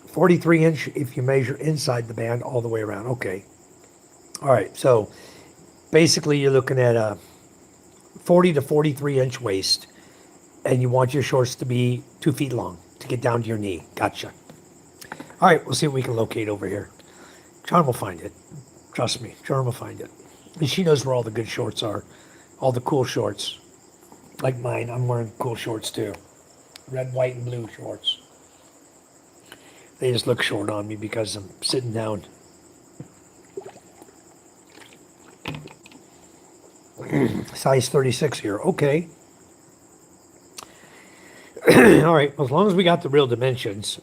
43-inch if you measure inside the band all the way around. Okay. All right, so basically you're looking at a 40 to 43-inch waist, and you want your shorts to be 2 feet long to get down to your knee. Gotcha. All right, we'll see what we can locate over here. John will find it. Trust me, John will find it. And she knows where all the good shorts are, all the cool shorts. Like mine, I'm wearing cool shorts too. Red, white, and blue shorts. They just look short on me because I'm sitting down. Size 36 here. Okay. All right. Well, as long as we got the real dimensions,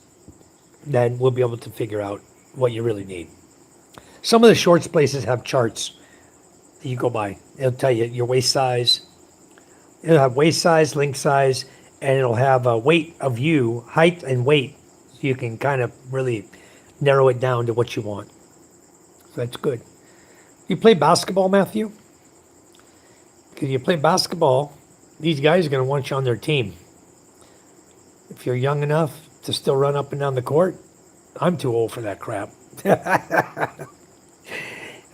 then we'll be able to figure out what you really need. Some of the shorts places have charts that you go by. It'll tell you your waist size, It'll have waist size, length size, and it'll have a weight of you, height and weight. So you can kind of really narrow it down to what you want. So that's good. You play basketball, Matthew? Because you play basketball, these guys are going to want you on their team. If you're young enough to still run up and down the court, I'm too old for that crap.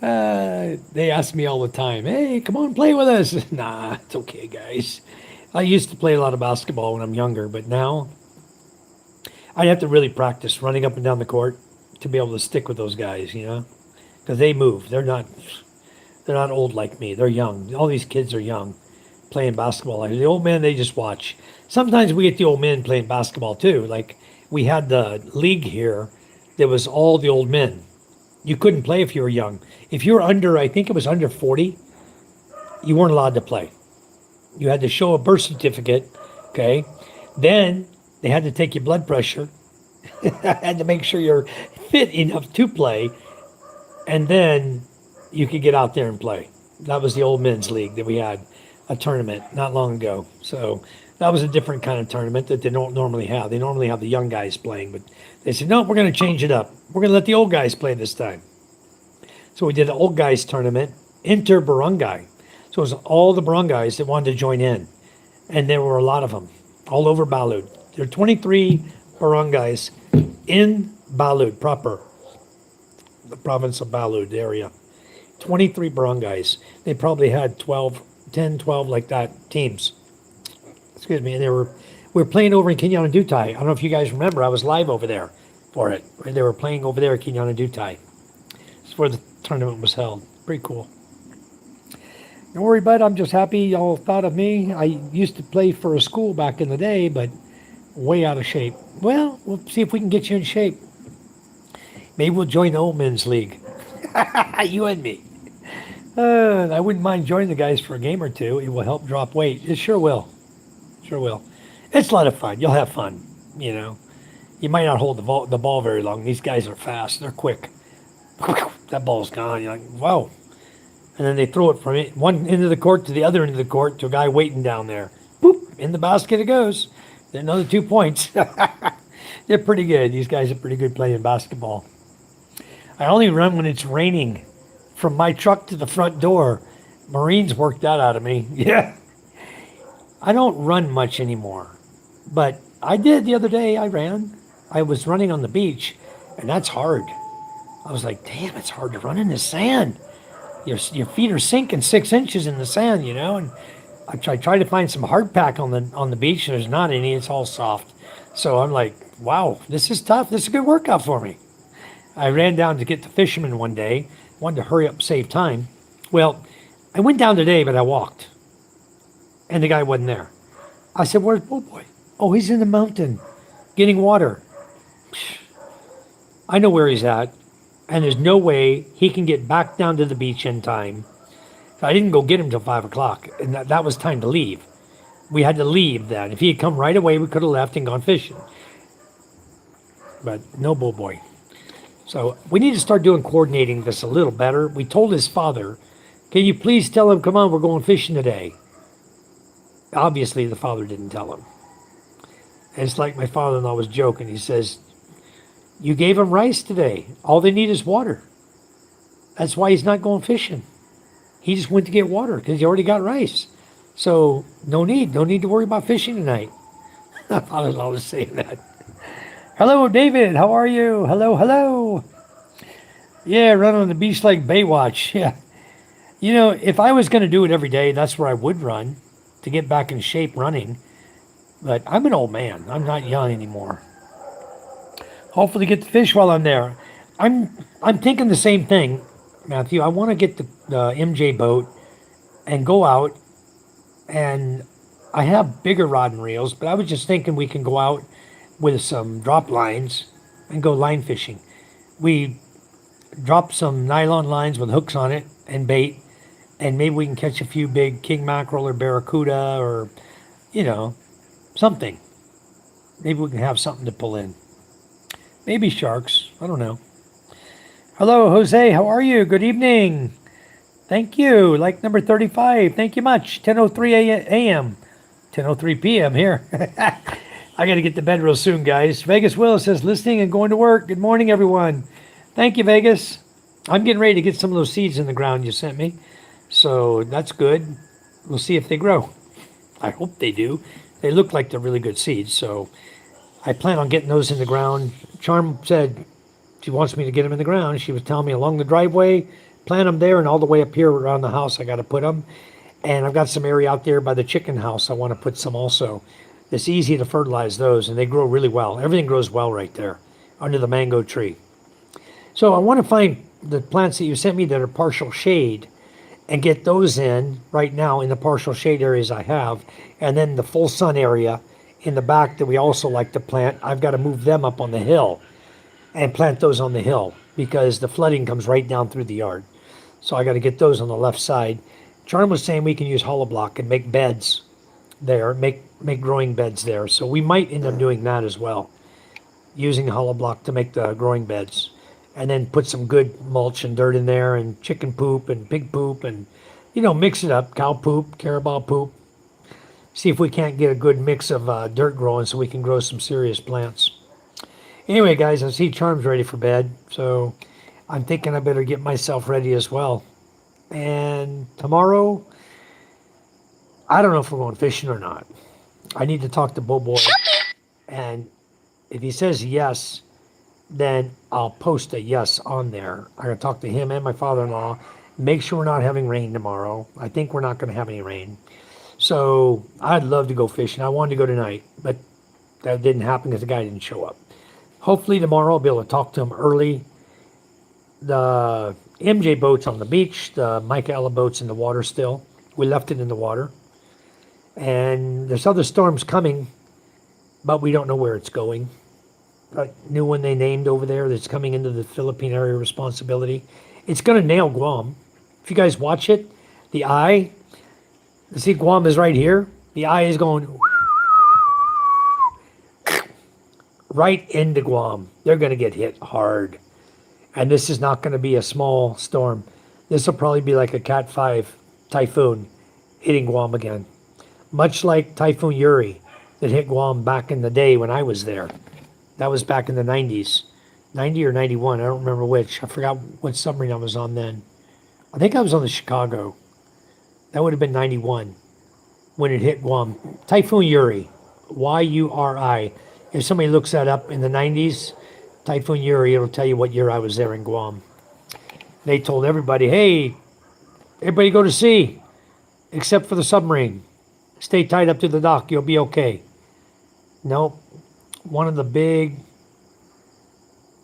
They ask me all the time, hey, come on, play with us. Nah, it's okay, guys. I used to play a lot of basketball when I'm younger, but now I have to really practice running up and down the court to be able to stick with those guys, because they move. They're not old like me. They're young. All these kids are young playing basketball. Like the old men, they just watch. Sometimes we get the old men playing basketball too. Like we had the league here that was all the old men. You couldn't play if you were young. If you were under, I think it was under 40, you weren't allowed to play. You had to show a birth certificate, okay? Then they had to take your blood pressure. Had to make sure you're fit enough to play, and then you could get out there and play. That was the old men's league that we had a tournament not long ago. So that was a different kind of tournament that they don't normally have. They normally have the young guys playing, but they said, no, we're going to change it up. We're going to let the old guys play this time. So we did an old guys tournament, inter barangay. So it was all the barangays that wanted to join in. And there were a lot of them all over Balud. There are 23 barangays in Balud proper, the province of Balud area. 23 barangays. They probably had 10, 12 like that teams. Excuse me. And we were playing over in Quinana Dutai. I don't know if you guys remember, I was live over there for it. They were playing over there at Quinana Dutai. It's where the tournament was held. Pretty cool. Don't worry, bud. I'm just happy y'all thought of me. I used to play for a school back in the day, but way out of shape. Well, we'll see if we can get you in shape. Maybe we'll join the old men's league. You and me. I wouldn't mind joining the guys for a game or two. It will help drop weight. It sure will. Sure will. It's a lot of fun. You'll have fun, You might not hold the ball very long. These guys are fast. They're quick. That ball's gone. You're like, wow. And then they throw it from one end of the court to the other end of the court to a guy waiting down there. Boop, in the basket it goes. Another 2 points. They're pretty good. These guys are pretty good playing basketball. I only run when it's raining. From my truck to the front door. Marines worked that out of me. Yeah. I don't run much anymore. But I did the other day. I ran. I was running on the beach, and that's hard. I was like, damn, it's hard to run in the sand. Your feet are sinking 6 inches in the sand, and I try to find some hard pack on the beach. There's not any. It's all soft. So I'm like, wow, this is tough. This is a good workout for me. I ran down to get the fisherman one day. Wanted to hurry up and save time. Well, I went down today, but I walked. And the guy wasn't there. I said, where's Bull Boy? Oh, he's in the mountain getting water. I know where he's at. And there's no way he can get back down to the beach in time. I didn't go get him till 5 o'clock, and that was time to leave. We had to leave then. If he had come right away, we could have left and gone fishing. But no Bull Boy. So we need to start coordinating this a little better. We told his father, can you please tell him, come on, we're going fishing today. Obviously, the father didn't tell him. And it's like my father-in-law was joking. He says, you gave him rice today. All they need is water. That's why he's not going fishing. He just went to get water because he already got rice. So no need to worry about fishing tonight. My father-in-law was saying that. Hello, David. How are you? Hello. Yeah, run on the beach like Baywatch. Yeah. If I was going to do it every day, that's where I would run to get back in shape running. But I'm an old man. I'm not young anymore. Hopefully get the fish while I'm there. I'm thinking the same thing, Matthew. I want to get the MJ boat and go out. And I have bigger rod and reels, but I was just thinking we can go out with some drop lines and go line fishing. We drop some nylon lines with hooks on it and bait, and maybe we can catch a few big king mackerel or barracuda or, something. Maybe we can have something to pull in. Maybe sharks. I don't know. Hello, Jose. How are you? Good evening. Thank you. Like number 35. Thank you much. 10:03 a.m. 10:03 p.m. here. I got to get to bed real soon, guys. Vegas Will says listening and going to work. Good morning, everyone. Thank you, Vegas. I'm getting ready to get some of those seeds in the ground you sent me. So that's good. We'll see if they grow. I hope they do. They look like they're really good seeds. So I plan on getting those in the ground. Charm said she wants me to get them in the ground. She was telling me along the driveway, plant them there, and all the way up here around the house, I got to put them. And I've got some area out there by the chicken house. I want to put some also. It's easy to fertilize those, and they grow really well. Everything grows well right there under the mango tree. So I want to find the plants that you sent me that are partial shade and get those in right now in the partial shade areas I have. And then the full sun area in the back that we also like to plant, I've got to move them up on the hill and plant those on the hill because the flooding comes right down through the yard. So I got to get those on the left side. Charm was saying we can use hollow block and make beds there, make growing beds there. So we might end up doing that as well, using hollow block to make the growing beds, and then put some good mulch and dirt in there, and chicken poop and pig poop, and mix it up. Cow poop, carabao poop. See if we can't get a good mix of dirt growing so we can grow some serious plants. Anyway, guys, I see Charm's ready for bed, so I'm thinking I better get myself ready as well. And tomorrow, I don't know if we're going fishing or not. I need to talk to Bo Boy, and if he says yes, then I'll post a yes on there. I'm going to talk to him and my father-in-law, make sure we're not having rain tomorrow. I think we're not going to have any rain. So I'd love to go fishing. I wanted to go tonight, but that didn't happen because the guy didn't show up. Hopefully tomorrow I'll be able to talk to him early. The MJ boat's on the beach. The Michaela boat's in the water still. We left it in the water. And there's other storms coming, but we don't know where it's going. A new one they named over there that's coming into the Philippine area of responsibility. It's going to nail Guam. If you guys watch it, the eye, see Guam is right here. The eye is going right into Guam. They're going to get hit hard. And this is not going to be a small storm. This will probably be like a Cat 5 typhoon hitting Guam again. Much like Typhoon Yuri that hit Guam back in the day when I was there. That was back in the 90s. 90 or 91, I don't remember which. I forgot what submarine I was on then. I think I was on the Chicago. That would have been 91 when it hit Guam. Typhoon Yuri, Y-U-R-I. If somebody looks that up in the 90s, Typhoon Yuri, it'll tell you what year I was there in Guam. They told everybody, hey, everybody go to sea, except for the submarine. Stay tied up to the dock, you'll be okay. Nope. One of the big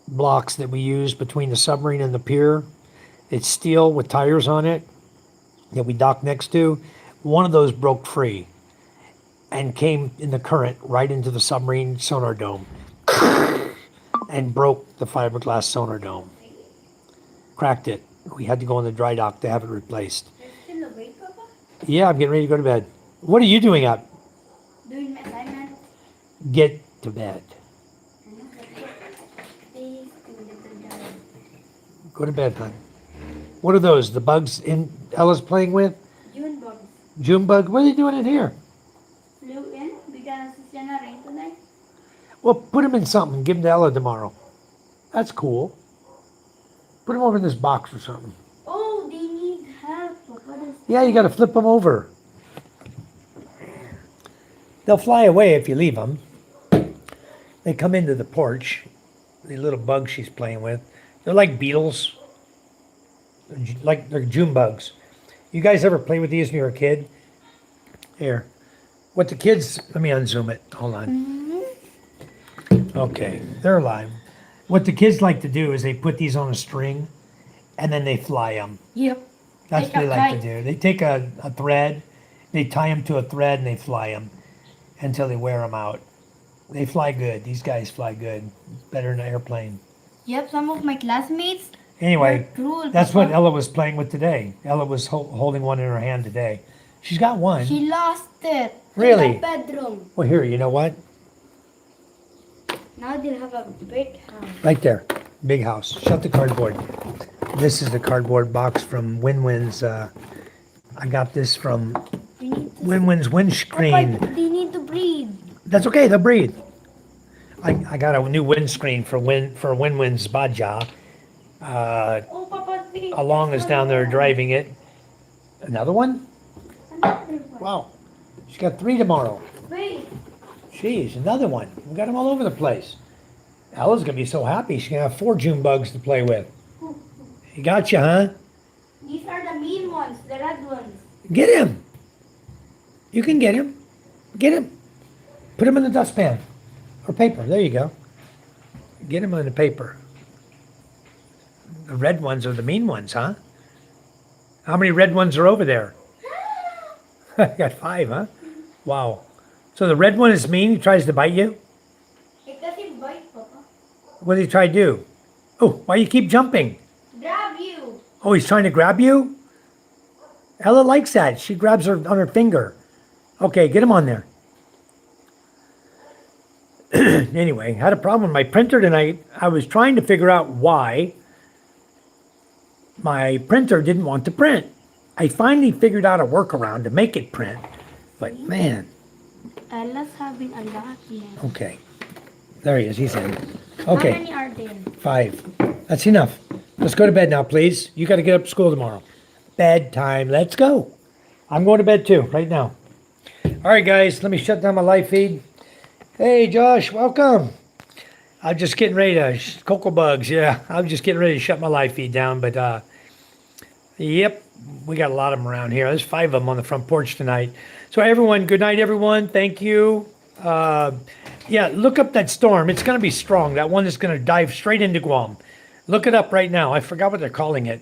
blocks that we use between the submarine and the pier, it's steel with tires on it that we dock next to. One of those broke free and came in the current right into the submarine sonar dome and broke the fiberglass sonar dome. Cracked it. We had to go in the dry dock to have it replaced. You're still awake, Papa? Yeah, I'm getting ready to go to bed. What are you doing up? Doing my assignment. Get to bed. Please do the job. Go to bed, hon. What are those? The bugs in Ella's playing with? June bugs June bug? What are they doing in here? flew in because it's gonna rain tonight. Well, put them in something and give them to Ella tomorrow. That's cool. Put them over in this box or something. Oh, they need help. What is Yeah, you got to flip them over. They'll fly away if you leave them. They come into the porch. The little bugs she's playing with. They're like beetles. They're June bugs. You guys ever play with these when you were a kid? Here. What the kids, let me unzoom it. Hold on. Okay, they're alive. What the kids like to do is they put these on a string and then they fly them. Yep. That's Like what they a like to kite. do. They take a thread, they tie them to a thread and they fly them until they wear them out. They fly good. These guys fly good. Better than an airplane. Yep, some of my classmates. Anyway, They're cruel, that's what Papa. Ella was playing with today. Ella was holding one in her hand today. She's got one. She lost it. Really? In the bedroom. Well, here, you know what? Now they'll have a big house. Right there. Big house. Shut the cardboard. This is the cardboard box from Win-Win's. I got this from You need to Win-Win's windscreen. Papa, they need to breathe. That's okay, they'll breathe. I got a new windscreen for Win-Win's Baja. Oh, Papa, they, Along is down there driving it. Another one? Another one. Wow. She's got 3 tomorrow. Wait. Jeez, another one. We got them all over the place. Ella's gonna be so happy. She's gonna have 4 June bugs to play with. He got you, huh? These are the mean ones, the red ones. Get him. You can get him. Get him. Put him in the dustpan. Or paper. There you go. Get him on the paper. The red ones are the mean ones, huh? How many red ones are over there? I got 5, huh? Wow. So the red one is mean. He tries to bite you. It doesn't bite, Papa. What did he try to do? Oh, why you keep jumping? Grab you. Oh, he's trying to grab you? Ella likes that. She grabs her on her finger. Okay, get him on there. Anyway, had a problem with my printer tonight. I was trying to figure out why my printer didn't want to print. I finally figured out a workaround to make it print. But man, Ella's having a lot now. okay. There he is. He's in. How Okay, many are there? 5. That's enough. Let's go to bed now, please. You got to get up to school tomorrow. Bedtime. Let's go. I'm going to bed too, right now. All right, guys. Let me shut down my live feed. Hey, Josh, welcome. I'm just getting ready to, cocoa bugs, yeah. I'm just getting ready to shut my live feed down, but yep, we got a lot of them around here. There's 5 of them on the front porch tonight. So everyone, good night, everyone. Thank you. Yeah, look up that storm. It's going to be strong. That one is going to dive straight into Guam. Look it up right now. I forgot what they're calling it.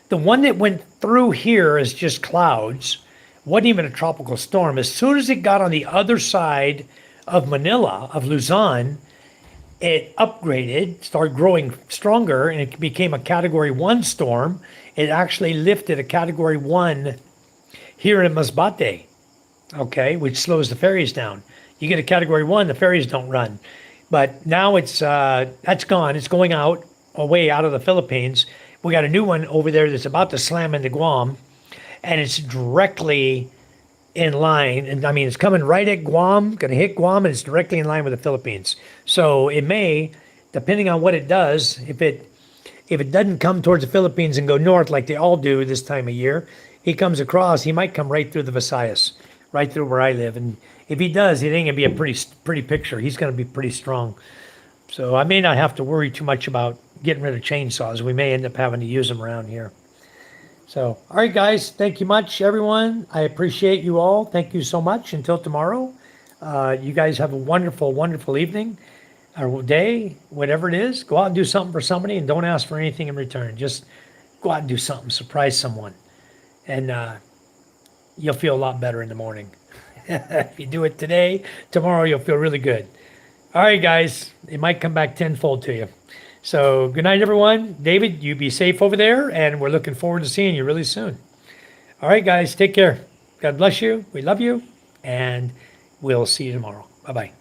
The one that went through here is just clouds. Wasn't even a tropical storm. As soon as it got on the other side of Manila, of Luzon, it upgraded, started growing stronger, and it became a Category 1 storm. It actually lifted a Category 1 here in Masbate, okay, which slows the ferries down. You get a Category 1, the ferries don't run. But now it's that's gone. It's going out, away out of the Philippines. We got a new one over there that's about to slam into Guam, and it's directly in line, and I mean it's coming right at Guam, going to hit Guam, and it's directly in line with the Philippines. So it may, depending on what it does, if it doesn't come towards the Philippines and go north like they all do this time of year, he comes across, he might come right through the Visayas, right through where I live, and if he does, it ain't gonna be a pretty picture. He's gonna be pretty strong. So I may not have to worry too much about getting rid of chainsaws. We may end up having to use them around here. So, all right, guys, thank you much, everyone. I appreciate you all. Thank you so much. Until tomorrow, you guys have a wonderful, wonderful evening or day, whatever it is. Go out and do something for somebody and don't ask for anything in return. Just go out and do something, surprise someone. And you'll feel a lot better in the morning. If you do it today, tomorrow you'll feel really good. All right, guys, it might come back tenfold to you. So good night, everyone. David, you be safe over there, and we're looking forward to seeing you really soon. All right, guys, take care. God bless you. We love you, and we'll see you tomorrow. Bye-bye.